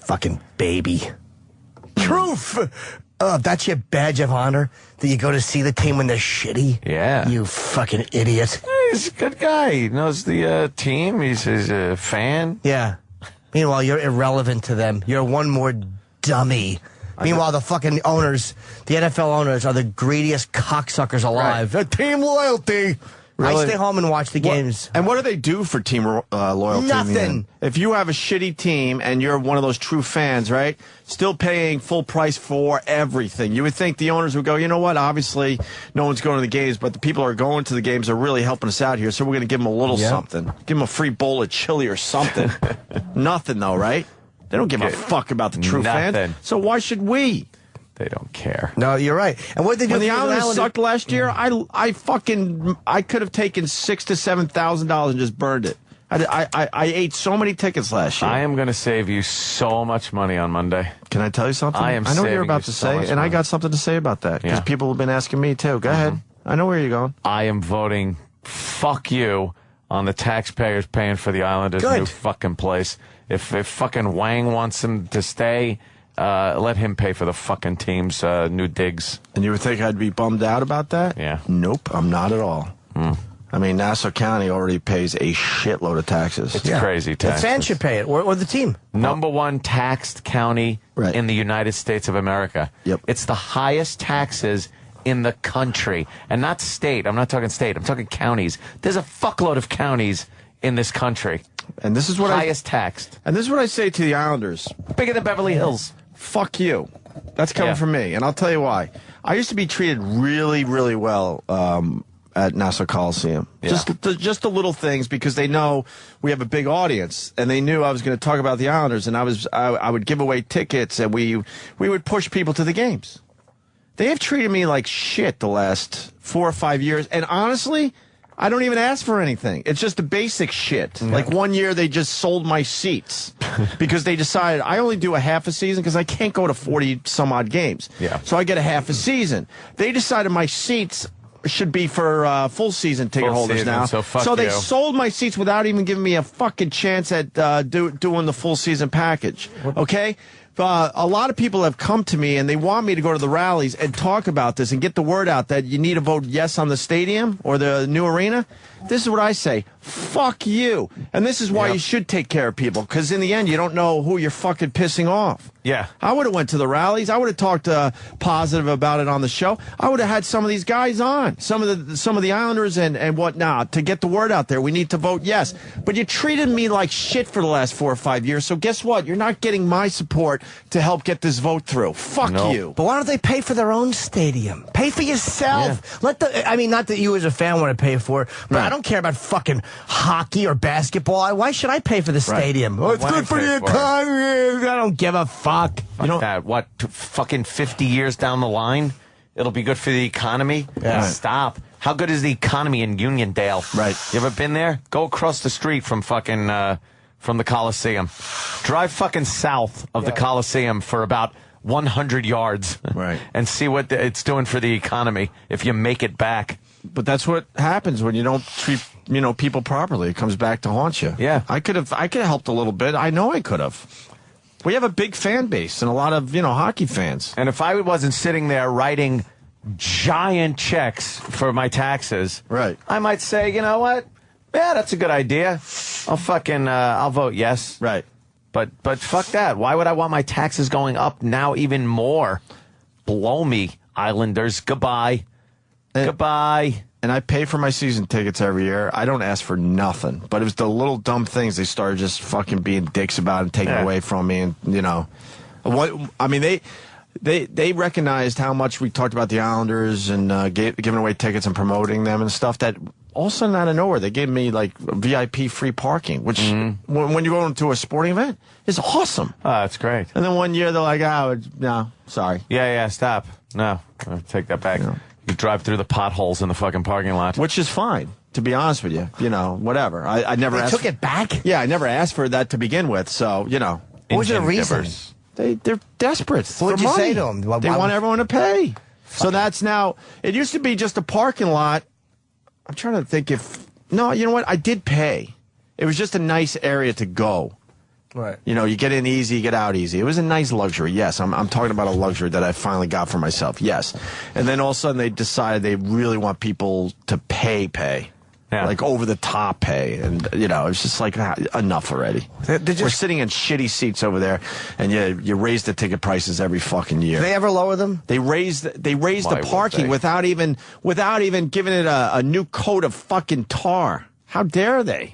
Fucking baby. Truth! That's your badge of honor? That you go to see the team when they're shitty? Yeah. You fucking idiot. He's a good guy. He knows the team. He's a fan. Yeah. Meanwhile, you're irrelevant to them. You're one more dummy. Meanwhile, the fucking owners, the NFL owners, are the greediest cocksuckers alive. Right. Team loyalty. Really? I stay home and watch the games. And what do they do for team loyalty? Nothing. If you have a shitty team and you're one of those true fans, right? Still paying full price for everything. You would think the owners would go, you know what? Obviously, no one's going to the games, but the people who are going to the games are really helping us out here, so we're going to give them a little something. Give them a free bowl of chili or something. Nothing, though, right? They don't give a fuck about the true fans. So why should we? They don't care. No, you're right. And what they do When the for Islanders sucked last year, I could have taken $6,000 to $7,000 and just burned it. I ate so many tickets last year. I am going to save you so much money on Monday. Can I tell you something? I am I know what you're saving about you to so say, much and I money. got something to say about that because Yeah. people have been asking me too. Go ahead. I know where you're going. I am voting fuck you on the taxpayers paying for the Islanders' Good. new fucking place. If fucking Wang wants him to stay, let him pay for the fucking team's new digs. And you would think I'd be bummed out about that? Yeah. Nope, I'm not at all. I mean, Nassau County already pays a shitload of taxes. It's crazy The taxes. fans should pay it, or the team. Number one taxed county in the United States of America. Yep. It's the highest taxes in the country. And not state. I'm not talking state. I'm talking counties. There's a fuckload of counties in this country. And this is what highest taxed. And this is what I say to the Islanders. Bigger than Beverly Hills. Fuck you. That's coming Yeah. from me, and I'll tell you why. I used to be treated really, really well at Nassau Coliseum. Yeah. Just the little things, because they know we have a big audience, and they knew I was going to talk about the Islanders, and I would give away tickets, and we would push people to the games. They have treated me like shit the last 4 or 5 years, and honestly, I don't even ask for anything. It's just the basic shit. Like one year they just sold my seats because they decided I only do a half a season because I can't go to 40 some odd games. Yeah. So I get a half a season. They decided my seats should be for full season ticket Full holders season, now. so they you. sold my seats without even giving me a fucking chance at doing the full season package. Okay? A lot of people have come to me and they want me to go to the rallies and talk about this and get the word out that you need to vote yes on the stadium or the new arena. This is what I say. Fuck you. And this is why you should take care of people, because in the end, you don't know who you're fucking pissing off. Yeah. I would have went to the rallies. I would have talked positive about it on the show. I would have had some of these guys on, some of the Islanders and whatnot, to get the word out there. We need to vote yes. But you treated me like shit for the last 4 or 5 years. So guess what? You're not getting my support to help get this vote through. Fuck you. But why don't they pay for their own stadium? Pay for yourself. I mean, not that you as a fan want to pay for it, but I don't care about fucking hockey or basketball. Why should I pay for the stadium? Oh, it's good for the economy. I don't give a fuck. You know that? What? Fucking 50 years down the line, it'll be good for the economy. Yeah. Stop. How good is the economy in Uniondale? Right. You ever been there? Go across the street from fucking from the Coliseum. Drive fucking south of the Coliseum for about 100 yards. Right. And see what it's doing for the economy if you make it back. But that's what happens when you don't treat people properly. It comes back to haunt you. Yeah. I could have helped a little bit. I know I could have. We have a big fan base and a lot of hockey fans. And if I wasn't sitting there writing giant checks for my taxes, right, I might say, you know what? Yeah, that's a good idea. I'll vote yes. Right. But fuck that. Why would I want my taxes going up now even more? Blow me, Islanders. Goodbye. Goodbye. And I pay for my season tickets every year. I don't ask for nothing. But it was the little dumb things they started just fucking being dicks about and taking away from me. And, they recognized how much we talked about the Islanders and giving away tickets and promoting them and stuff, that all of a sudden out of nowhere, they gave me like VIP free parking, which when you go into a sporting event is awesome. Oh, that's great. And then one year they're like, no, sorry. Yeah, stop. No, I'll take that back. No. You drive through the potholes in the fucking parking lot. Which is fine, to be honest with you. Whatever. I never asked. They took it back? Yeah, I never asked for that to begin with, so, What was the reason? They're desperate for What'd you money. say to them? They want everyone to pay. So that's now, it used to be just a parking lot. I'm trying to think no, you know what? I did pay. It was just a nice area to go. Right. You get in easy, you get out easy. It was a nice luxury, yes. I'm talking about a luxury that I finally got for myself, yes. And then all of a sudden they decided they really want people to pay. Yeah. Like over the top pay. And, it's just like, enough already. We're sitting in shitty seats over there, and you raise the ticket prices every fucking year. Do they ever lower them? They raised the parking without even giving it a new coat of fucking tar. How dare they?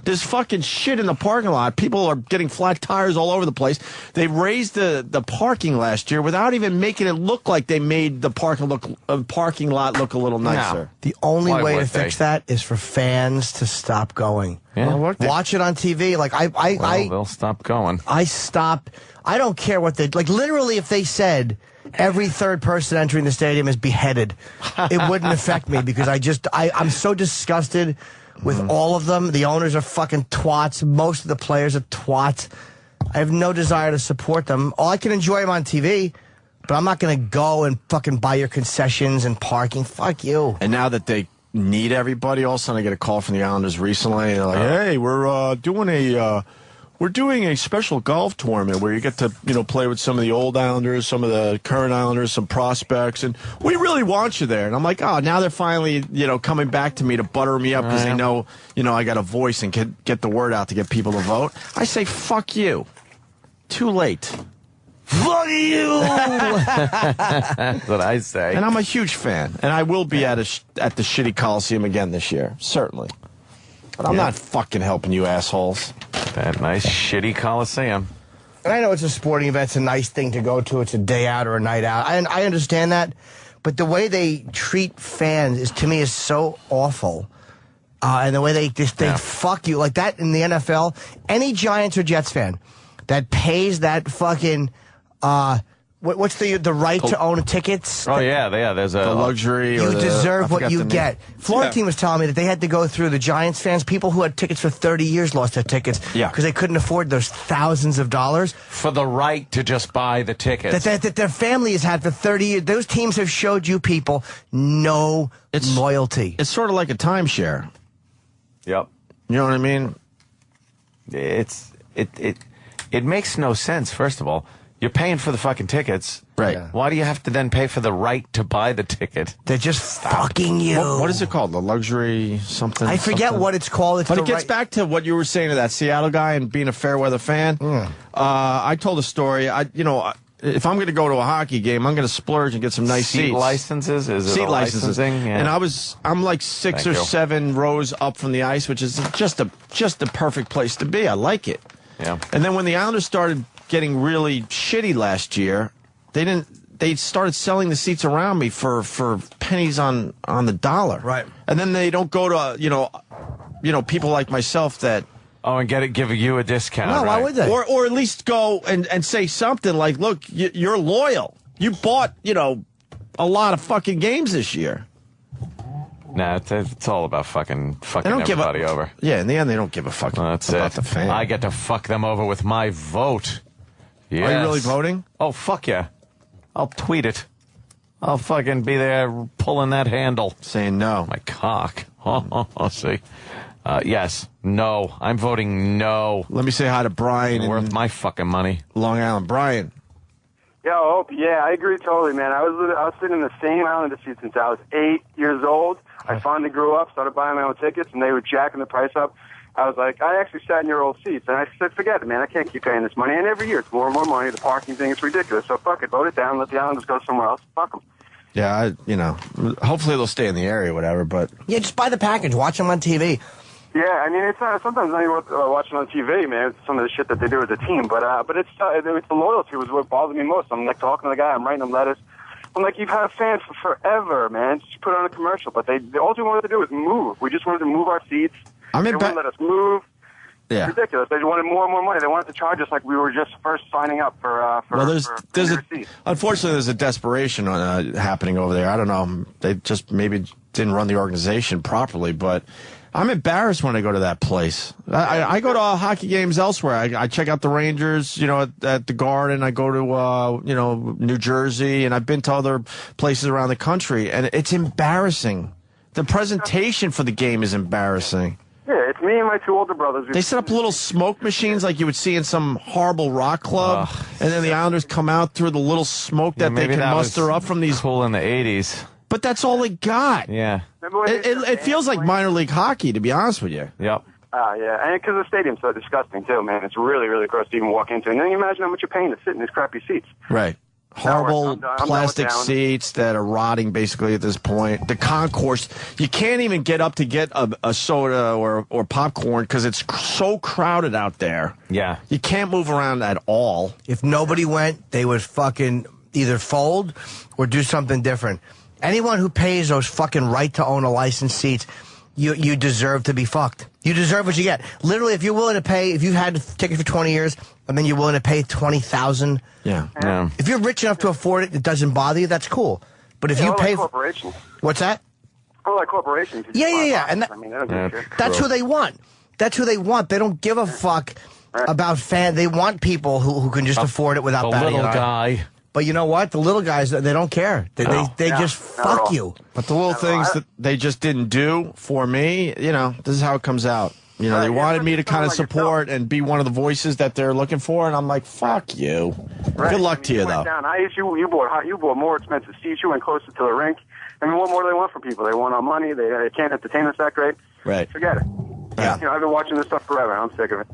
There's fucking shit in the parking lot. People are getting flat tires all over the place. They raised the parking last year without even making it look like they made the parking lot look a little nicer. No. The only way to fix that is for fans to stop going. Yeah. Watch it on TV. Like they'll stop going. I don't care what they like. Literally, if they said every third person entering the stadium is beheaded, it wouldn't affect me because I'm so disgusted with all of them. The owners are fucking twats. Most of the players are twats. I have no desire to support them. I can enjoy them on TV, but I'm not going to go and fucking buy your concessions and parking. Fuck you. And now that they need everybody, all of a sudden I get a call from the Islanders recently. And they're like, hey, we're doing a special golf tournament where you get to, play with some of the old Islanders, some of the current Islanders, some prospects, and we really want you there. And I'm like, oh, now they're finally, coming back to me to butter me up because they know, I got a voice and get the word out to get people to vote. I say, fuck you. Too late. Fuck you! That's what I say. And I'm a huge fan, and I will be at the shitty Coliseum again this year, certainly. But I'm not fucking helping you assholes. That nice shitty Coliseum. And I know it's a sporting event. It's a nice thing to go to. It's a day out or a night out. I understand that. But the way they treat fans to me is so awful. And the way they fuck you. Like that in the NFL, any Giants or Jets fan that pays that fucking... what's the right to own tickets? Oh, yeah. There's the luxury. You deserve what you get. Florentine was telling me that they had to go through the Giants fans. People who had tickets for 30 years lost their tickets because they couldn't afford those thousands of dollars. For the right to just buy the tickets. That their family has had for 30 years. Those teams have showed you people no loyalty. It's sort of like a timeshare. Yep. You know what I mean? It makes no sense, first of all. You're paying for the fucking tickets. Right. Yeah. Why do you have to then pay for the right to buy the ticket? They're just fucking you. What is it called? The luxury something? I forget something? what it's called. It's But the it gets right- back to what you were saying to that Seattle guy and being a fair weather fan. I told a story. If I'm going to go to a hockey game, I'm going to splurge and get some nice Seat seats. licenses? Is it Seat a licenses. licensing? Yeah. And I'm like 6 Thank or you. 7 rows up from the ice, which is just the perfect place to be. I like it. Yeah. And then when the Islanders started getting really shitty last year, they started selling the seats around me for pennies on the dollar. Right. And then they don't go to people like myself that and give you a discount. No, why would they? or at least go and say something like, look, you're loyal. You bought, a lot of fucking games this year. Nah, it's all about fucking They don't give everybody over. Yeah, in the end, they don't give a fuck That's about it. the fan. I get to fuck them over with my vote. Yes. Are you really voting? Oh, fuck yeah. I'll tweet it. I'll fucking be there pulling that handle. Saying no. My cock. See? Yes. No. I'm voting no. Let me say hi to Brian. Worth my fucking money. Long Island. Brian. Yo, yeah, I agree totally, man. I was sitting in the same Islander seat since I was 8 years old. I finally grew up, started buying my own tickets, and they were jacking the price up. I was like, I actually sat in your old seats, and I said, forget it, man. I can't keep paying this money. And every year it's more and more money. The parking thing is ridiculous. So fuck it, vote it down. Let the Islanders go somewhere else. Fuck them. Yeah, hopefully they'll stay in the area, whatever. But Yeah, just buy the package. Watch them on TV. Yeah, I mean, it's not, sometimes not even worth watching on TV, man. It's some of the shit that they do as a team. But it's the loyalty was what bothers me most. I'm like talking to the guy, I'm writing him letters. I'm like, you've had a fan for forever, man. Just put on a commercial. But all they wanted to do was move. We just wanted to move our seats. They wouldn't let us move. Yeah. It's ridiculous. They wanted more and more money. They wanted to charge us like we were just first signing up for unfortunately there's a desperation happening over there. I don't know. They just maybe didn't run the organization properly, but I'm embarrassed when I go to that place. I go to hockey games elsewhere. I check out the Rangers, at the Garden. I go to, New Jersey, and I've been to other places around the country, and it's embarrassing. The presentation for the game is embarrassing. Yeah, it's me and my 2 older brothers. They set up little smoke machines like you would see in some horrible rock club, and then the Islanders come out through the little smoke that they can muster up from these. Cool in the 80s. But that's all they got. Yeah. It feels like minor league hockey, to be honest with you. Yep. Yeah, and because the stadium's so disgusting, too, man. It's really, really gross to even walk into. And then you imagine how much you're paying to sit in these crappy seats. Right. Horrible I'm done plastic with that one. seats that are rotting basically at this point. The concourse, you can't even get up to get a soda or popcorn because it's so crowded out there. Yeah. You can't move around at all. If nobody went, they would fucking either fold or do something different. Anyone who pays those fucking right to own a licensed seats, you deserve to be fucked. You deserve what you get. Literally, if you're willing to pay, if you've had a ticket for 20 years, and then you're willing to pay $20,000. Yeah. If you're rich enough to afford it, it doesn't bother you, that's cool. But if you pay like corporations. What's that? Like corporations. Yeah. And I mean, they don't give a shit. that's who they want. That's who they want. They don't give a fuck about fans. They want people who can just afford it without the batting little an eye. guy. But you know what? The little guys, they don't care. They just fuck you. But the little things that they just didn't do for me, this is how it comes out. They wanted me to kind of support and be one of the voices that they're looking for, and I'm like, fuck you. Right. Good luck to you, though. You bought more expensive seats. You went closer to the rink. I mean, what more do they want from people? They want our money. They can't entertain us that great. Right. Forget it. Yeah. I've been watching this stuff forever. I'm sick of it.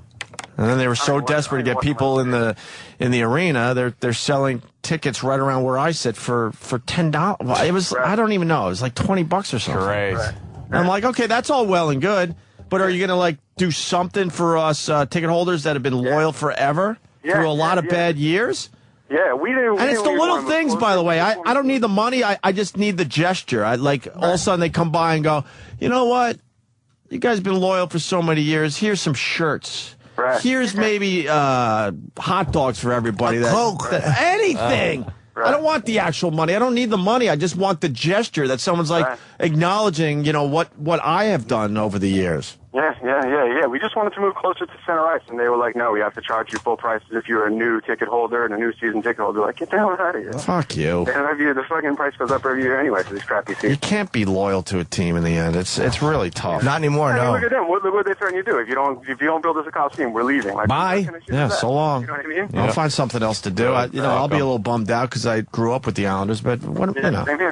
And then they were so desperate to get people in the arena. They're selling tickets right around where I sit for $10. It was I don't even know. It was like $20 or something. Great. And I'm like, okay, that's all well and good, but are you going to do something for us ticket holders that have been loyal forever through a lot of bad years? Yeah, we do. And it's the little things, by the way. I don't need the money. I just need the gesture. All of a sudden they come by and go, you know what? You guys have been loyal for so many years. Here's some shirts. Right. Here's maybe hot dogs for everybody. Coke. Anything. Right. I don't want the actual money. I don't need the money. I just want the gesture that someone's acknowledging, what I have done over the years. Yeah, Yeah. We just wanted to move closer to center ice, and they were like, no, we have to charge you full price if you're a new ticket holder and a new season ticket holder. Like, get the hell out of here. Fuck you. And the fucking price goes up every year anyway for these crappy seasons. You can't be loyal to a team in the end. It's really tough. Not anymore, I mean, no. look at them. What are they threatening you to do? If you don't build us a Coliseum, we're leaving. Like, Bye. what kind of shit Yeah, is that? so long. You know what I mean? I'll find something else to do. I'll be a little bummed out because I grew up with the Islanders, but Same here.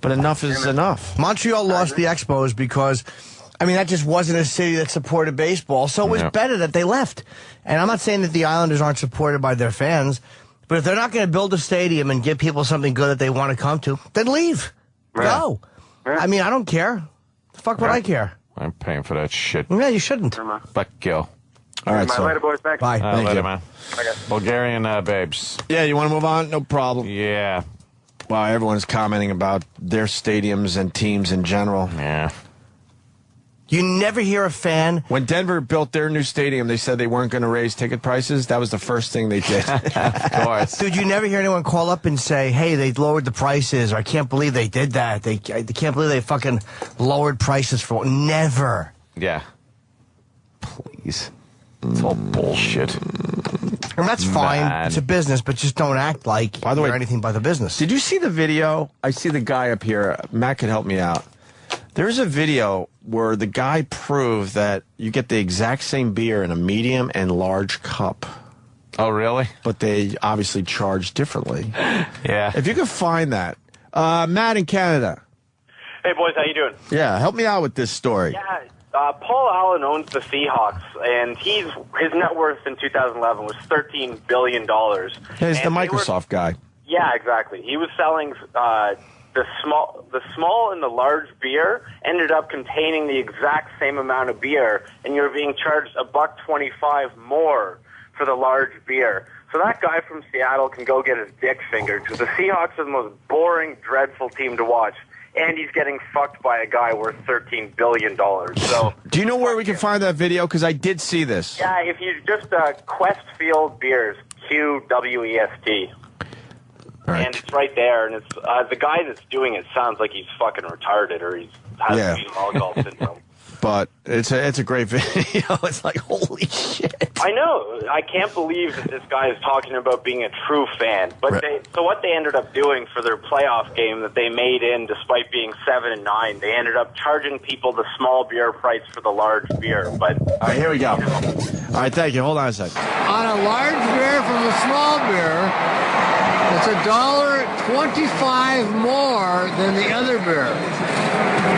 But enough is enough. Montreal lost the Expos because, I mean, that just wasn't a city that supported baseball, so it was better that they left. And I'm not saying that the Islanders aren't supported by their fans, but if they're not going to build a stadium and give people something good that they want to come to, then leave. Go. I mean, I don't care. The fuck would I care? I'm paying for that shit. Yeah, you shouldn't. Fuck you. All right, so. Later, boys. Thanks. Bye. Thank Later, you. man. Bulgarian babes. Yeah, you want to move on? No problem. Yeah. Wow, everyone's commenting about their stadiums and teams in general. Yeah. You never hear a fan. When Denver built their new stadium, they said they weren't going to raise ticket prices. That was the first thing they did. Of course. Dude, you never hear anyone call up and say, hey, they lowered the prices, or I can't believe they did that. They can't believe they fucking lowered prices for... Never. Yeah. Please. It's all bullshit. And that's fine. Man. It's a business, but just don't act like By the way, you're anything but the business. Did you see the video? I see the guy up here. Matt could help me out. There's a video where the guy proved that you get the exact same beer in a medium and large cup. Oh, really? But they obviously charge differently. Yeah. If you could find that. Matt in Canada. Hey, boys, how you doing? Yeah, help me out with this story. Yeah, Paul Allen owns the Seahawks, and his net worth in 2011 was $13 billion. Yeah, he's the Microsoft guy. Yeah, exactly. He was selling the small and the large beer ended up containing the exact same amount of beer, and you're being charged $1.25 more for the large beer. So that guy from Seattle can go get his dick fingered, because the Seahawks are the most boring, dreadful team to watch. And he's getting fucked by a guy worth $13 billion. So, do you know where we can find that video? Because I did see this. Yeah, if you just Questfield Beers, QWEST. Right. And it's right there. And it's the guy that's doing it sounds like he's fucking retarded or he has alcohol syndrome. But it's a great video. It's like, holy shit. I know. I can't believe that this guy is talking about being a true fan. But so what they ended up doing for their playoff game that they made in, despite being 7-9, they ended up charging people the small beer price for the large beer. But all right, here we go. All right, thank you. Hold on a second. On a large beer from the small beer, it's $1.25 more than the other beer.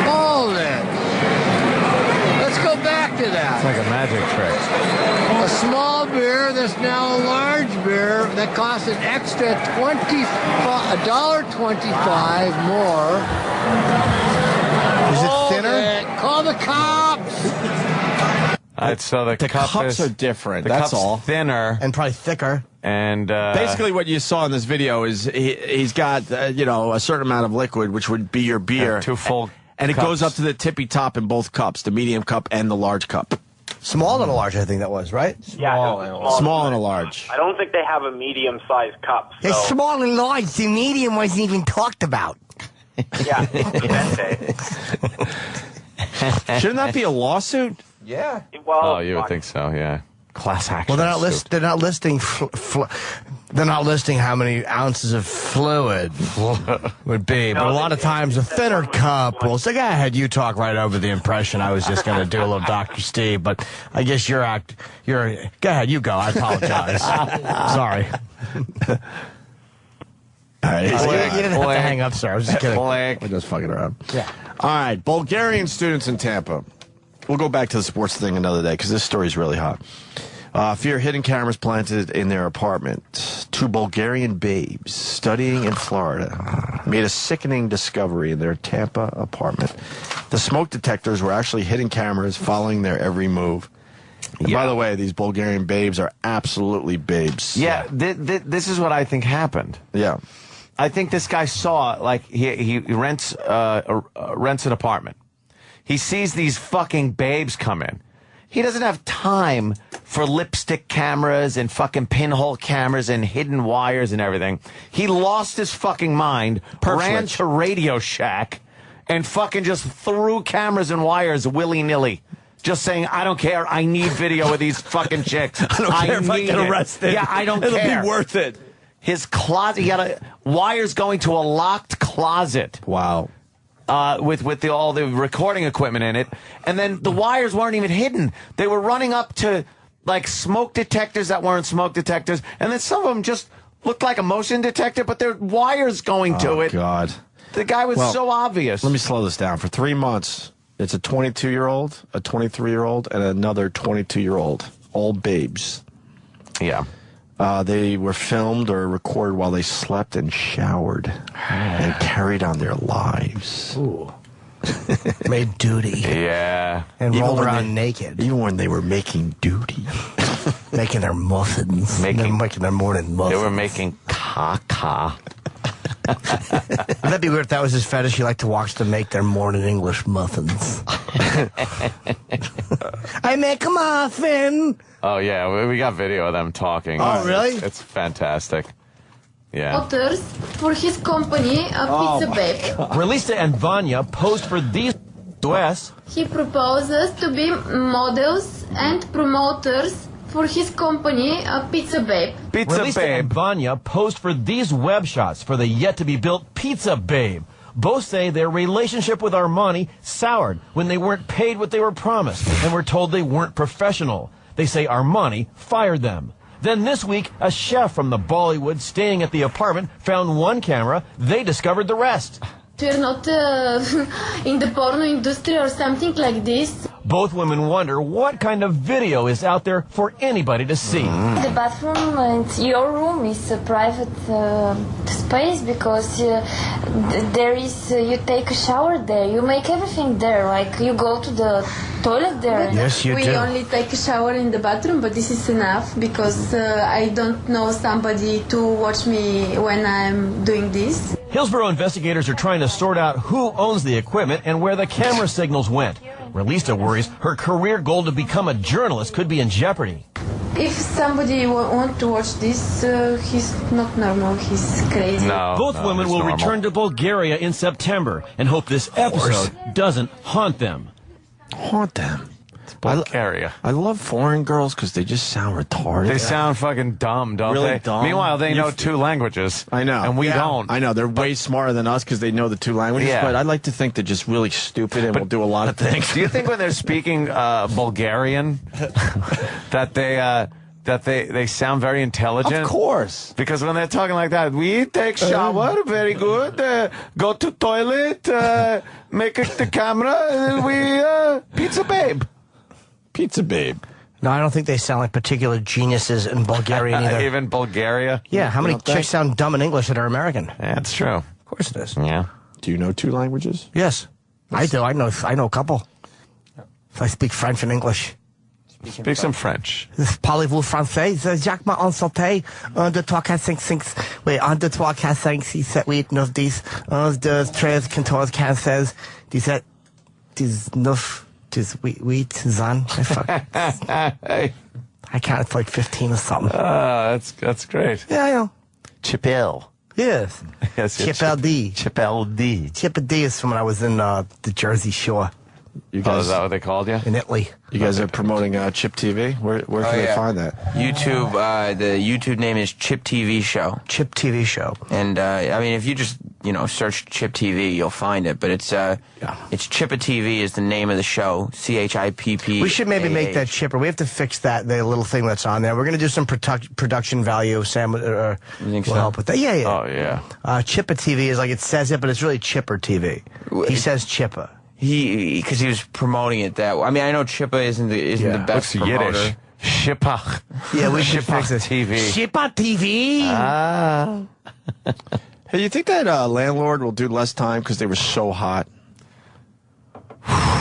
Hold it. Let's go back to that. It's like a magic trick. A small beer that's now a large beer that costs an extra $1.25 more. Is it Hold thinner? it. Call the cops. So the cups are different. The That's cup's all. thinner and probably thicker. And basically, what you saw in this video is he's got a certain amount of liquid, which would be your beer, 2 full. And it cups. goes up to the tippy top in both cups, the medium cup and the large cup. Small and a large, I think that was, right? Small and a large. I don't think they have a medium-sized cup. So. It's small and large. The medium wasn't even talked about. Yeah. Shouldn't that be a lawsuit? Yeah. Well, you would think so, yeah. Class action. Well, they're not listing. They're not listing how many ounces of fluid would be, but a lot of times a thinner cup. Well, so go ahead, you talk right over the impression. I was just going to do a little Dr. Steve, but I guess go ahead, you go. I apologize. Sorry. All right, you didn't have to hang up, sir. I was just kidding. We're just fucking around. Yeah. All right, Bulgarian students in Tampa. We'll go back to the sports thing another day because this story is really hot. Fear hidden cameras planted in their apartment. 2 Bulgarian babes studying in Florida made a sickening discovery in their Tampa apartment. The smoke detectors were actually hidden cameras following their every move. And by the way, these Bulgarian babes are absolutely babes. Yeah, this is what I think happened. Yeah. I think this guy saw, like, he rents an apartment. He sees these fucking babes come in. He doesn't have time for lipstick cameras and fucking pinhole cameras and hidden wires and everything. He lost his fucking mind, ran to Radio Shack, and fucking just threw cameras and wires willy-nilly just saying, I don't care. I need video of these fucking chicks. I don't care if I get arrested. Yeah, I don't care. It'll be worth it. His closet, he got wires going to a locked closet. Wow. With all the recording equipment in it. And then the wires weren't even hidden. They were running up to, like, smoke detectors that weren't smoke detectors. And then some of them just looked like a motion detector, but there are wires going to it. Oh, God. The guy was so obvious. Let me slow this down. For 3 months, it's a 22-year-old, a 23-year-old, and another 22-year-old. All babes. Yeah. They were filmed or recorded while they slept and showered and carried on their lives. Ooh. Made duty. Yeah. And Even rolled when around naked. Even when they were making duty. Making their muffins. Making their morning muffins. They were making caca. Would that be weird if that was his fetish? He liked to watch them make their morning English muffins. I make a muffin. Oh, yeah. We got video of them talking. Oh, really? It's fantastic. Yeah. Authors for his company, Pizza Babe. Relista and Vanya posed for these US. He proposes to be models and promoters for his company, Pizza Babe. Relista and Vanya posed for these web shots for the yet-to-be-built Pizza Babe. Both say their relationship with Armani soured when they weren't paid what they were promised and were told they weren't professional. They say Armani fired them. Then this week, a chef from the Bollywood staying at the apartment found one camera. They discovered the rest. We're not in the porno industry or something like this. Both women wonder what kind of video is out there for anybody to see. The bathroom and your room is a private space because there is you take a shower there, you make everything there, like you go to the toilet there. Yes, you we do. only take a shower in the bathroom, but this is enough because I don't know somebody to watch me when I'm doing this. Hillsborough investigators are trying to sort out who owns the equipment and where the camera signals went. Relista worries her career goal to become a journalist could be in jeopardy. If somebody want to watch this, he's not normal, he's crazy. Both women will return to Bulgaria in September and hope this episode doesn't haunt them. Haunt them? Bulgaria. I love foreign girls because they just sound retarded. They sound fucking dumb, don't Really they? dumb. Meanwhile, they know 2 languages. I know. And we don't. I know. They're way smarter than us because they know the 2 languages, Yeah. but I like to think they're just really stupid and will do a lot of things. Do you think when they're speaking Bulgarian that they sound very intelligent? Of course. Because when they're talking like that, we take shower, very good, go to toilet, make it the camera, we Pizza Babe. Pizza Babe. No, I don't think they sound like particular geniuses in Bulgarian either. Even Bulgaria? Yeah, how many don't think? chicks sound dumb in English that are American? Yeah, that's true. Of course it is. Yeah. Do you know 2 languages? Yes, I do. I know a couple. I speak French and English. Speak some French. Parlez-vous français? Jacques m'a enchanté. 1, 2, 3, 4, 5, 6. Wait, 1, 2, 3, 4, 5, 6, 7, 8, 9, 10, 11, 12, 13, 14, 15, 16, 17, 19, 8, 9. I count it's like 15 or something. That's great. Yeah, I know. Chipel. Yes. Yes, Chip LD. Chip LD. Chip D is from when I was in the Jersey Shore You Oh, guys, is that what they called you? in Italy. you guys are promoting Chip TV? Where can they find that? YouTube, the YouTube name is Chip TV Show. Chip TV show. And, I mean, if you just, search Chip TV, you'll find it. But it's Chippa TV is the name of the show. CHIPP. We should maybe make that chipper. We have to fix that, the little thing that's on there. We're going to do some production value. Sam will help with that. Yeah, yeah. Oh, yeah. Chippa TV is like it says it, but it's really Chipper TV. He says Chippa. Because he was promoting it that way. I mean, I know Chippa isn't the best What's promoter. Yiddish? Shippach. Yeah, we should fix it. TV. Chippa TV. Ah. Hey, you think that landlord will do less time because they were so hot?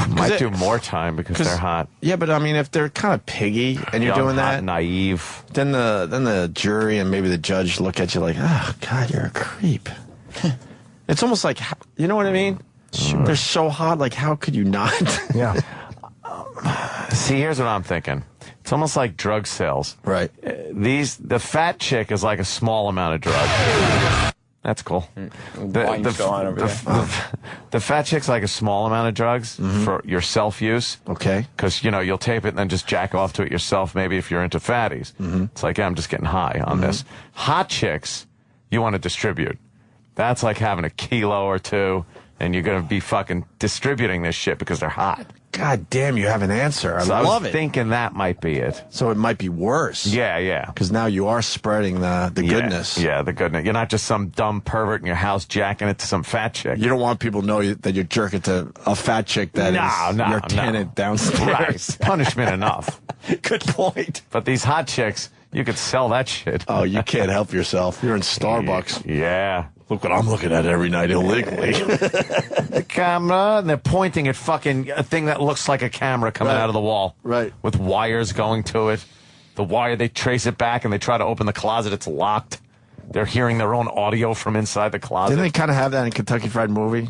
Might do more time because they're hot. Yeah, but I mean, if they're kind of piggy and you're Young, doing hot, that, naive. then the jury and maybe the judge look at you like, oh, God, you're a creep. It's almost like, you know what I mean? Sure. They're so hot, like, how could you not? Yeah. See, here's what I'm thinking. It's almost like drug sales. Right. The fat chick is like a small amount of drug. That's cool. Wine's going on over there. The fat chick's like a small amount of drugs for your self-use. Okay. Because, you'll tape it and then just jack off to it yourself, maybe if you're into fatties. It's like, yeah, I'm just getting high on this. Hot chicks, you want to distribute. That's like having a kilo or two, and you're going to be fucking distributing this shit because they're hot. God damn, you have an answer. I love was it. Thinking that might be it. So it might be worse. Yeah. Because now you are spreading the goodness. Yeah, the goodness. You're not just some dumb pervert in your house jacking it to some fat chick. You don't want people to know that you're jerking to a fat chick that is your tenant downstairs. Right. Punishment enough. Good point. But these hot chicks, you could sell that shit. Oh, you can't help yourself. You're in Starbucks. Yeah. Look what I'm looking at every night illegally. The camera, and they're pointing at fucking a thing that looks like a camera coming out of the wall. Right. With wires going to it. The wire, they trace it back and they try to open the closet. It's locked. They're hearing their own audio from inside the closet. Didn't they kind of have that in Kentucky Fried Movie?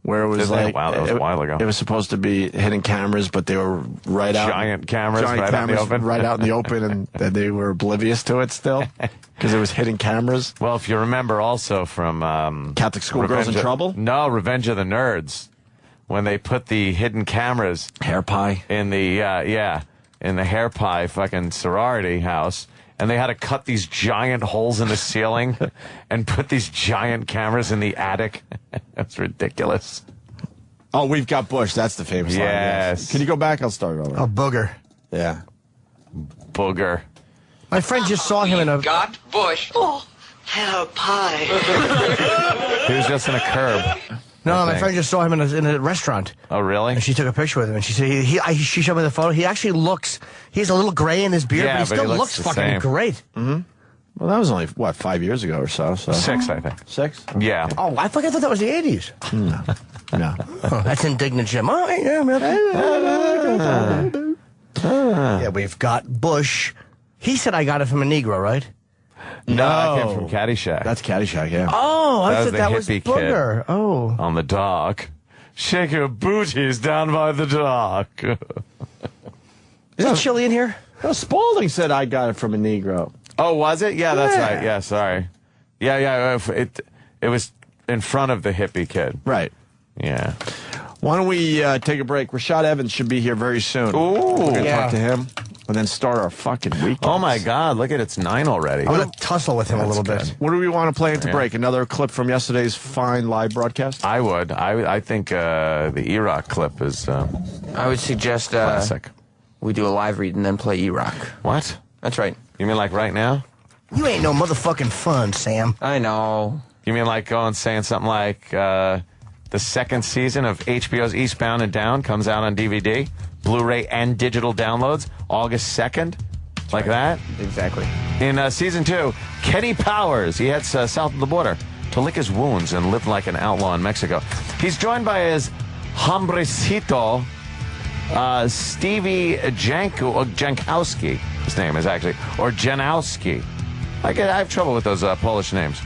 Where it was Wow, that was a while ago. It was supposed to be hidden cameras, but they were right out. Giant cameras right out in the open. Right out in the open, and they were oblivious to it still because it was hidden cameras. Well, if you remember also from Catholic Schoolgirls in Trouble? No, Revenge of the Nerds. When they put the hidden cameras. Hair pie. In the, in the hair pie fucking sorority house. And they had to cut these giant holes in the ceiling and put these giant cameras in the attic. That's ridiculous. Oh, we've got Bush. That's the famous line. Yes. Can you go back? I'll start over. Oh, booger. Yeah. Booger. My friend just saw him in a... Got Bush. Oh, hair pie. He was just in a curb. No, my friend just saw him in a restaurant. Oh, really? And she took a picture with him, and she said she showed me the photo. He actually looks. He's a little gray in his beard, but he still looks fucking same. great. Mm-hmm. Well, that was only 5 years ago or so. 6, I think. 6? Yeah. Oh, I thought that was the 80s. No. Oh, that's indignant, Jim. Oh, yeah, we've got Bush. He said I got it from a Negro, right? No, that came from Caddyshack. That's Caddyshack, yeah. Oh, I thought that was hippie Booger. kid Oh. on the dock. Shake your booties down by the dock. Is it chilly in here? No, Spalding said I got it from a Negro. Oh, was it? Yeah, that's right. Yeah, sorry. Yeah. It was in front of the hippie kid. Right. Yeah. Why don't we take a break? Rashad Evans should be here very soon. Ooh. We're going to talk to him and then start our fucking weekend. Oh, my God. Look at it's 9 already. I'm going to tussle with him a little bit. What do we want to play into break? Another clip from yesterday's fine live broadcast? I would. I think the E-Rock clip is I would suggest classic. we do a live read and then play E-Rock. What? That's right. You mean like right now? You ain't no motherfucking fun, Sam. I know. You mean like going saying something like the second season of HBO's Eastbound and Down comes out on DVD, Blu-ray and digital downloads, August 2nd? Like that? Exactly. In season 2, Kenny Powers, he heads south of the border to lick his wounds and live like an outlaw in Mexico. He's joined by his hombrecito, Stevie Jankowski, his name is actually, or Janowski. I have trouble with those Polish names.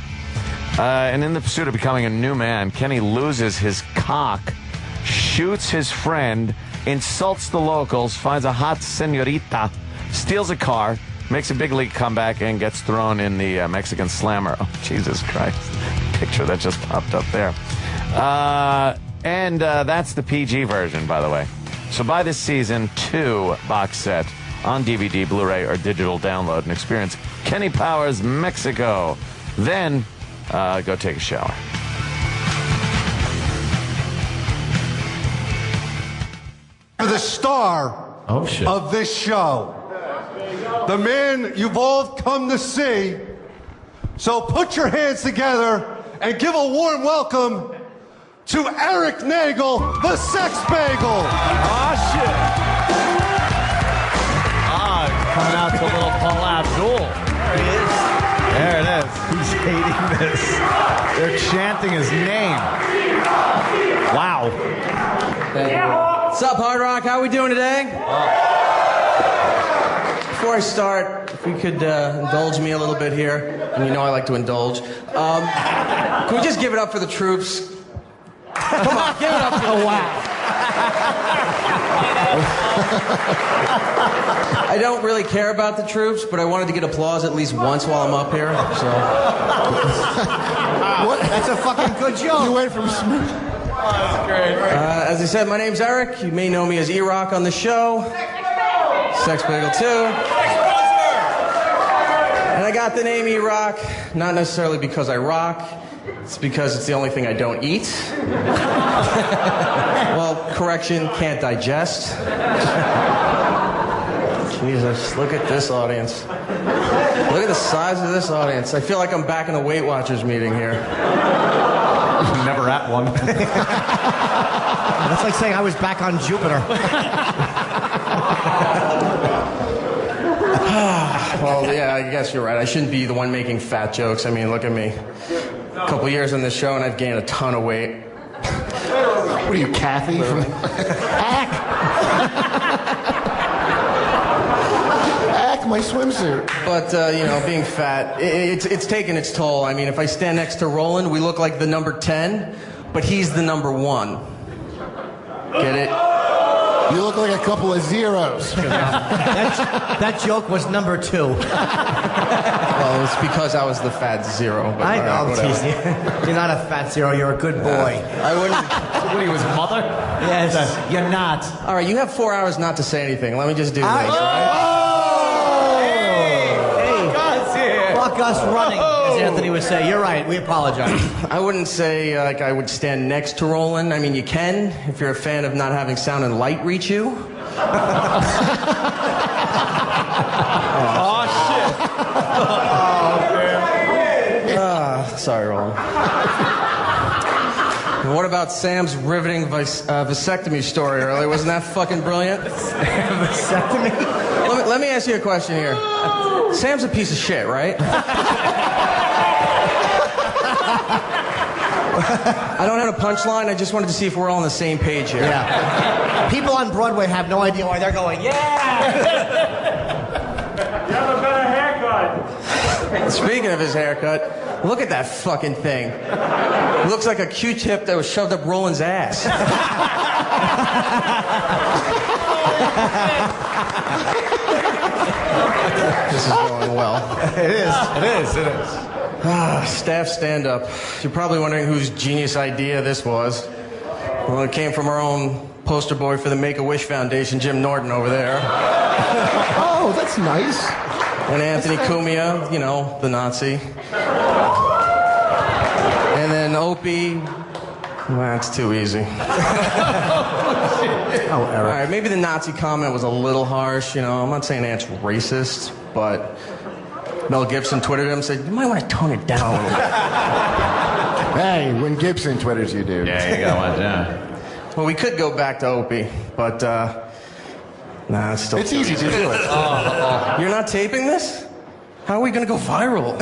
And in the pursuit of becoming a new man, Kenny loses his cock, shoots his friend, insults the locals, finds a hot senorita, steals a car, makes a big league comeback, and gets thrown in the Mexican Slammer. Oh, Jesus Christ. Picture that just popped up there. And that's the PG version, by the way. So buy this season 2 box set on DVD, Blu-ray, or digital download and experience Kenny Powers Mexico. Then go take a shower. The star of this show. The man you've all come to see. So put your hands together and give a warm welcome to Eric Nagel, the Sex Bagel. Ah, shit. Coming out to a little Paul Abdul. There it is. He's hating this. They're chanting his name. Wow. What's up, Hard Rock? How are we doing today? Before I start, if we could indulge me a little bit here, and you know I like to indulge. Can we just give it up for the troops? Come on, give it up for the I don't really care about the troops, but I wanted to get applause at least once while I'm up here. So. What? That's a fucking good joke. You went from smooth. Oh, that's great. As I said, my name's Eric. You may know me as E-Rock on the show. Sex Bagel 2. And I got the name E-Rock, not necessarily because I rock. It's because it's the only thing I don't eat. Well, correction, can't digest. Jesus, look at this audience. Look at the size of this audience. I feel like I'm back in a Weight Watchers meeting here. Never at one. That's like saying I was back on Jupiter. Well, yeah, I guess you're right. I shouldn't be the one making fat jokes. I mean, look at me. A couple years on this show and I've gained a ton of weight. What are you, Kathy? From Ack, my swimsuit. But, you know, being fat, it's taken its toll. I mean, if I stand next to Roland, we look like the number 10, but he's the number 1. Get it? You look like a couple of zeros. That joke was number 2. Well, it's because I was the fat 0. But I know, whatever. geez, you're not a fat 0, you're a good boy. I wouldn't... What are you, his mother? Yes, you're not. All right, you have 4 hours not to say anything. Let me just do this, right? Hey, fuck us running, as Anthony would say. You're right, we apologize. I wouldn't say like I would stand next to Roland. I mean, you can if you're a fan of not having sound and light reach you. Oh, shit. Sorry, Roland. And what about Sam's riveting vasectomy story earlier? Wasn't that fucking brilliant? Vasectomy? Let me ask you a question here. Sam's a piece of shit, right? I don't have a punchline. I just wanted to see if we're all on the same page here. Yeah. People on Broadway have no idea why they're going, yeah! You have a better haircut. Speaking of his haircut, look at that fucking thing. It looks like a Q-tip that was shoved up Roland's ass. This is going well. It is. Staff stand-up. You're probably wondering whose genius idea this was. Well, it came from our own poster boy for the Make-A-Wish Foundation, Jim Norton over there. Oh, that's nice. And Anthony Cumia, you know, the Nazi. And then Opie. That's too easy. Oh, Eric. All right, maybe the Nazi comment was a little harsh. You know, I'm not saying Ant's racist, but Mel Gibson twittered him and said, you might want to tone it down a little bit. Hey, when Gibson twitters, you do. Yeah, you got one, yeah. Well, we could go back to Opie, but, nah, it's still It's easy to do it. You're not taping this? How are we going to go viral?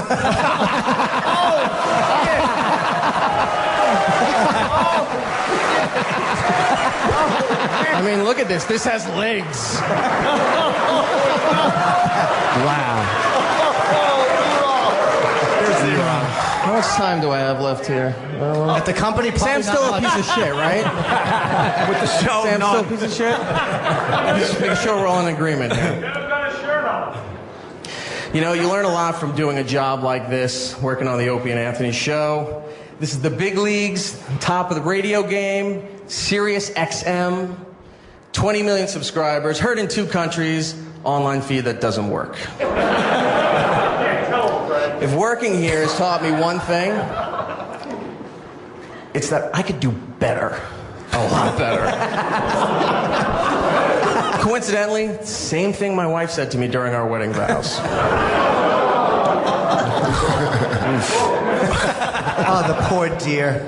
I mean, look at this. This has legs. Wow. How much time do I have left here? At the company, Sam's still a piece of shit, right? With the show, Sam's still a piece of shit? Just making sure we're all in agreement here. You know, you learn a lot from doing a job like this, working on the Opie and Anthony show. This is the big leagues, top of the radio game, Sirius XM, 20 million subscribers, heard in 2 countries, online feed that doesn't work. If working here has taught me one thing, it's that I could do better. A lot better. Coincidentally, same thing my wife said to me during our wedding vows. Oh, the poor dear.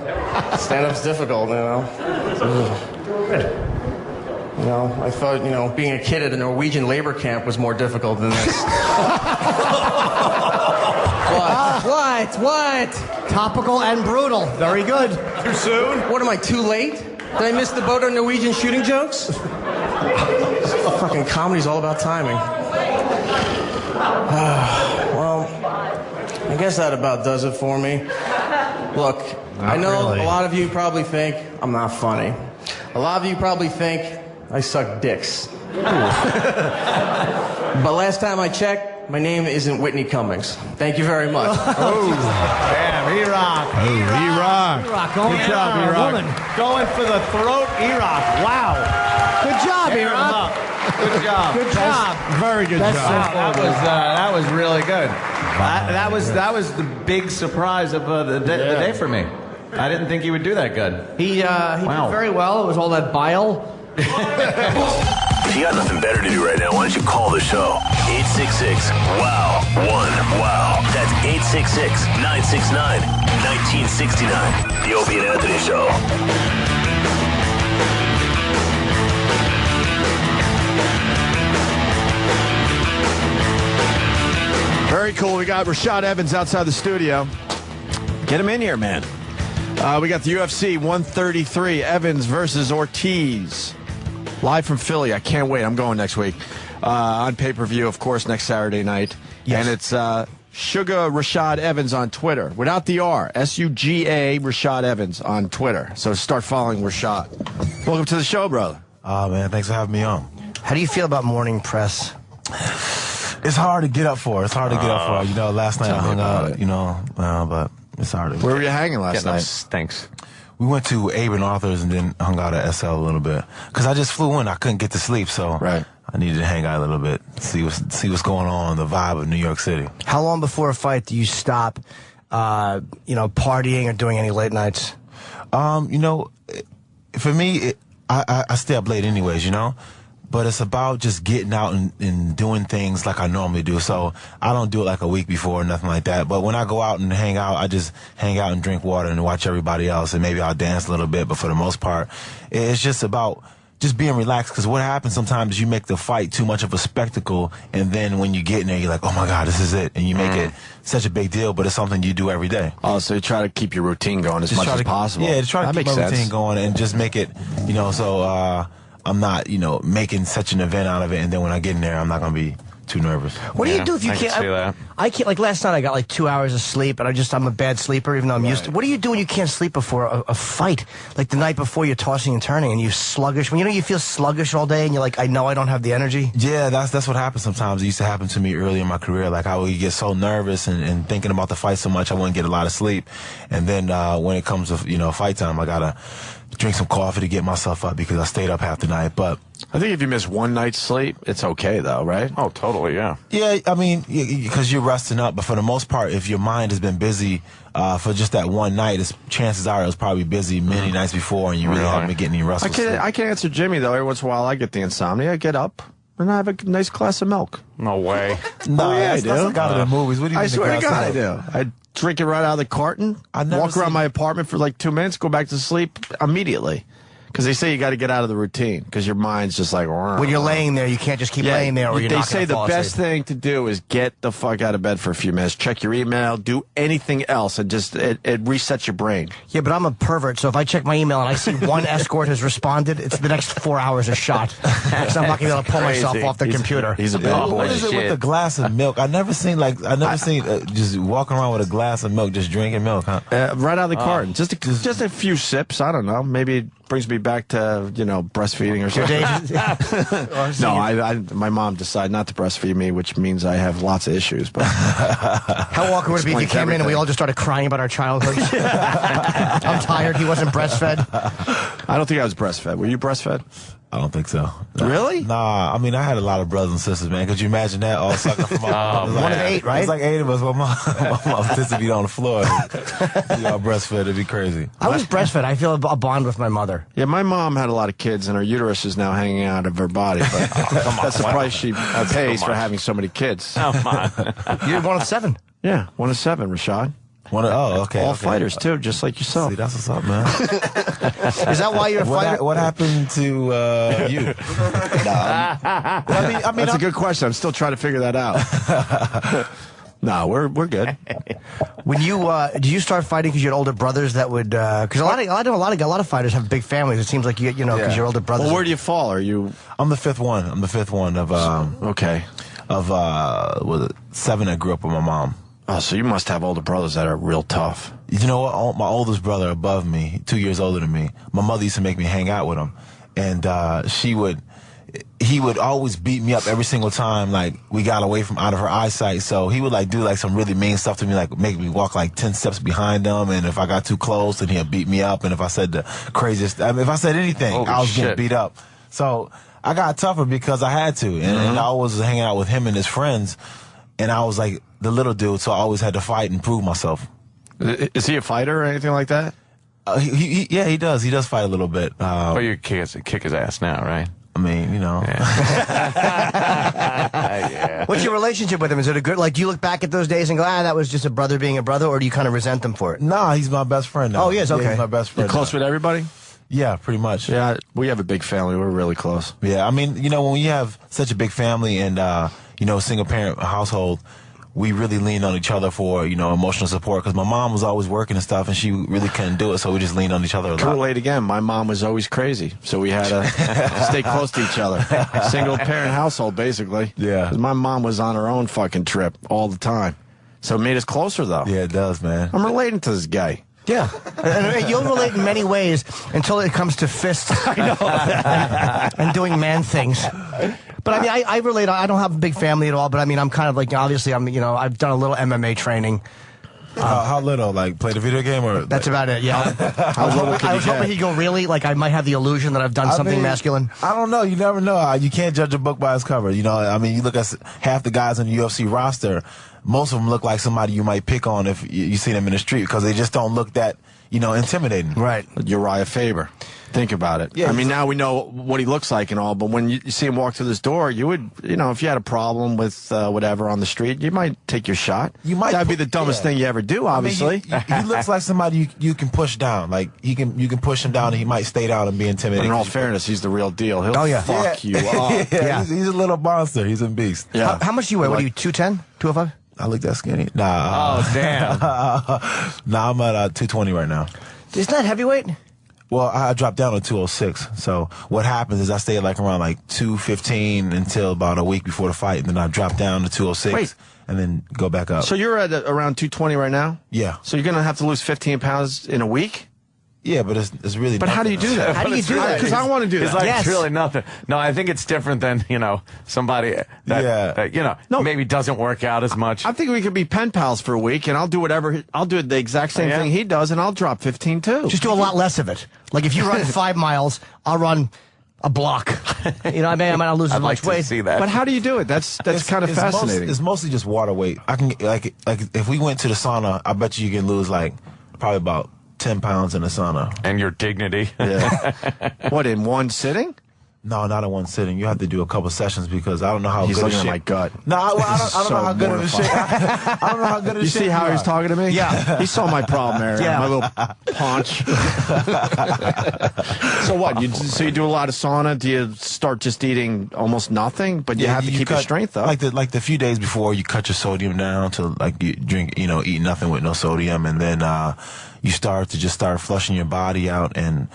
Stand-up's difficult, you know. You know, I thought, you know, being a kid at a Norwegian labor camp was more difficult than this. What? Topical and brutal. Very good. Too soon? What am I, too late? Did I miss the boat on Norwegian shooting jokes? Fucking comedy's all about timing. Well, I guess that about does it for me. Look, I know a lot of you probably think I'm not funny. A lot of you probably think I suck dicks. But last time I checked, my name isn't Whitney Cummings. Thank you very much. Damn, E-Rock. E-Rock. Good job, E-Rock. Going for the throat, E-Rock. Wow. Good job, E-Rock. Good job. Good job. Very good That's job. so That was really good. That was the big surprise of the day for me. I didn't think he would do that good. He did very well. It was all that bile. If you got nothing better to do right now, why don't you call the show? 866-WOW-1-WOW. That's 866-969-1969. The Opie and Anthony Show. Very cool. We got Rashad Evans outside the studio. Get him in here, man. We got the UFC 133, Evans versus Ortiz. Live from Philly. I can't wait. I'm going next week. On pay-per-view, of course, next Saturday night. Yes. And it's Suga Rashad Evans on Twitter. Without the R. S-U-G-A Rashad Evans on Twitter. So start following Rashad. Welcome to the show, brother. Oh, man. Thanks for having me on. How do you feel about morning press? It's hard to get up for. Last night I hung out, but it's hard. Where were you hanging last night? Stinks. We went to Abe and Arthur's and then hung out at SL a little bit. Because I just flew in. I couldn't get to sleep, so I needed to hang out a little bit, see what's going on, the vibe of New York City. How long before a fight do you stop, partying or doing any late nights? For me, I stay up late anyways, But it's about just getting out and doing things like I normally do. So I don't do it like a week before or nothing like that. But when I go out and hang out, I just hang out and drink water and watch everybody else. And maybe I'll dance a little bit. But for the most part, it's just about just being relaxed. Because what happens sometimes is you make the fight too much of a spectacle. And then when you get in there, you're like, oh, my God, this is it. And you make it such a big deal. But it's something you do every day. Oh, so you try to keep your routine going as much as possible. Yeah, try to keep my routine going and just make it, I'm not, making such an event out of it, and then when I get in there, I'm not going to be too nervous. What do you do if you can't? I can't. Like last night, I got like 2 hours of sleep, and I'm a bad sleeper, even though I'm used to. What do you do when you can't sleep before a fight? Like the night before, you're tossing and turning, and you're sluggish. When you feel sluggish all day, and you're like, I know I don't have the energy. Yeah, that's what happens sometimes. It used to happen to me early in my career. Like I would get so nervous and thinking about the fight so much, I wouldn't get a lot of sleep. And then when it comes to fight time, I gotta drink some coffee to get myself up because I stayed up half the night. But I think if you miss one night's sleep, it's okay, though, right? Oh, totally, yeah. Yeah, I mean, because you're resting up. But for the most part, if your mind has been busy for just that one night, chances are it was probably busy many nights before, and you really haven't been getting any restful sleep. I can answer Jimmy, though. Every once in a while, I get the insomnia. I get up, and I have a nice glass of milk. No way. No, yeah, I do. That's like out of the movies. What do you mean? I swear to God, I do. I drink it right out of the carton, walk around my apartment for like 2 minutes, go back to sleep immediately. Because they say you got to get out of the routine because your mind's just like. When you're laying there, you can't just keep laying there, or you're not going to fall asleep. They say the best thing to do is get the fuck out of bed for a few minutes, check your email, do anything else, and just it resets your brain. Yeah, but I'm a pervert, so if I check my email and I see one escort has responded, it's the next 4 hours a shot. Because I'm not going to be able to pull myself off the computer. He's a bad boy. What is it with the glass of milk? I never seen just walking around with a glass of milk, just drinking milk, huh? Right out of the carton, just a few sips. I don't know, maybe it brings me back to breastfeeding or something. No, my mom decided not to breastfeed me, which means I have lots of issues. But how awkward would it be if you came in and we all just started crying about our childhood? I'm tired. He wasn't breastfed. I don't think I was breastfed. Were you breastfed? I don't think so. Really? Nah, I mean, I had a lot of brothers and sisters, man. Could you imagine that? All sucking from one of 8, right? It's like 8 of us. My mom sister be on the floor. We all breastfed. It'd be crazy. I was breastfed. I feel a bond with my mother. Yeah, my mom had a lot of kids, and her uterus is now hanging out of her body. But that's the price she pays for having so many kids. Come on. You're one of 7. Yeah, 1 of 7, Rashad. Okay. All fighters, too, just like yourself. See, that's what's up, man. Is that why you're a fighter? What happened to you? I mean, that's a good question. I'm still trying to figure that out. No, we're good. When you did you start fighting because you had older brothers that would? Because a lot of fighters have big families. It seems like because your older brothers. Well, where do you fall? Are you? I'm the fifth one. I'm the fifth one of okay. Of was it 7 that grew up with my mom. Oh, so you must have older brothers that are real tough. You know what? My oldest brother above me, 2 years older than me, my mother used to make me hang out with him. And she would, he would always beat me up every single time, like, we got away from out of her eyesight. So he would, like, do, like, some really mean stuff to me, like, make me walk, like, 10 steps behind him. And if I got too close, then he'd beat me up. And if I said the craziest, I mean, if I said anything, Holy I was getting shit. beat up. So I got tougher because I had to. And I was hanging out with him and his friends. And I was, like, the little dude, so I always had to fight and prove myself. Is he a fighter or anything like that? Yeah, he does. He does fight a little bit. But you kick his ass now, right? I mean, you know. Yeah. What's your relationship with him? Is it a good, like, do you look back at those days and go, that was just a brother being a brother, or do you kind of resent them for it? Nah, he's my best friend now. Oh, he is? Okay. Yeah, he's my best friend. You're close with everybody? Yeah, pretty much. Yeah, we have a big family. We're really close. Yeah, I mean, you know, when you have such a big family and, you know, single parent household, we really leaned on each other for, you know, emotional support because my mom was always working and stuff and she really couldn't do it. So we just leaned on each other a lot. Can relate again. My mom was always crazy. So we had to stay close to each other. Single parent household, basically. Yeah. 'Cause my mom was on her own fucking trip all the time. So it made us closer, though. Yeah, it does, man. I'm relating to this guy. Yeah. And you'll relate in many ways until it comes to fists and doing man things. But I mean, I relate. I don't have a big family at all, but I mean, I'm kind of like, obviously, I've done a little MMA training. How little? Like, play the video game or? That's about it, yeah. I was hoping he'd go, really? Like, I might have the illusion that I've done something masculine. I don't know. You never know. You can't judge a book by its cover. You know, I mean, you look at half the guys on the UFC roster, most of them look like somebody you might pick on if you see them in the street because they just don't look that, you know, intimidating. Right. Uriah Faber. Think about it. Yeah, I mean, now we know what he looks like and all, but when you see him walk through this door, you would, you know, if you had a problem with whatever on the street, you might take your shot. That'd be the dumbest thing you ever do, obviously. I mean, he looks like somebody you can push down. Like, you can push him down and he might stay down and be intimidating. But in all fairness, he's the real deal. He'll fuck you up. Yeah. He's a little monster. He's a beast. Yeah. How much do you weigh? What are you, 210? 205? I look that skinny. Nah. Oh, damn. Nah, I'm at 220 right now. Isn't that heavyweight? Well, I dropped down to 206. So what happens is I stay like around like 215 until about a week before the fight, and then I drop down to 206 Wait. and then go back up. So you're at around 220 right now? Yeah. So you're going to have to lose 15 pounds in a week? Yeah, but it's really. But how do you do that? How do you do that? Because I want to do that. It's like, it's really nothing. No, I think it's different than, you know, somebody that you know, maybe doesn't work out as much. I think we could be pen pals for a week, and I'll do whatever. I'll do the exact same thing he does, and I'll drop 15 too. Just do a lot less of it. Like, if you run 5 miles, I'll run a block. You know, I might not lose as much weight. See that. But how do you do it? That's kind of fascinating. It's mostly just water weight. I can like if we went to the sauna, I bet you can lose like probably about 10 pounds in the sauna. And your dignity. Yeah. What, in one sitting? No, not in one sitting. You have to do a couple sessions because I don't know how He's good looking of at shit. my gut. No, I don't know how good of a shit. I don't know how good of You shit. see how he's are. talking to me? Yeah. He saw my problem area. Yeah. My little paunch. So what? So you do a lot of sauna? Do you start just eating almost nothing? But you have to keep your strength up. Like the few days before, you cut your sodium down to like you drink, eat nothing with no sodium, and then you start flushing your body out, and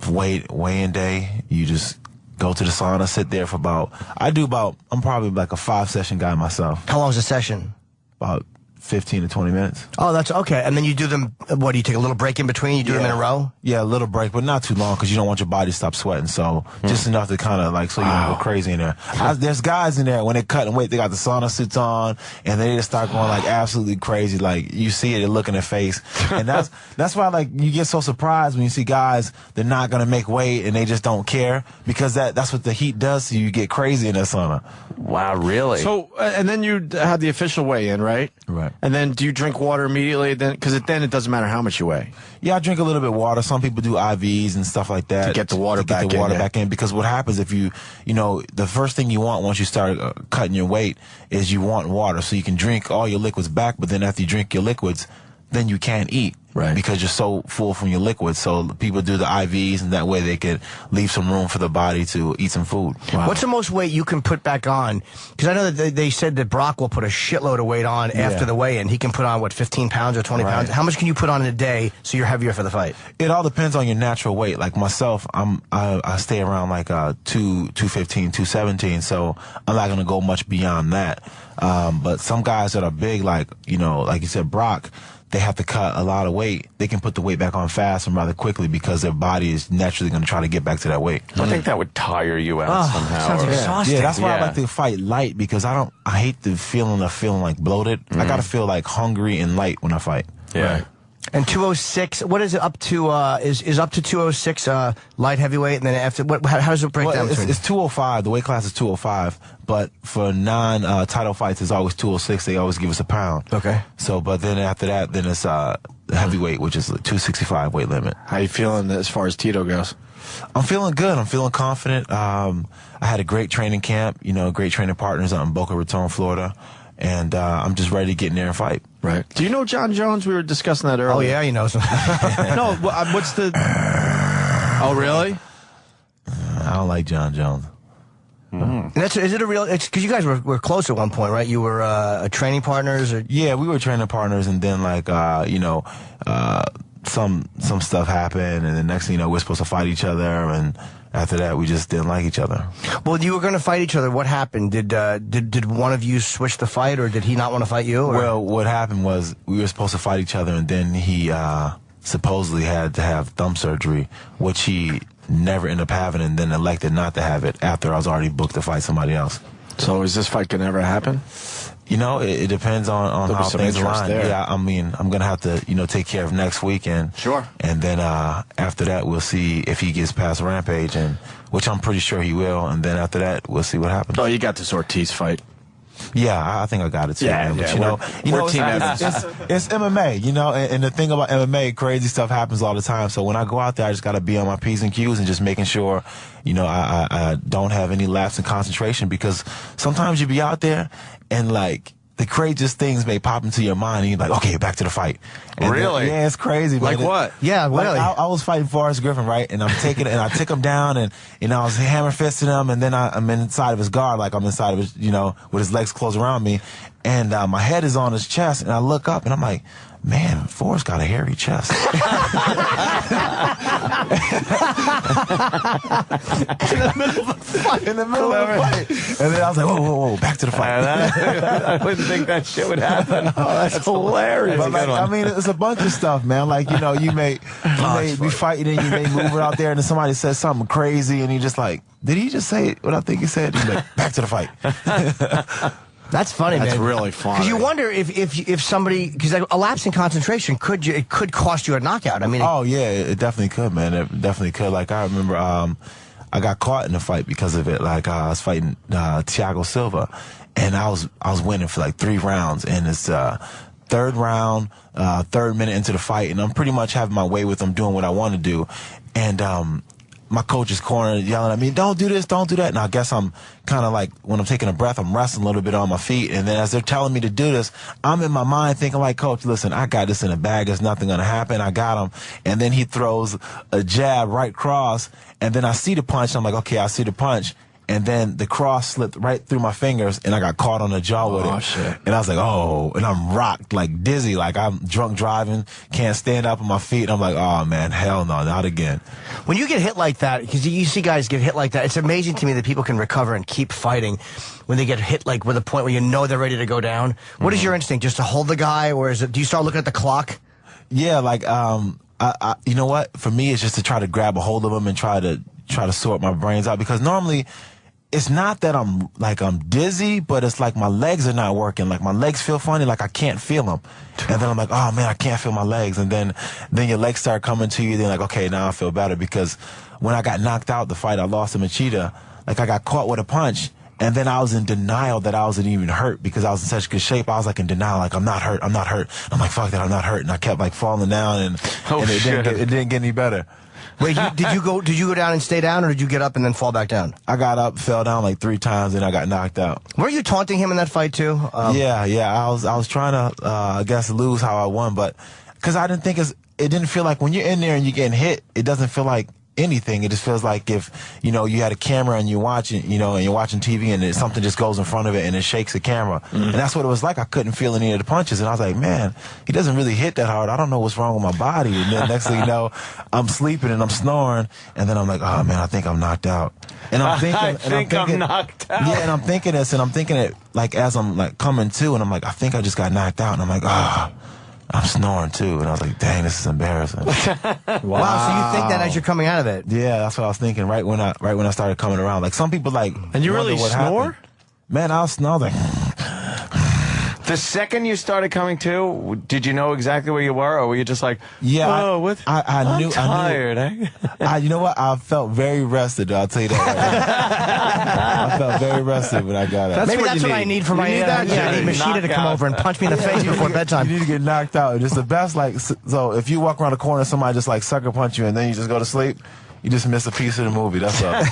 weigh-in day, you just go to the sauna, sit there for I'm probably like a 5-session guy myself. How long is a session? About 15 to 20 minutes. Oh, that's okay. And then you do them, what, do you take a little break in between? You do them in a row? Yeah, a little break, but not too long because you don't want your body to stop sweating. So just enough to kind of like, so you don't go crazy in there. There's guys in there, when they cut and weight, they got the sauna suits on and they just start going like absolutely crazy. Like you see it, they look in their face. And that's why like you get so surprised when you see guys, they're not going to make weight and they just don't care because that's what the heat does to you. You get crazy in that sauna. Wow, really? So, and then you have the official weigh-in, right? Right. And then do you drink water immediately? Then, because then it doesn't matter how much you weigh. Yeah, I drink a little bit of water. Some people do IVs and stuff like that To get the water back in. Because what happens if the first thing you want once you start cutting your weight is you want water so you can drink all your liquids back. But then after you drink your liquids, then you can't eat. Right. Because you're so full from your liquids. So people do the IVs, and that way they can leave some room for the body to eat some food. Wow. What's the most weight you can put back on? Because I know that they said that Brock will put a shitload of weight on after the weigh-in. He can put on, 15 pounds or 20 pounds? How much can you put on in a day so you're heavier for the fight? It all depends on your natural weight. Like myself, I stay around like 215, 217, so I'm not going to go much beyond that. But some guys that are big, like you said, Brock, they have to cut a lot of weight, they can put the weight back on fast and rather quickly because their body is naturally going to try to get back to that weight. I think that would tire you out somehow. Sounds exhausting. Yeah, that's why I like to fight light, because I hate the feeling of feeling like bloated. I got to feel like hungry and light when I fight. Yeah. Right. And 206, what is it up to? Is up to 206 light heavyweight, and then after how does it break down? It's 205. The weight class is 205, but for non-title fights, it's always 206. They always give us a pound. Okay. So, but then after that, then it's heavyweight, which is 265 weight limit. How you feeling as far as Tito goes? I'm feeling good. I'm feeling confident. I had a great training camp. Great training partners out in Boca Raton, Florida. And I'm just ready to get in there and fight. Right. Do you know John Jones? We were discussing that earlier. Oh, yeah, he knows him. No, what's the... Oh, really? I don't like John Jones. And is it a real... Because you guys were close at one point, right? You were training partners? Or? Yeah, we were training partners, and then, some stuff happened, and the next thing you know, we're supposed to fight each other, and... After that, we just didn't like each other. Well, you were going to fight each other. What happened? Did one of you switch the fight, or did he not want to fight you? Or? Well, what happened was we were supposed to fight each other, and then he supposedly had to have thumb surgery, which he never ended up having, and then elected not to have it after I was already booked to fight somebody else. So is this fight going to ever happen? It depends on how things align. There. Yeah, I mean, I'm going to have to, take care of next weekend. Sure. And then after that, we'll see if he gets past Rampage, which I'm pretty sure he will. And then after that, we'll see what happens. Oh, you got this Ortiz fight. Yeah, I think I got it too. Yeah, man. yeah. But, We're Team Evans. It's MMA, and the thing about MMA, crazy stuff happens all the time. So when I go out there, I just got to be on my P's and Q's and just making sure, I don't have any lapse in concentration, because sometimes you be out there and the craziest things may pop into your mind, and you're like, okay, back to the fight. And really? Yeah, it's crazy, man. Like what? Yeah, really. I was fighting Forrest Griffin, right? And I'm taking it, and I took him down, and I was hammer fisting him, and then I'm inside of his guard, like I'm inside of his, with his legs closed around me, and my head is on his chest, and I look up, and I'm like, man, Forrest got a hairy chest. In the middle of the fight. And then I was like, whoa, back to the fight. I wouldn't think that shit would happen. Oh, that's hilarious. But I mean, it's a bunch of stuff, man. You may be fighting and you may move it out there, and then somebody says something crazy, and you're just like, did he just say what I think he said? He's like, back to the fight. That's funny, man. That's really funny. Because you wonder if somebody, because a lapse in concentration could cost you a knockout. I mean, oh yeah, it definitely could, man. It definitely could. Like I remember, I got caught in a fight because of it. Like I was fighting Thiago Silva, and I was winning for 3 rounds, and it's third round, 3rd minute into the fight, and I'm pretty much having my way with him, doing what I want to do, and my coach is corner yelling at me, don't do this, don't do that. And I guess I'm kind of when I'm taking a breath, I'm resting a little bit on my feet. And then as they're telling me to do this, I'm in my mind thinking Coach, listen, I got this in the bag. There's nothing going to happen. I got him. And then he throws a jab right cross. And then I see the punch. I'm like, okay, I see the punch. And then the cross slipped right through my fingers, and I got caught on the jaw with it. Oh, shit. And I was like, oh, and I'm rocked, dizzy, I'm drunk driving, can't stand up on my feet. And I'm like, oh, man, hell no, not again. When you get hit like that, because you see guys get hit like that, it's amazing to me that people can recover and keep fighting when they get hit with a point where they're ready to go down. What is your instinct, just to hold the guy, or do you start looking at the clock? Yeah, you know what? For me, it's just to try to grab a hold of him and try to sort my brains out, because normally it's not that I'm dizzy, but it's my legs are not working. My legs feel funny, I can't feel them. And then I'm like, oh man, I can't feel my legs. And then your legs start coming to you. Then okay, now I feel better, because when I got knocked out the fight I lost to Machida, I got caught with a punch. And then I was in denial that I wasn't even hurt, because I was in such good shape. I was in denial, I'm not hurt, I'm not hurt. I'm like, fuck that, I'm not hurt. And I kept falling down, and it didn't get any better. Wait, did you go down and stay down, or did you get up and then fall back down? I got up, fell down 3 times, and I got knocked out. Were you taunting him in that fight too? Yeah. I was trying to, I guess, lose how I won, but because I didn't think it didn't feel like when you're in there and you're getting hit, it doesn't feel like anything. It just feels like if you had a camera and you're watching, and you're watching TV, and something just goes in front of it and it shakes the camera. Mm-hmm. And that's what it was like. I couldn't feel any of the punches, and I was like, man, he doesn't really hit that hard. I don't know what's wrong with my body. And then next thing you know, I'm sleeping and I'm snoring, and then I'm like, oh man, I think I'm knocked out. And I'm thinking, I'm knocked out. Yeah, and I'm thinking this, and I'm thinking it as I'm coming to, and I'm like, I think I just got knocked out, and I'm like, I'm snoring too, and I was like, "Dang, this is embarrassing." Wow. So you think that as you're coming out of it? Yeah, that's what I was thinking. Right when I started coming around, like some people like. And you really what snore? happened. Man, I was snoring. The second you started coming to, did you know exactly where you were, or were you just like, Yeah, oh, what? I knew. I'm tired. You know what? I felt very rested. I'll tell you that. Right now. I felt very rested when I got out. Maybe that's what I need for my. I need Machida to come over and punch me in the face before bedtime. You need to get knocked out. It's the best. Like so, if you walk around the corner, somebody just like sucker punch you, and then you just go to sleep. You just miss a piece of the movie. That's all.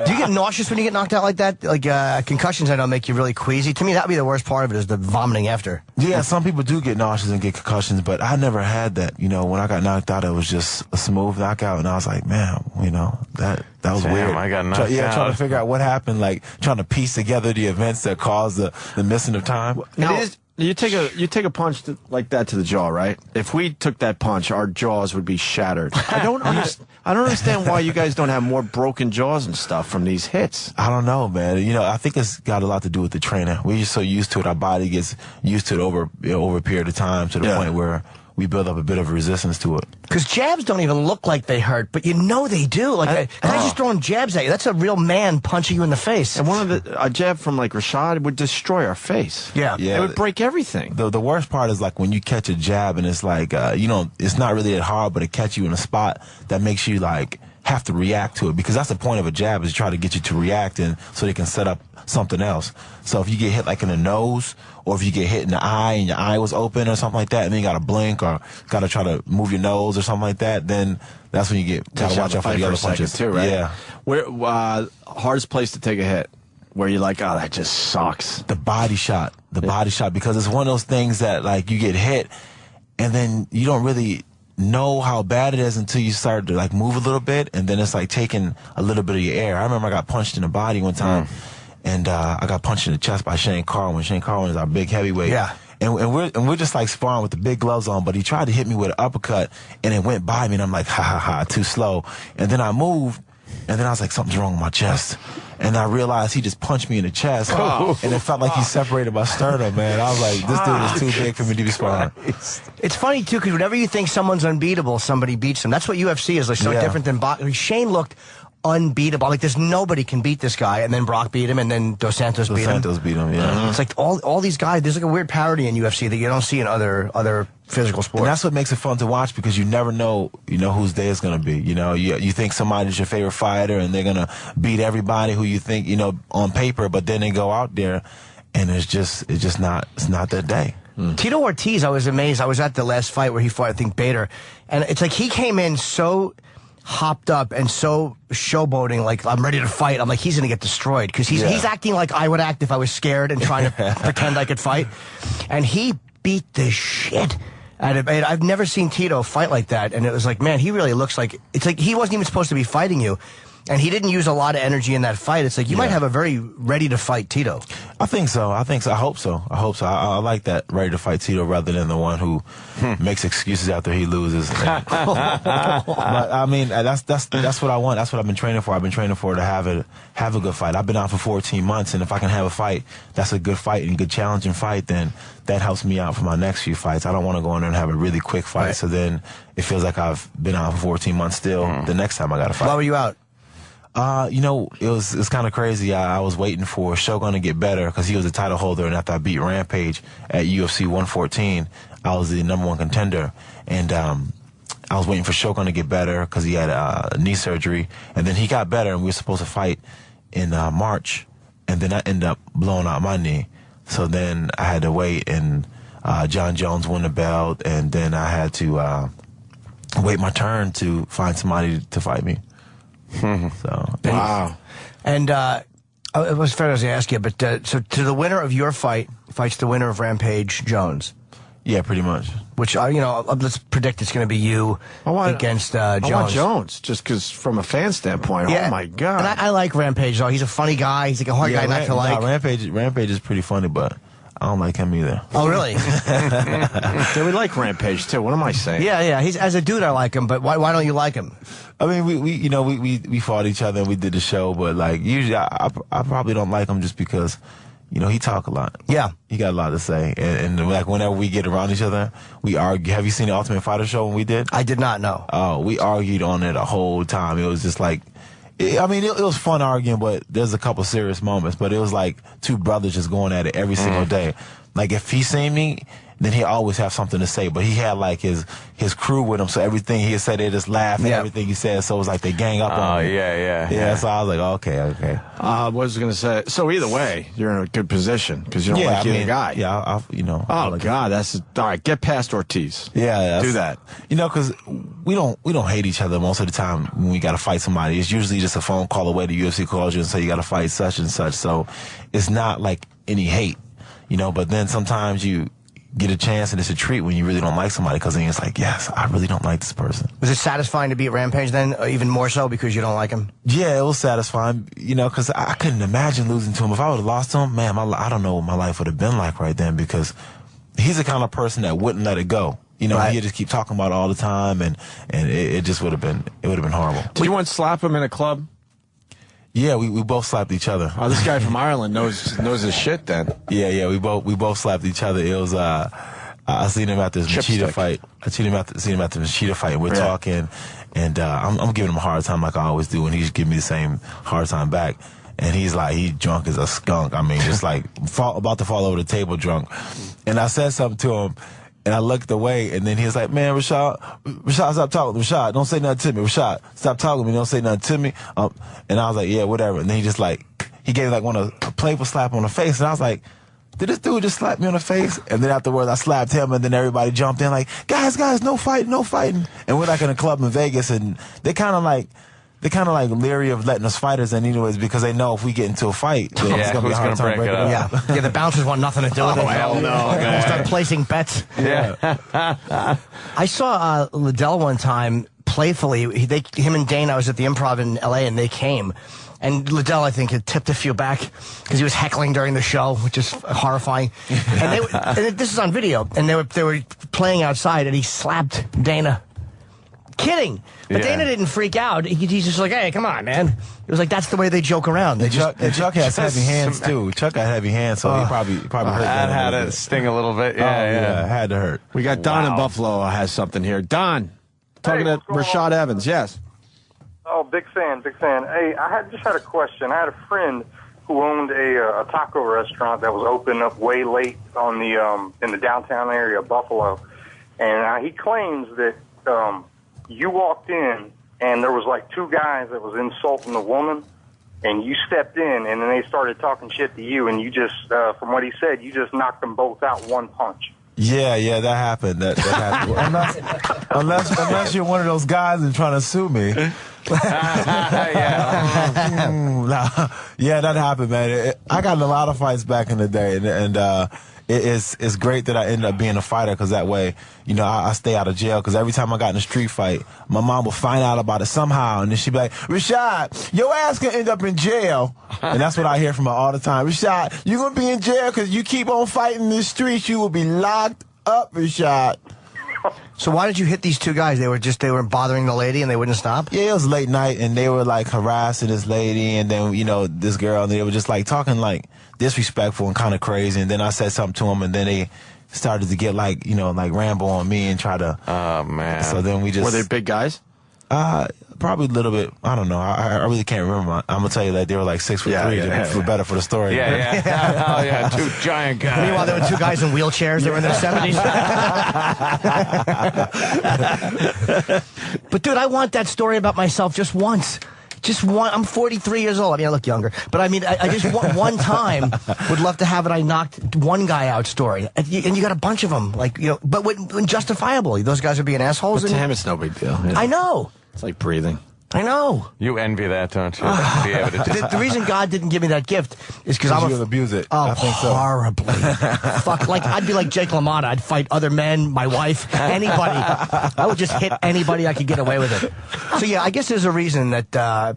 Do you get nauseous when you get knocked out like that? Like concussions, I know make you really queasy. To me, that'd be the worst part of it is the vomiting after. Yeah, some people do get nauseous and get concussions, but I never had that. You know, when I got knocked out, it was just a smooth knockout, and I was like, man, you know, that was weird. I got knocked out. Trying to figure out what happened, like trying to piece together the events that caused the missing of time. Now, you take a punch like that to the jaw, right? If we took that punch, our jaws would be shattered. I don't understand why you guys don't have more broken jaws and stuff from these hits. I don't know, man. You know, I think it's got a lot to do with the trainer. We're just so used to it. Our body gets used to it over a period of time to the point where we build up a bit of resistance to it. Because jabs don't even look like they hurt, but you know they do. Like, guys just throwing jabs at you. That's a real man punching you in the face. And a jab from like Rashad would destroy our face. Yeah. It would break everything. The worst part is like when you catch a jab and it's like, it's not really that hard, but it catch you in a spot that makes you like have to react to it, because that's the point of a jab, is to try to get you to react and so they can set up something else. So if you get hit like in the nose, or if you get hit in the eye and your eye was open or something like that, and then you got to blink or got to try to move your nose or something like that, then that's when you got to watch out for the other punches too, right? Yeah. Where hardest place to take a hit? Where you're like, oh, that just sucks. The body shot. Body shot, because it's one of those things that like you get hit and then you don't really know how bad it is until you start to like move a little bit, and then it's like taking a little bit of your air. I remember I got punched in the body one time, and I got punched in the chest by Shane Carwin. Shane Carwin is our big heavyweight. Yeah. And we're just like sparring with the big gloves on, but he tried to hit me with an uppercut, and it went by me, and I'm like, ha ha ha, too slow. And then I moved, and then I was like, something's wrong with my chest. And I realized he just punched me in the chest, and it felt like he separated my sternum, man. I was like, this dude is too big for me to be sparring. It's funny, too, because whenever you think someone's unbeatable, somebody beats them. That's what UFC is. Like, so different than boxing. Shane looked unbeatable. Like, there's nobody can beat this guy, and then Brock beat him, and then Dos Santos beat him. Yeah. It's like all these guys, there's like a weird parity in UFC that you don't see in other physical sports. And that's what makes it fun to watch, because you never know, whose day it's going to be. You think somebody's your favorite fighter and they're going to beat everybody who you think, on paper, but then they go out there and it's just not that day. Tito Ortiz, I was amazed. I was at the last fight where he fought, I think, Bader, and it's like he came in so hopped up and so showboating, like, I'm ready to fight. I'm like, he's going to get destroyed, because he's acting like I would act if I was scared and trying to pretend I could fight. And he beat the shit out of it. I've never seen Tito fight like that. And it was like, man, he really looks like, it's like he wasn't even supposed to be fighting you. And he didn't use a lot of energy in that fight. It's like you might have a very ready-to-fight Tito. I think so. I hope so. I like that ready-to-fight Tito rather than the one who makes excuses after he loses. But I mean, that's what I want. That's what I've been training for. I've been training for to have a good fight. I've been out for 14 months, and if I can have a fight that's a good fight and good challenging fight, then that helps me out for my next few fights. I don't want to go in there and have a really quick fight, so then it feels like I've been out for 14 months still the next time I got to fight. Why were you out? It was kind of crazy. I was waiting for Shogun to get better, because he was the title holder, and after I beat Rampage at UFC 114, I was the #1 contender, and I was waiting for Shogun to get better because he had knee surgery, and then he got better, and we were supposed to fight in March, and then I ended up blowing out my knee, so then I had to wait, and John Jones won the belt, and then I had to wait my turn to find somebody to fight me. So wow. And it was fair to ask you, but so to the winner of your fights the winner of Rampage Jones. Yeah, pretty much. Which let's predict it's going to be you against Jones. I want Jones, just because from a fan standpoint. Yeah. Oh my god! And I like Rampage though. He's a funny guy. He's like a hard guy not to like. Rampage is pretty funny, but I don't like him either. Oh, really? Yeah, we like Rampage too. What am I saying? Yeah. He's, as a dude, I like him, but why don't you like him? I mean, we fought each other and we did the show, but like usually I probably don't like him just because, you know, he talk a lot. Yeah. He got a lot to say. And like whenever we get around each other, we argue. Have you seen the Ultimate Fighter show when we did? I did not know. Oh, we argued on it the whole time. It was just like, I mean, it was fun arguing, but there's a couple serious moments. But it was like two brothers just going at it every single day. Like if he seen me, then he always have something to say. But he had like his crew with him, so everything he said, they just laugh at everything he said. So it was like they gang up on him. Yeah. So I was like, okay. What was I going to say? So either way, you're in a good position because you don't like either guy. Yeah, you know. Oh God, that's all right. Get past Ortiz. Yeah, do that. You know, because we don't hate each other most of the time when we got to fight somebody. It's usually just a phone call away. The UFC calls you and say you got to fight such and such. So it's not like any hate, you know. But then sometimes you get a chance and it's a treat when you really don't like somebody because then it's like, yes, I really don't like this person. Was it satisfying to beat Rampage then, or even more so because you don't like him? Yeah, it was satisfying, you know, because I couldn't imagine losing to him. If I would have lost to him, man, I don't know what my life would have been like right then because he's the kind of person that wouldn't let it go. You know, he'd just keep talking about it all the time and it just would have been horrible. Did you once slap him in a club? Yeah, we both slapped each other. Oh, this guy from Ireland knows his shit then. Yeah, we both slapped each other. It was I seen him at this Machida fight. Seen him at the Machida fight. And we're talking, and I'm giving him a hard time like I always do, and he's giving me the same hard time back. And he's like, he drunk as a skunk. I mean, just like about to fall over the table drunk. And I said something to him. And I looked away, and then he was like, man, Rashad, stop talking. Rashad, don't say nothing to me. Rashad, stop talking to me. Don't say nothing to me. And I was like, yeah, whatever. And then he just like, he gave like a playful slap on the face. And I was like, did this dude just slap me on the face? And then afterwards, I slapped him, and then everybody jumped in like, guys, no fighting. And we're like in a club in Vegas, and they're kind of like leery of letting us fighters in anyways because they know if we get into a fight, it's going to be a hard time breaking it up. Yeah, the bouncers want nothing to do with it. Oh, hell no, man. Start placing bets. Yeah. I saw Liddell one time playfully. Him and Dana, I was at the Improv in L.A., and they came. And Liddell, I think, had tipped a few back because he was heckling during the show, which is horrifying. And this is on video. And they were playing outside, and he slapped Dana. Kidding. But Dana didn't freak out. He's just like, hey, come on, man. It was like, that's the way they joke around. Chuck has heavy hands, too. Chuck got heavy hands, so he probably hurt that. Had to sting a little bit. Yeah, had to hurt. We got Don in Buffalo has something here. Don, talking to Rashad Evans. Yes. Oh, big fan. Hey, I just had a question. I had a friend who owned a taco restaurant that was open up way late on the in the downtown area of Buffalo, and he claims that you walked in and there was like two guys that was insulting the woman, and you stepped in and then they started talking shit to you, and you just, from what he said, you just knocked them both out one punch. Yeah, that happened. That happened. unless you're one of those guys and trying to sue me. Yeah, that happened, man. I got in a lot of fights back in the day, and it's great that I ended up being a fighter because that way, you know, I stay out of jail because every time I got in a street fight, my mom would find out about it somehow, and then she'd be like, Rashad, your ass can end up in jail. And that's what I hear from her all the time. Rashad, you're going to be in jail because you keep on fighting in the streets. You will be locked up, Rashad. So why did you hit these two guys? They were bothering the lady and they wouldn't stop? Yeah, it was late night and they were like harassing this lady and then, you know, this girl, and they were just like talking like disrespectful and kind of crazy. And then I said something to them and then they started to get like, you know, like Rambo on me and try to. Oh, man. So then we just. Were they big guys? Probably a little bit. I don't know. I really can't remember. I'm going to tell you that they were like 6'3", for better for the story. Yeah. Oh, yeah. Two giant guys. Meanwhile, there were two guys in wheelchairs. They were in their 70s. But, dude, I want that story about myself just once. Just one. I'm 43 years old. I mean, I look younger. But, I mean, I just one time would love to have it. I knocked one guy out story. And you got a bunch of them. Like, you know, but when justifiably, those guys are being assholes. But to him, it's no big deal. I know. It's like breathing. I know. You envy that, don't you? Be able to do the reason God didn't give me that gift is because I'm you abuse it. Oh, I think so. Horribly. Fuck, like I'd be like Jake LaMotta. I'd fight other men, my wife, anybody. I would just hit anybody I could get away with it. So yeah, I guess there's a reason that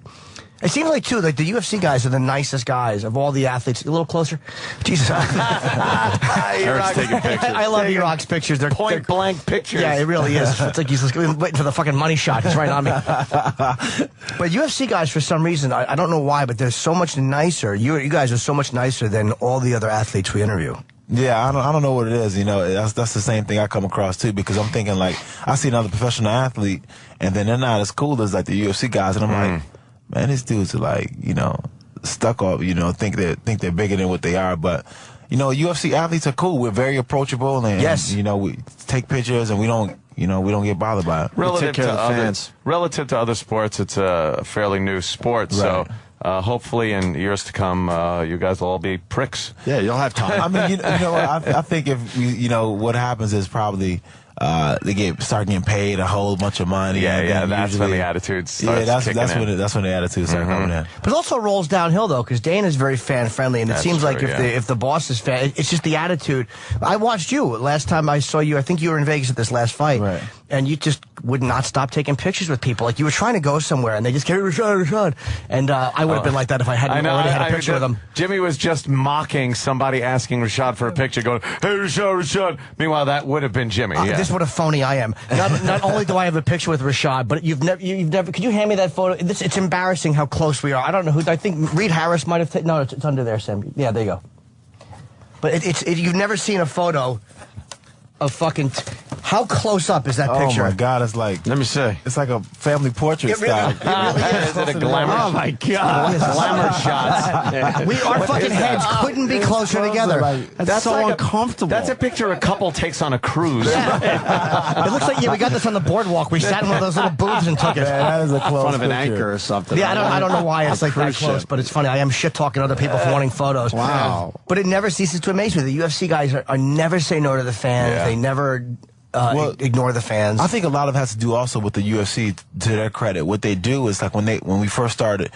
It seems like, too, like the UFC guys are the nicest guys of all the athletes. A little closer. Jesus. Eric's taking pictures. I love E-Rock's pictures. They're Point blank pictures. Yeah, it really is. It's like he's waiting for the fucking money shot. He's right on me. But UFC guys, for some reason, I don't know why, but they're so much nicer. You guys are so much nicer than all the other athletes we interview. Yeah, I don't know what it is. You know, that's the same thing I come across too, because I'm thinking like I see another professional athlete, and then they're not as cool as like the UFC guys, and I'm like, man, these dudes are like, you know, stuck up. You know, think they're bigger than what they are, but. You know, UFC athletes are cool. We're very approachable, and you know, we take pictures, and we don't get bothered by it. Relative to other sports, it's a fairly new sport, so hopefully in years to come, you guys will all be pricks. Yeah, you'll have time. I mean, you know, I think if you know what happens is probably. They start getting paid a whole bunch of money. Yeah, that's when the attitude starts kicking in. That's when the attitude starts coming in. But it also rolls downhill, though, because Dana's very fan-friendly, and it seems true, like if the boss is fan, it's just the attitude. I watched you. Last time I saw you, I think you were in Vegas at this last fight, and you just would not stop taking pictures with people. Like, you were trying to go somewhere, and they just carried Rashad. And I would have been like that if I hadn't already had a picture with him. Jimmy was just mocking somebody asking Rashad for a picture, going, hey, Rashad. Meanwhile, that would have been Jimmy. This is what a phony I am. Not only do I have a picture with Rashad, but you've never. Could you hand me that photo? It's embarrassing how close we are. I don't know who. I think Reed Harris might have taken. No, it's under there, Sam. Yeah, there you go. But you've never seen a photo of fucking. How close up is that picture? Oh my God! It's like, let me see. It's like a family portrait style. It really is. Is it a glamour? Oh my God! Glamour shots. Our fucking heads couldn't be closer together. That's so uncomfortable. That's a picture a couple takes on a cruise. It looks like we got this on the boardwalk. We sat in one of those little booths and took it. That is a close in front of an picture. anchor or something. Yeah, I don't know why it's like that close, but it's funny. I am shit talking other people for wanting photos. Wow! But it never ceases to amaze me. The UFC guys are never say no to the fans. Yeah. They never. Ignore the fans. I think a lot of it has to do also with the UFC. To their credit, what they do is like when we first started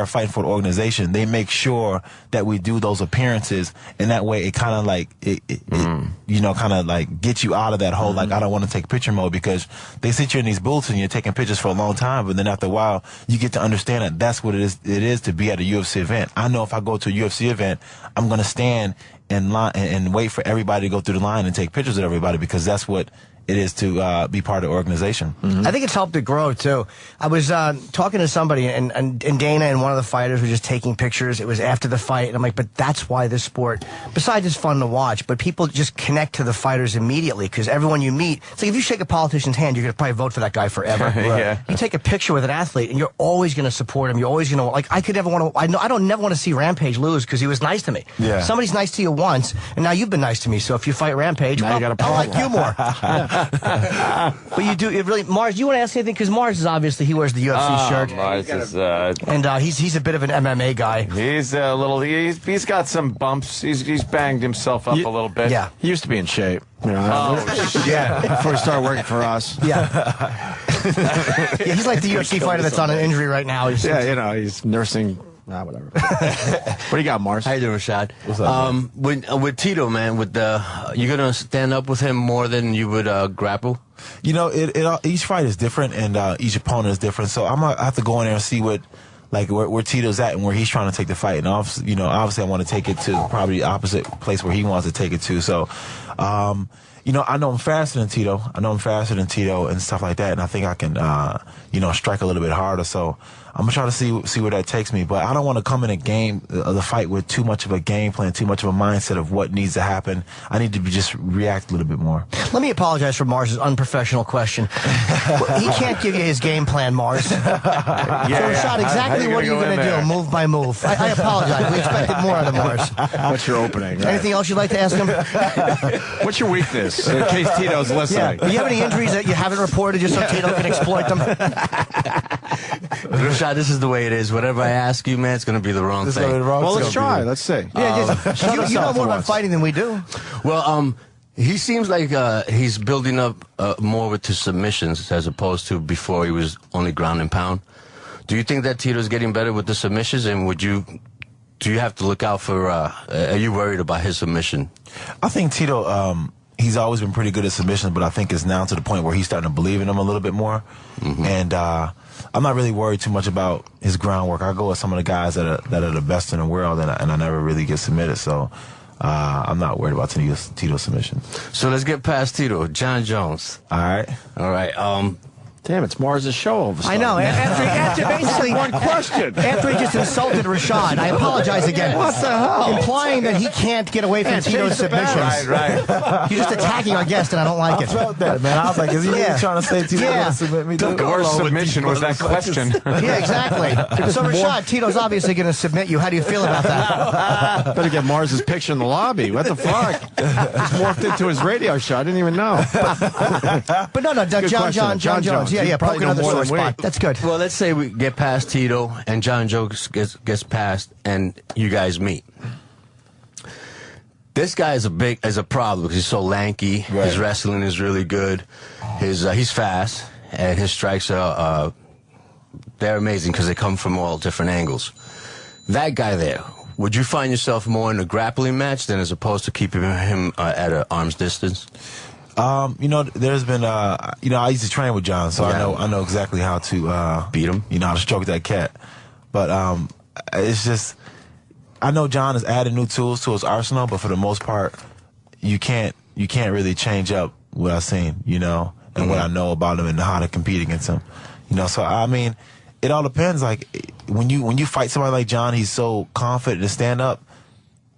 fighting for the organization, they make sure that we do those appearances, and that way it kind of like you know, kind of like get you out of that whole like I don't want to take picture mode, because they sit you in these booths and you're taking pictures for a long time, but then after a while you get to understand that that's what it is to be at a UFC event. I know if I go to a UFC event, I'm gonna stand in line and wait for everybody to go through the line and take pictures of everybody, because that's what it is to be part of the organization. I think it's helped it grow, too. I was talking to somebody, and Dana and one of the fighters were just taking pictures. It was after the fight, and I'm like, but that's why this sport, besides it's fun to watch, but people just connect to the fighters immediately, because everyone you meet, it's like if you shake a politician's hand, you're going to probably vote for that guy forever. Yeah. You take a picture with an athlete, and you're always going to support him. You're always going to, like, I don't never want to see Rampage lose because he was nice to me. Yeah. Somebody's nice to you once, and now you've been nice to me, so if you fight Rampage, Now you got a I like problem. you more. But you do, it really, Mars, you want to ask anything? Because Mars is obviously, he wears the UFC shirt. Mars is, and he's a bit of an MMA guy. He's a little, he's got some bumps. He's banged himself up a little bit. Yeah. He used to be in shape. You know, before he started working for us. Yeah. He's like the UFC fighter that's on an injury right now. He's nursing. Whatever. What do you got, Mars? How you doing, Rashad? What's up, with Tito, man, you're gonna stand up with him more than you would grapple. You know, each fight is different, and each opponent is different. So I have to go in there and see where Tito's at and where he's trying to take the fight. And obviously I want to take it to probably the opposite place where he wants to take it to. So, you know, I know I'm faster than Tito. And stuff like that. And I think I can, strike a little bit harder. So I'm gonna try to see where that takes me. But I don't want to come in the fight with too much of a game plan, too much of a mindset of what needs to happen. I need to just react a little bit more. Let me apologize for Mars's unprofessional question. He can't give you his game plan, Mars. So, Rashad, exactly what are you going to do, move by move? I apologize. We expected more out of Mars. What's your opening? Right? Anything else you'd like to ask him? What's your weakness? In case Tito's listening. Yeah. Do you have any injuries that you haven't reported just so Tito can exploit them? Rashad, this is the way it is. Whatever I ask you, man, it's going to be the wrong thing. Well, let's try. Let's see. Yeah, you know more about fighting than we do. Well, he seems like he's building up more with his submissions as opposed to before he was only ground and pound. Do you think that Tito's getting better with the submissions, and do you have to look out for, are you worried about his submission? I think Tito, he's always been pretty good at submissions, but I think it's now to the point where he's starting to believe in them a little bit more. And I'm not really worried too much about his groundwork. I go with some of the guys that are the best in the world, and I never really get submitted. So I'm not worried about Tito's submission. So let's get past Tito. John Jones. All right. Damn, it's Mars' show all of a I sudden. know. After basically one question. After he just insulted Rashad, I apologize again. What the hell? Implying that he can't get away from Tito's submissions. Right. You're just attacking our guest, and I don't like it. I felt that, man. I was like, is he really trying to say Tito's going to submit me? The worst submission was that question. Yeah, exactly. So Rashad, Tito's obviously going to submit you. How do you feel about that? Better get Mars' picture in the lobby. What the fuck? Just morphed into his radio show. I didn't even know. But no, John Jones. Yeah, poke another sore spot. That's good. Well, let's say we get past Tito and John Jones gets past, and you guys meet. This guy is a problem because he's so lanky. Right. His wrestling is really good. He's fast, and his strikes are they're amazing because they come from all different angles. That guy there, would you find yourself more in a grappling match than as opposed to keeping him at an arm's distance? There's been, I used to train with John, so I know exactly how to beat him. How to stroke that cat. But it's just, I know John has added new tools to his arsenal, but for the most part, you can't really change up what I've seen, and what I know about him and how to compete against him, So I mean, it all depends. Like when you fight somebody like John, he's so confident to stand up.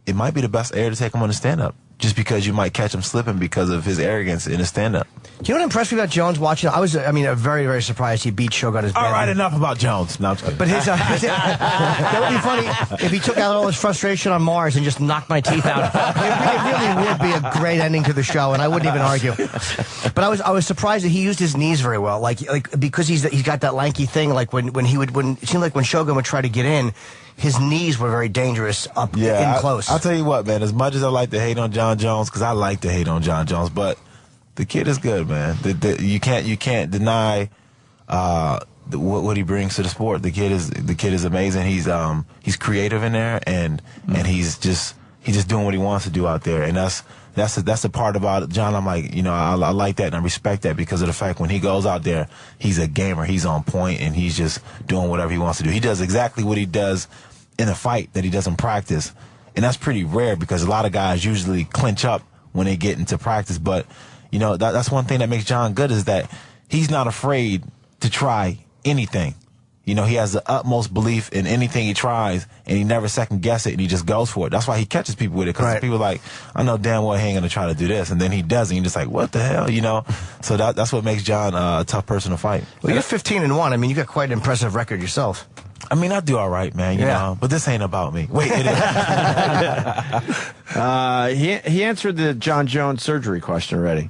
It might be the best air to take him on the stand up. Just because you might catch him slipping because of his arrogance in a stand-up. Do you know what impressed me about Jones watching? I was very, very surprised he beat Shogun. All right, enough about Jones. No, I'm just kidding. But that would be funny if he took out all his frustration on Mars and just knocked my teeth out. It really would be a great ending to the show, and I wouldn't even argue. But I was surprised that he used his knees very well, like because he's got that lanky thing. Like when it seemed like when Shogun would try to get in, his knees were very dangerous up in close. I'll tell you what, man. As much as I like to hate on John Jones, because I like to hate on John Jones, but the kid is good, man. You can't deny what he brings to the sport. The kid is amazing. He's creative in there, and he's just doing what he wants to do out there, and that's the part about John. I'm like, I like that and I respect that because of the fact when he goes out there, he's a gamer. He's on point and he's just doing whatever he wants to do. He does exactly what he does in a fight that he doesn't practice, and that's pretty rare because a lot of guys usually clinch up when they get into practice. But that's one thing that makes John good is that he's not afraid to try anything. He has the utmost belief in anything he tries, and he never second guess it, and he just goes for it. That's why he catches people with it, because people are like, I know damn well he ain't going to try to do this, and then he does, and you're just like, what the hell, So that's what makes John a tough person to fight. Well, you're 15-1. I mean, you got quite an impressive record yourself. I mean, I do all right, man, you know, but this ain't about me. Wait, it is. He answered the John Jones surgery question already.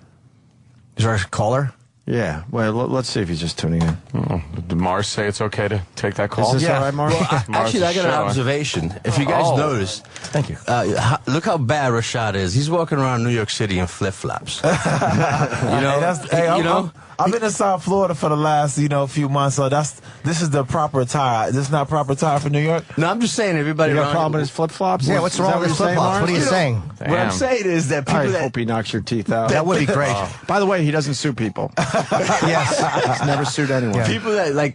Is there a caller? Yeah. Well, let's see if he's just tuning in. Did Mars say it's okay to take that call? Is this all right, Mars? Well, actually, I got an observation. If you guys notice, thank you. Look how bad Rashad is. He's walking around New York City in flip-flops. I've been in South Florida for the last, few months, so this is the proper attire. This is not proper attire for New York? No, I'm just saying everybody You got a around problem with his flip-flops? Yeah, what's wrong with his flip-flops? What are you saying? What I'm saying is that people I hope he knocks your teeth out. That would be great. By the way, he doesn't sue people. Yes. He's never sued anyone. Yeah. People that,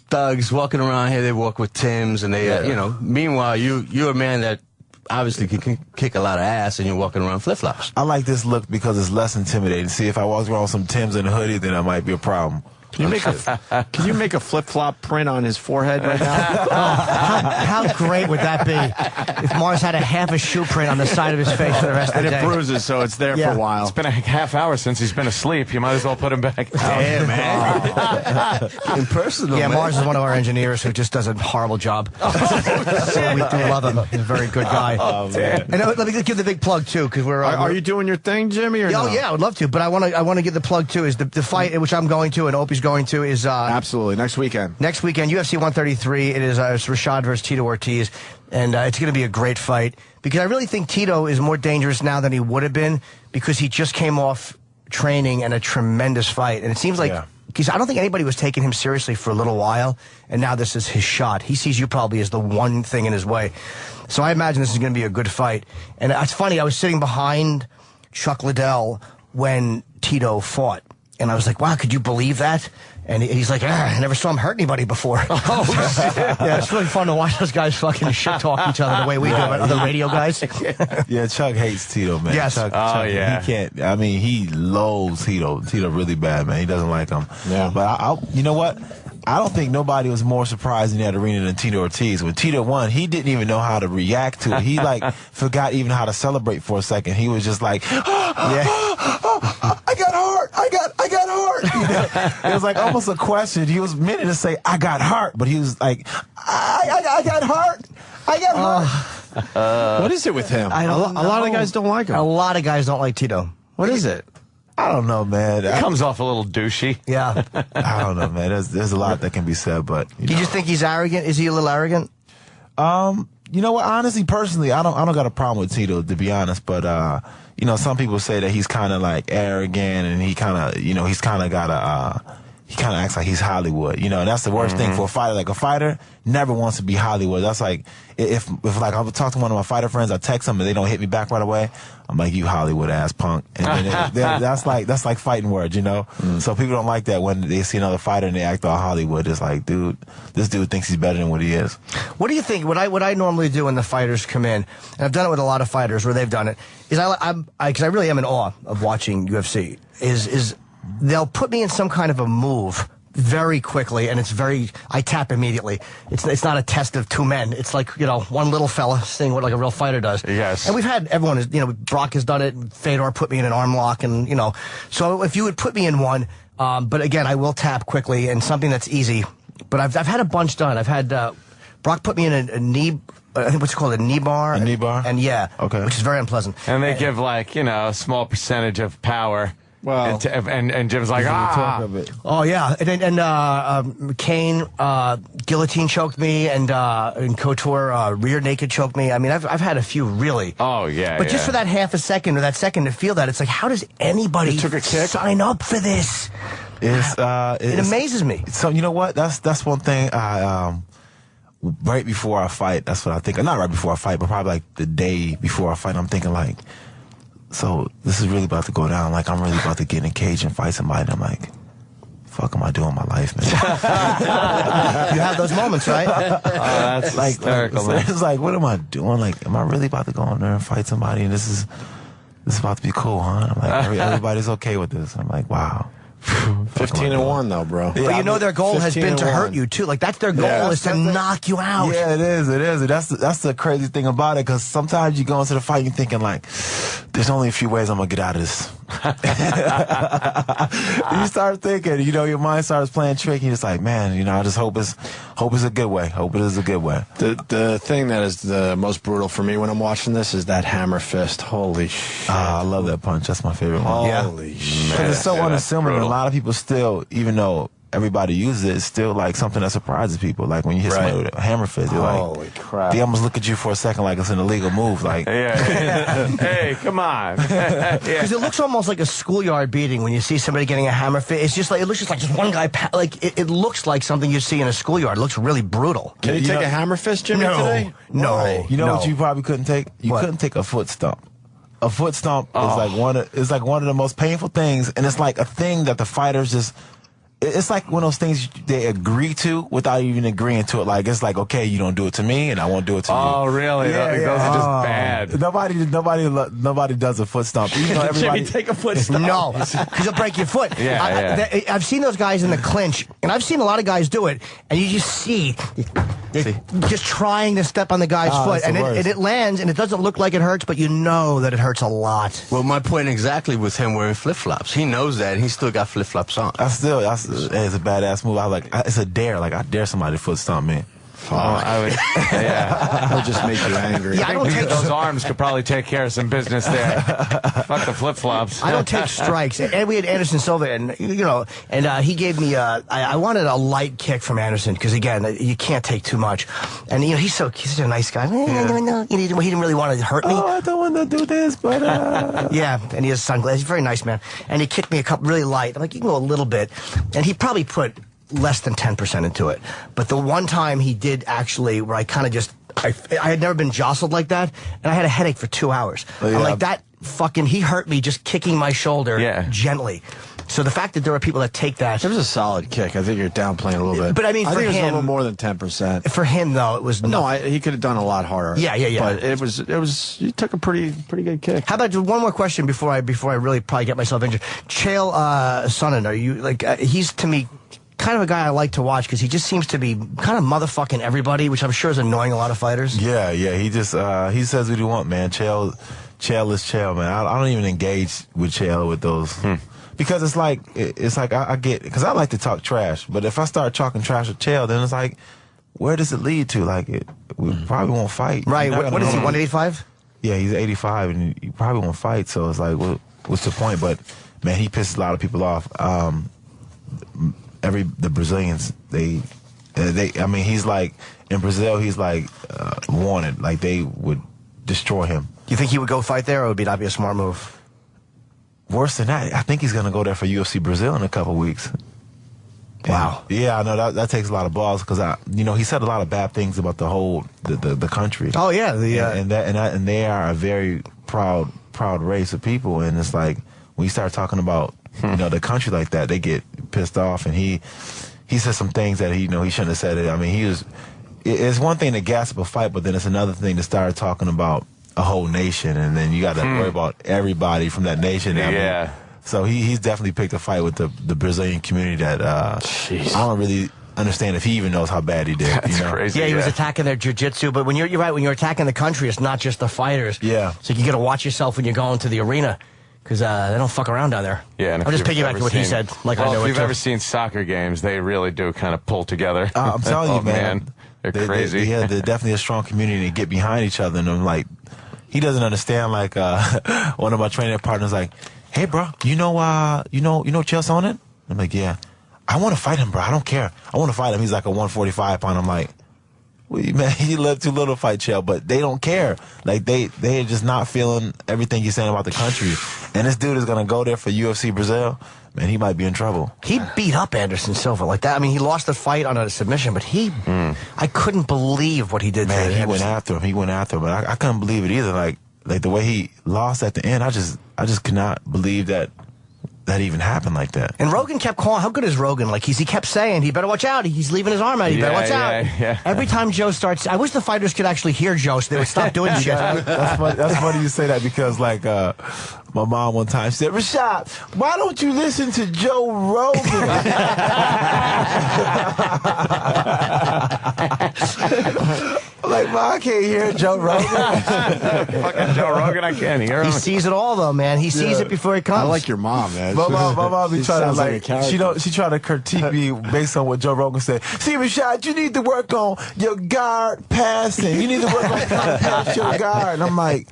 thugs walking around here, they walk with Timbs, and they, meanwhile, you're a man that obviously can kick a lot of ass, and you're walking around flip-flops. I like this look because it's less intimidating. See, if I walk around with some Timbs and a hoodie, then that might be a problem. Can you make a flip-flop print on his forehead right now? How great would that be if Mars had half a shoe print on the side of his face for the rest of the day? And it bruises, so it's there for a while. It's been a half hour since he's been asleep. You might as well put him back. Damn, man. Impersonal, Yeah, man. Mars is one of our engineers who just does a horrible job. So we do love him. He's a very good guy. Oh, man. And let me give the big plug, too, because we're... Are you doing your thing, Jimmy, or no? Yeah, I would love to, but I want to give the plug, too, is the fight which I'm going to and Opie's going to is... Absolutely. Next weekend, UFC 133. It is it's Rashad versus Tito Ortiz, and it's going to be a great fight because I really think Tito is more dangerous now than he would have been because he just came off training and a tremendous fight, and it seems like because I don't think anybody was taking him seriously for a little while, and now this is his shot. He sees you probably as the one thing in his way, so I imagine this is going to be a good fight. And it's funny, I was sitting behind Chuck Liddell when Tito fought. And I was like, wow, could you believe that? And he's like, I never saw him hurt anybody before. Oh, shit. Yeah, it's really fun to watch those guys fucking shit talk each other the way we do, other radio guys. Yeah, Chuck hates Tito, man. Yes. Chuck, yeah. He can't. I mean, he loathes Tito. Tito really bad, man. He doesn't like him. Yeah. But you know what? I don't think nobody was more surprised in that arena than Tito Ortiz. When Tito won, he didn't even know how to react to it. He forgot even how to celebrate for a second. He was just like, I got hurt. I got hurt. You know? It was like almost a question. He was meant to say, I got hurt, but he was like, I got hurt. I got hurt. What is it with him? I don't know. A lot of guys don't like him. A lot of guys don't like Tito. What is it? I don't know, man. It comes off a little douchey. Yeah. I don't know, man. There's a lot that can be said, but You just think he's arrogant? Is he a little arrogant? You know what? Honestly, personally, I don't got a problem with Tito, to be honest. But you know, some people say that he's kind of like arrogant, and he kind of, you know, he's kind of got a. He kind of acts like he's Hollywood, you know, and that's the worst thing for a fighter. Like, a fighter never wants to be Hollywood. That's like, if like I would talk to one of my fighter friends, I text them and they don't hit me back right away, I'm like, you Hollywood ass punk. And then that's like fighting words, you know? So people don't like that when they see another fighter and they act all Hollywood. It's like, dude, this dude thinks he's better than what he is. What do you think? What I normally do when the fighters come in, and I've done it with a lot of fighters where they've done it, is because I really am in awe of watching UFC, is they'll put me in some kind of a move very quickly, and I tap immediately. It's not a test of two men. It's like, you know, one little fella seeing what like a real fighter does. Yes. And we've had everyone, you know, Brock has done it, Fedor put me in an arm lock, and, you know, so if you would put me in one, but again, I will tap quickly, and something that's easy. But I've had a bunch done. I've had Brock put me in a knee, I think what's called a knee bar. A knee bar? And yeah. Okay. Which is very unpleasant. And they give, like, you know, a small percentage of power. Well, and Jim's like, Oh yeah, and Kane guillotine choked me, and Couture rear naked choked me. I mean, I've had a few really. Oh yeah. But just for that half a second or that second to feel that, it's like, how does anybody sign up for this? It amazes me. So you know what? That's one thing. Right before I fight, that's what I think. Not right before I fight, but probably like the day before I fight, I'm thinking like, so this is really about to go down. Like, I'm really about to get in a cage and fight somebody. And I'm like, fuck am I doing in my life, man? You have those moments, right? That's like hysterical, man. It's like, what am I doing? Like, am I really about to go in there and fight somebody? And this is about to be cool, huh? I'm like, everybody's okay with this. I'm like, wow. 15-1 though, bro. But you know their goal has been to hurt you too. Like, that's their goal, is to knock you out. Yeah, it is. That's the crazy thing about it, because sometimes you go into the fight and you're thinking like, there's only a few ways I'm gonna get out of this. You start thinking, you know, your mind starts playing tricky. You're just like, man, you know, I just hope it's a good way. Hope it is a good way. The thing that is the most brutal for me when I'm watching this is that hammer fist. Holy shit. I love that punch. That's my favorite one. Holy shit. Because it's so unassuming. A lot of people still, even though everybody uses it, it's still like something that surprises people. Like when you hit somebody with a hammer fist, they're holy like, crap. They almost look at you for a second like it's an illegal move. Like, hey, come on. Because it looks almost like a schoolyard beating when you see somebody getting a hammer fist. It's just like, it looks just like just one guy, like it looks like something you see in a schoolyard. It looks really brutal. Can you take a hammer fist, Jimmy, today? No. You know what you probably couldn't take? You couldn't take a foot stomp. A foot stomp is like one of the most painful things, and it's like a thing that the fighters just. It's like one of those things they agree to without even agreeing to it. Like, it's like, okay, you don't do it to me, and I won't do it to you. Oh, really? Yeah, Those are just bad. Nobody does a foot stomp. Even though everybody Jimmy, take a foot stomp. No, because you'll break your foot. I've seen those guys in the clinch, and I've seen a lot of guys do it, and you just see they're just trying to step on the guy's foot, and it lands, and it doesn't look like it hurts, but you know that it hurts a lot. Well, my point exactly with him wearing flip-flops. He knows that, and he still got flip-flops on. It's a badass move. I was like, it's a dare. Like, I dare somebody to foot stomp me. I would, It'll just make you angry. Yeah, I don't take those arms could probably take care of some business there. Fuck the flip flops. I don't take strikes. And we had Anderson Silva, and you know, and he gave me. I wanted a light kick from Anderson because again, you can't take too much. And you know, he's such a nice guy. He didn't really want to hurt me. Oh, I don't want to do this, but yeah. And he has sunglasses. He's a very nice man. And he kicked me a couple really light. I'm like, you can go a little bit, and he probably put less than 10% into it. But the one time he did actually, where I kind of just, I had never been jostled like that, and I had a headache for 2 hours. I'm like, that he hurt me just kicking my shoulder gently. So the fact that there are people that take that. It was a solid kick. I think you're downplaying a little bit. But I mean, I for think it was a him, little more than 10%. For him, though, it was he could have done a lot harder. Yeah. But it was. He took a pretty good kick. How about one more question before I really probably get myself injured? Chael Sonnen, are you he's to me kind of a guy I like to watch because he just seems to be kind of motherfucking everybody, which I'm sure is annoying a lot of fighters. Yeah. He just he says what he wants, man. Chael is Chael, man. I don't even engage with Chael with those. Because it's like I get, because I like to talk trash, but if I start talking trash with Chael, then it's like, where does it lead to? Like, we probably won't fight. Right. What is he, 185? Yeah, he's 85, and he probably won't fight. So it's like, what's the point? But man, he pisses a lot of people off. The Brazilians, I mean, he's like in Brazil, he's like wanted, like they would destroy him. You think he would go fight there, or would it not be a smart move? Worse than that, I think he's going to go there for UFC Brazil in a couple weeks. Wow. And, yeah, I know that takes a lot of balls because he said a lot of bad things about the whole the country. Oh yeah, and they are a very proud race of people, and it's like when you start talking about the country like that, they get pissed off, and he said some things that he shouldn't have said it. I mean, it's one thing to gas up a fight, but then it's another thing to start talking about a whole nation, and then you got to worry about everybody from that nation. So he's definitely picked a fight with the Brazilian community that I don't really understand if he even knows how bad he did. That's crazy. Yeah, he was attacking their jiu-jitsu, but you're right, when you're attacking the country, it's not just the fighters. Yeah. So you got to watch yourself when you're going to the arena, because they don't fuck around down there. Yeah, and I'm just piggybacking what he said. If you've ever seen soccer games, they really do kind of pull together. I'm telling you, man. They're crazy. They're definitely a strong community to get behind each other, and I'm like, he doesn't understand. Like one of my training partners, like, hey, bro, you know Chael Sonnen? I'm like, yeah. I want to fight him, bro. I don't care. I want to fight him. He's like a 145 pound. I'm like, well, man, he lived too little to fight Chael, but they don't care. Like they're just not feeling everything you're saying about the country. And this dude is gonna go there for UFC Brazil. Man, he might be in trouble. He beat up Anderson Silva like that. I mean, he lost the fight on a submission, but I couldn't believe what he did. Man, to he Anderson. went after him, but I couldn't believe it either. Like the way he lost at the end, I just could not believe that even happened like that. And Rogan kept calling. How good is Rogan? Like he kept saying, he better watch out. He's leaving his arm out. He better watch out. Yeah. Every time Joe starts, I wish the fighters could actually hear Joe so they would stop doing shit. That's funny you say that because like my mom one time said, Rashad, why don't you listen to Joe Rogan? I'm like, Mom, I can't hear Joe Rogan. Fucking Joe Rogan, I can't hear him. He sees it all though, man. He sees it before it comes. I like your mom, man. My mom be trying to like she try to critique me based on what Joe Rogan said. See, Rashad, you need to work on your guard passing. You need to work on past your guard. And I'm like,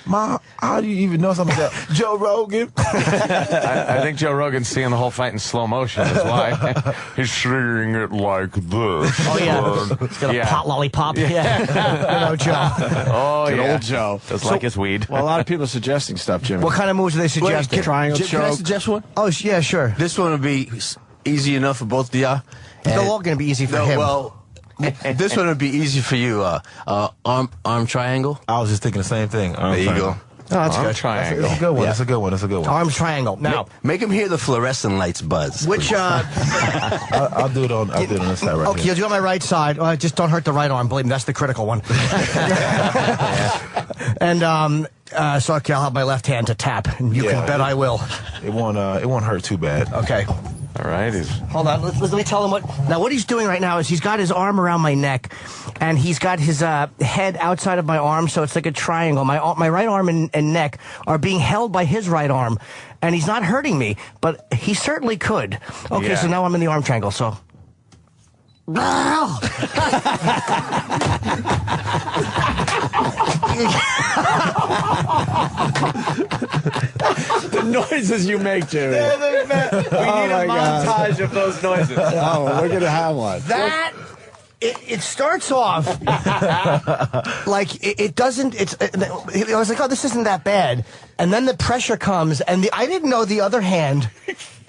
Mom, how do you even know something like that? Joe Rogan? I think Joe Rogan's seeing the whole fight in slow motion. Is why he's seeing it like this. Oh yeah, he's got a pot lollipop. Yeah, Joe. Oh Good yeah, old Joe. Just like his weed. Well, a lot of people are suggesting stuff, Jimmy. What kind of moves are they suggesting? Triangle Jim, choke. can I suggest one? Oh yeah, sure. This one would be easy enough for both of y'all. They're all going to be easy for him. Well, this one would be easy for you. Arm triangle. I was just thinking the same thing. There you go. Oh, that's Arm good. triangle. That's a good one. Yeah. That's a good one. That's a good one. Arm triangle. Now, Make him hear the fluorescent lights buzz. which I'll do it on this side right okay, here. you'll do it on my right side. Just don't hurt the right arm. Believe me, that's the critical one. And so okay, I'll have my left hand to tap, and you can bet I will. It won't hurt too bad. Okay. All right. Hold on. Let me tell him what. Now, what he's doing right now is he's got his arm around my neck, and he's got his head outside of my arm, so it's like a triangle. My right arm and neck are being held by his right arm, and he's not hurting me, but he certainly could. Okay, so now I'm in the arm triangle, so. The noises you make, Jimmy. We need a montage of those noises. Oh, we're going to have one. That it starts off like it doesn't. I was like, oh, this isn't that bad, and then the pressure comes, and I didn't know the other hand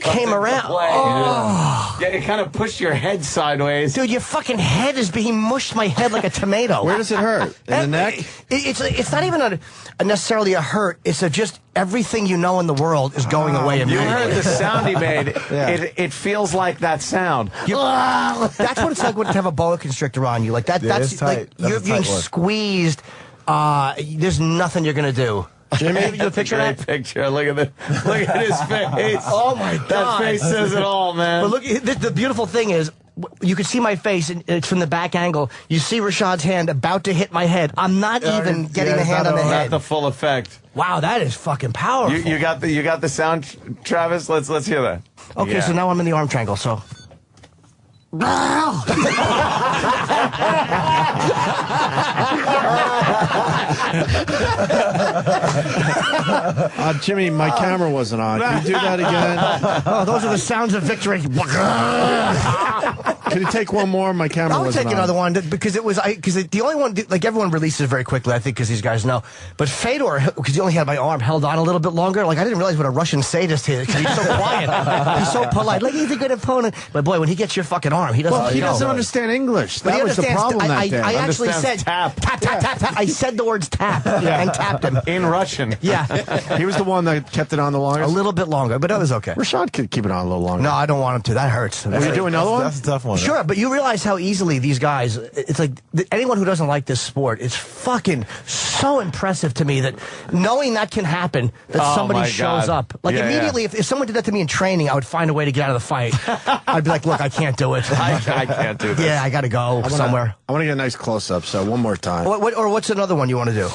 came around. Oh. Yeah, it kind of pushed your head sideways. Dude, your fucking head is being mushed my head like a tomato. Where does it hurt? In the neck? It's not even necessarily a hurt. It's just everything you know in the world is going away You immediately. heard the sound he made. Yeah. It feels like that sound. That's what it's like when you have a boa constrictor on you. Like that. Yeah, That's it's tight. like That's you're a tight being one. squeezed. There's nothing you're gonna do. Jimmy, you a picture of Great that? picture. Look at his face. Oh my God, that face says it all, man. But look, the beautiful thing is, you can see my face, and it's from the back angle. You see Rashad's hand about to hit my head. I'm not even getting the hand on the Not head. the full effect. Wow, that is fucking powerful. You got the sound, Travis. Let's hear that. Okay, Yeah. so now I'm in the arm triangle. So. Jimmy, my camera wasn't on. Can you do that again? Oh, those are the sounds of victory. Can you take one more? My camera I'll wasn't take on. another one because it was because the only one like everyone releases very quickly. I think because these guys know. But Fedor, because he only had my arm held on a little bit longer. Like I didn't realize what a Russian sadist is because he's so quiet. He's so polite. Like he's a good opponent. But boy, when he gets your fucking arm, he doesn't. Well, he doesn't understand English. But he That was the understands- problem that day. I actually Understands said tap. tap. I said the words tap and tapped him. In Russian. Yeah, He was the one that kept it on the a longest. little bit longer, but that was okay. Rashad could keep it on a little longer. No, I don't want him to. That hurts. Will you do another one? That's a tough one. Sure, but you realize how easily these guys, it's like anyone who doesn't like this sport, it's fucking so impressive to me that knowing that can happen, that Oh, somebody my shows God. up. Like Yeah, immediately, yeah. if someone did that to me in training, I would find a way to get out of the fight. I'd be like, look, I can't do it. I can't do this. Yeah, I got to go somewhere. I want to get a nice close-up, so one more time. Or what's another one you want to do?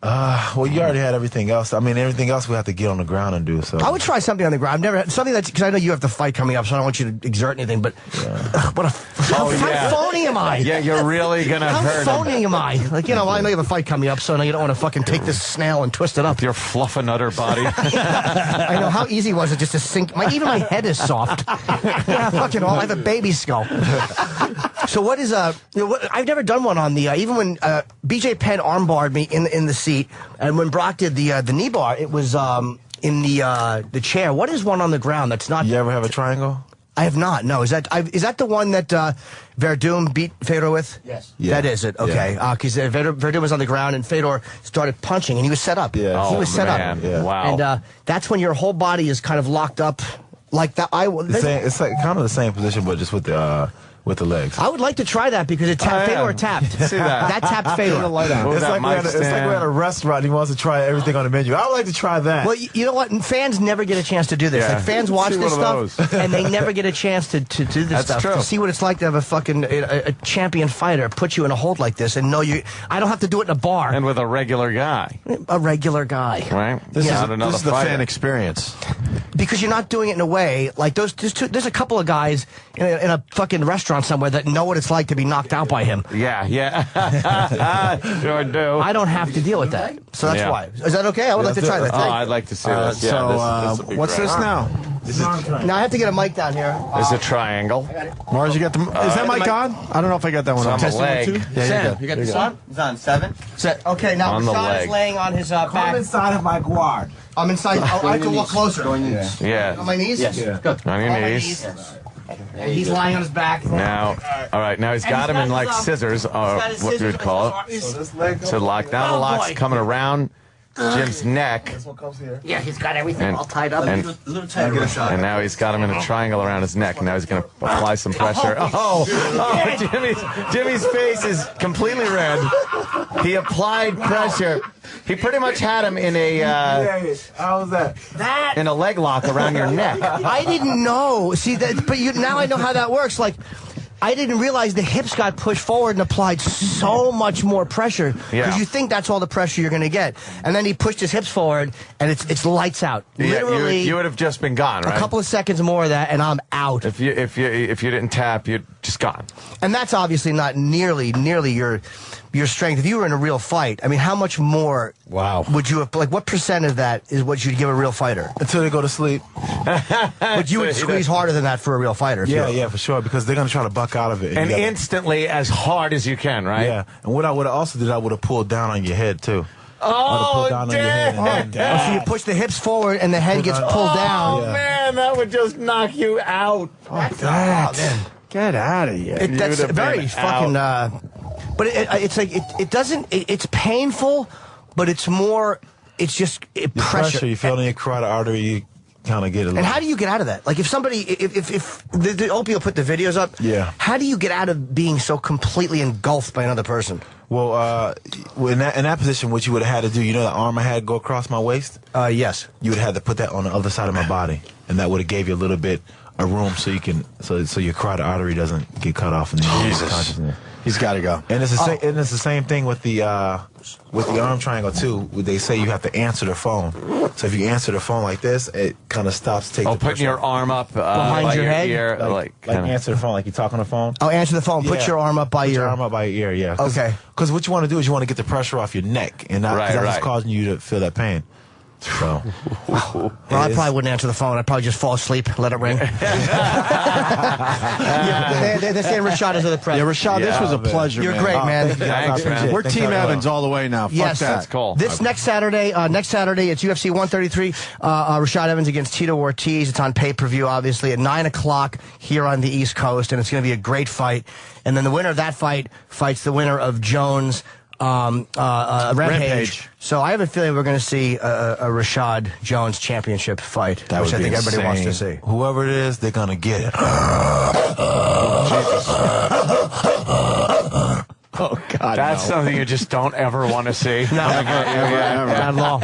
Well, you already had everything else. I mean, everything else we have to get on the ground and do. So I would try something on the ground. I've never had something that's because I know you have the fight coming up, so I don't want you to exert anything. But how phony am I? Yeah, you're really gonna How hurt him. phony am I? Like, I know you have a fight coming up, so now you don't want to fucking take this snail and twist it up. Your fluffernutter body. I know, how easy was it just to sink? Even my head is soft. Fucking all, I have a baby skull. So what is I've never done one on the even when BJ Penn armbarred me in the seat, and when Brock did the knee bar, it was in the chair. What is one on the ground that's not? You ever have a triangle? I have not. No, is that the one that Verdum beat Fedor with? Yes. That is it. Okay, because Verdum was on the ground and Fedor started punching, and he was set up. Yeah. He was set man. up. Yeah. Wow. And that's when your whole body is kind of locked up like that. It's like kind of the same position, but just with the legs. I would like to try that because it tapped. Fedor tapped. See that? That tapped Fedor. It's like we're at a restaurant. He wants to try everything on the menu. I would like to try that. Well, you know what? Fans never get a chance to do this. Yeah. Like fans watch See this one of stuff, and they never get a chance to do this That's stuff. true. To see what it's like to have a fucking a champion fighter put you in a hold like this, and know you. I don't have to do it in a bar. And with a regular guy, A regular guy, right? This Not is another the fighter. fan experience. because you're not doing it in a way like those. There's a couple of guys in a fucking restaurant somewhere that know what it's like to be knocked out by him. Yeah. Sure do. I don't have to deal with that, so that's Yeah. why. Is that okay? I would like to try that. Oh, I'd like to see this. Yeah, So, this'll be what's great. this now? Now I have to get a mic down here. There's a triangle. Mars, you got the... Is that mic on? I don't know if I got that one It's on. on the Testing one, leg. too? Yeah, Sam, you're good. you got You're this good. on? It's on 7. Okay, now On the Rashad leg. is laying on his back. inside of my guard. I'm inside. I have to walk closer. Yeah. On my knees? Yes. Good. On your On my knees. And he's lying on his back. Now, all right. Now he's got him in like scissors, or what you would call it. So lock down the locks coming around Jim's neck. Yeah, he's got everything all tied up. And now he's got him in a triangle around his neck, and now he's going to apply some pressure. Jimmy's face is completely red. He applied pressure. He pretty much had him in a How was that? in a leg lock around your neck. I didn't know. See that, but now I know how that works. Like, I didn't realize the hips got pushed forward and applied so much more pressure because Yeah. you think that's all the pressure you're going to get, and then he pushed his hips forward and it's lights out. Yeah, Literally, you would have just been gone, right? a couple of seconds more of that and I'm out. If you didn't tap, you'd just gone. And that's obviously not nearly your strength. If you were in a real fight, I mean, how much more? Wow. Would you have, like, what percent of that is what you'd give a real fighter? Until they go to sleep. But you would squeeze harder than that for a real fighter. if you- Yeah, for sure. Because they're gonna try to buck out of it. And you gotta- instantly, as hard as you can, right? Yeah. And what I would have also did, I would have pulled down on your head too. Oh, pulled down on your head and So you push the hips forward and the head gets pulled down. Oh, man. man, that would just knock you out. Get out of here. That's You'd have very been fucking. But it's like it doesn't. It's painful, but it's more. It's just pressure. You feel it in your carotid artery. You kind of get a little. And how do you get out of that? Like if somebody, if the Opie will put the videos up. Yeah. How do you get out of being so completely engulfed by another person? Well, in that position, what you would have had to do, you know, the arm I had go across my waist. Yes. You would have had to put that on the other side of my body, and that would have gave you a little bit of room so you can, so your carotid artery doesn't get cut off in the consciousness. He's got to go. And it's the same thing with the arm triangle too. They say you have to answer the phone. So if you answer the phone like this, it kind of stops. Putting your arm up behind your head, ear, like answer the phone, like you talk on the phone. Oh, answer the phone. Put your arm up by your ear. Yeah. Okay. Because what you want to do is you want to get the pressure off your neck, and that's what's causing you to feel that pain. So, well, I probably wouldn't answer the phone. I'd probably just fall asleep, let it ring. They're saying Rashad is the press. Yeah, Rashad, this was a pleasure. You're great, man. Thanks, man. We're Team Evans all the way now. Yes, Fuck that. That's cool. This next Saturday, it's UFC 133. Rashad Evans against Tito Ortiz. It's on pay-per-view, obviously, at 9 o'clock here on the East Coast, and it's going to be a great fight. And then the winner of that fight fights the winner of Jones. Rampage. So I have a feeling we're going to see a Rashad Jones championship fight, which I think everybody wants to see. Whoever it is, they're going to get it. Oh, God, that's something you just don't ever want to see. No, ever. Not at all.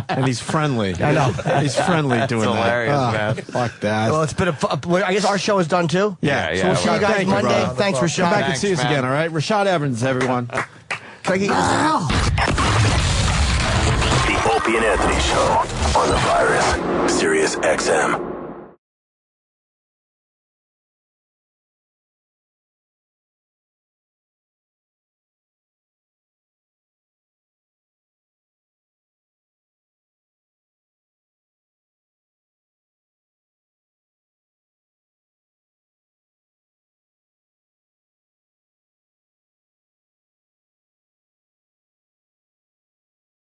And he's friendly. I know. He's friendly doing It's hilarious, that. man. Fuck that. Well, it's been I guess our show is done too. Yeah. So we'll see you guys Thank you, Monday. bro. Thanks, Rashad. Come back and see us man. again, all right? Rashad Evans, everyone. The Opie and Anthony Show on the Virus, Sirius XM.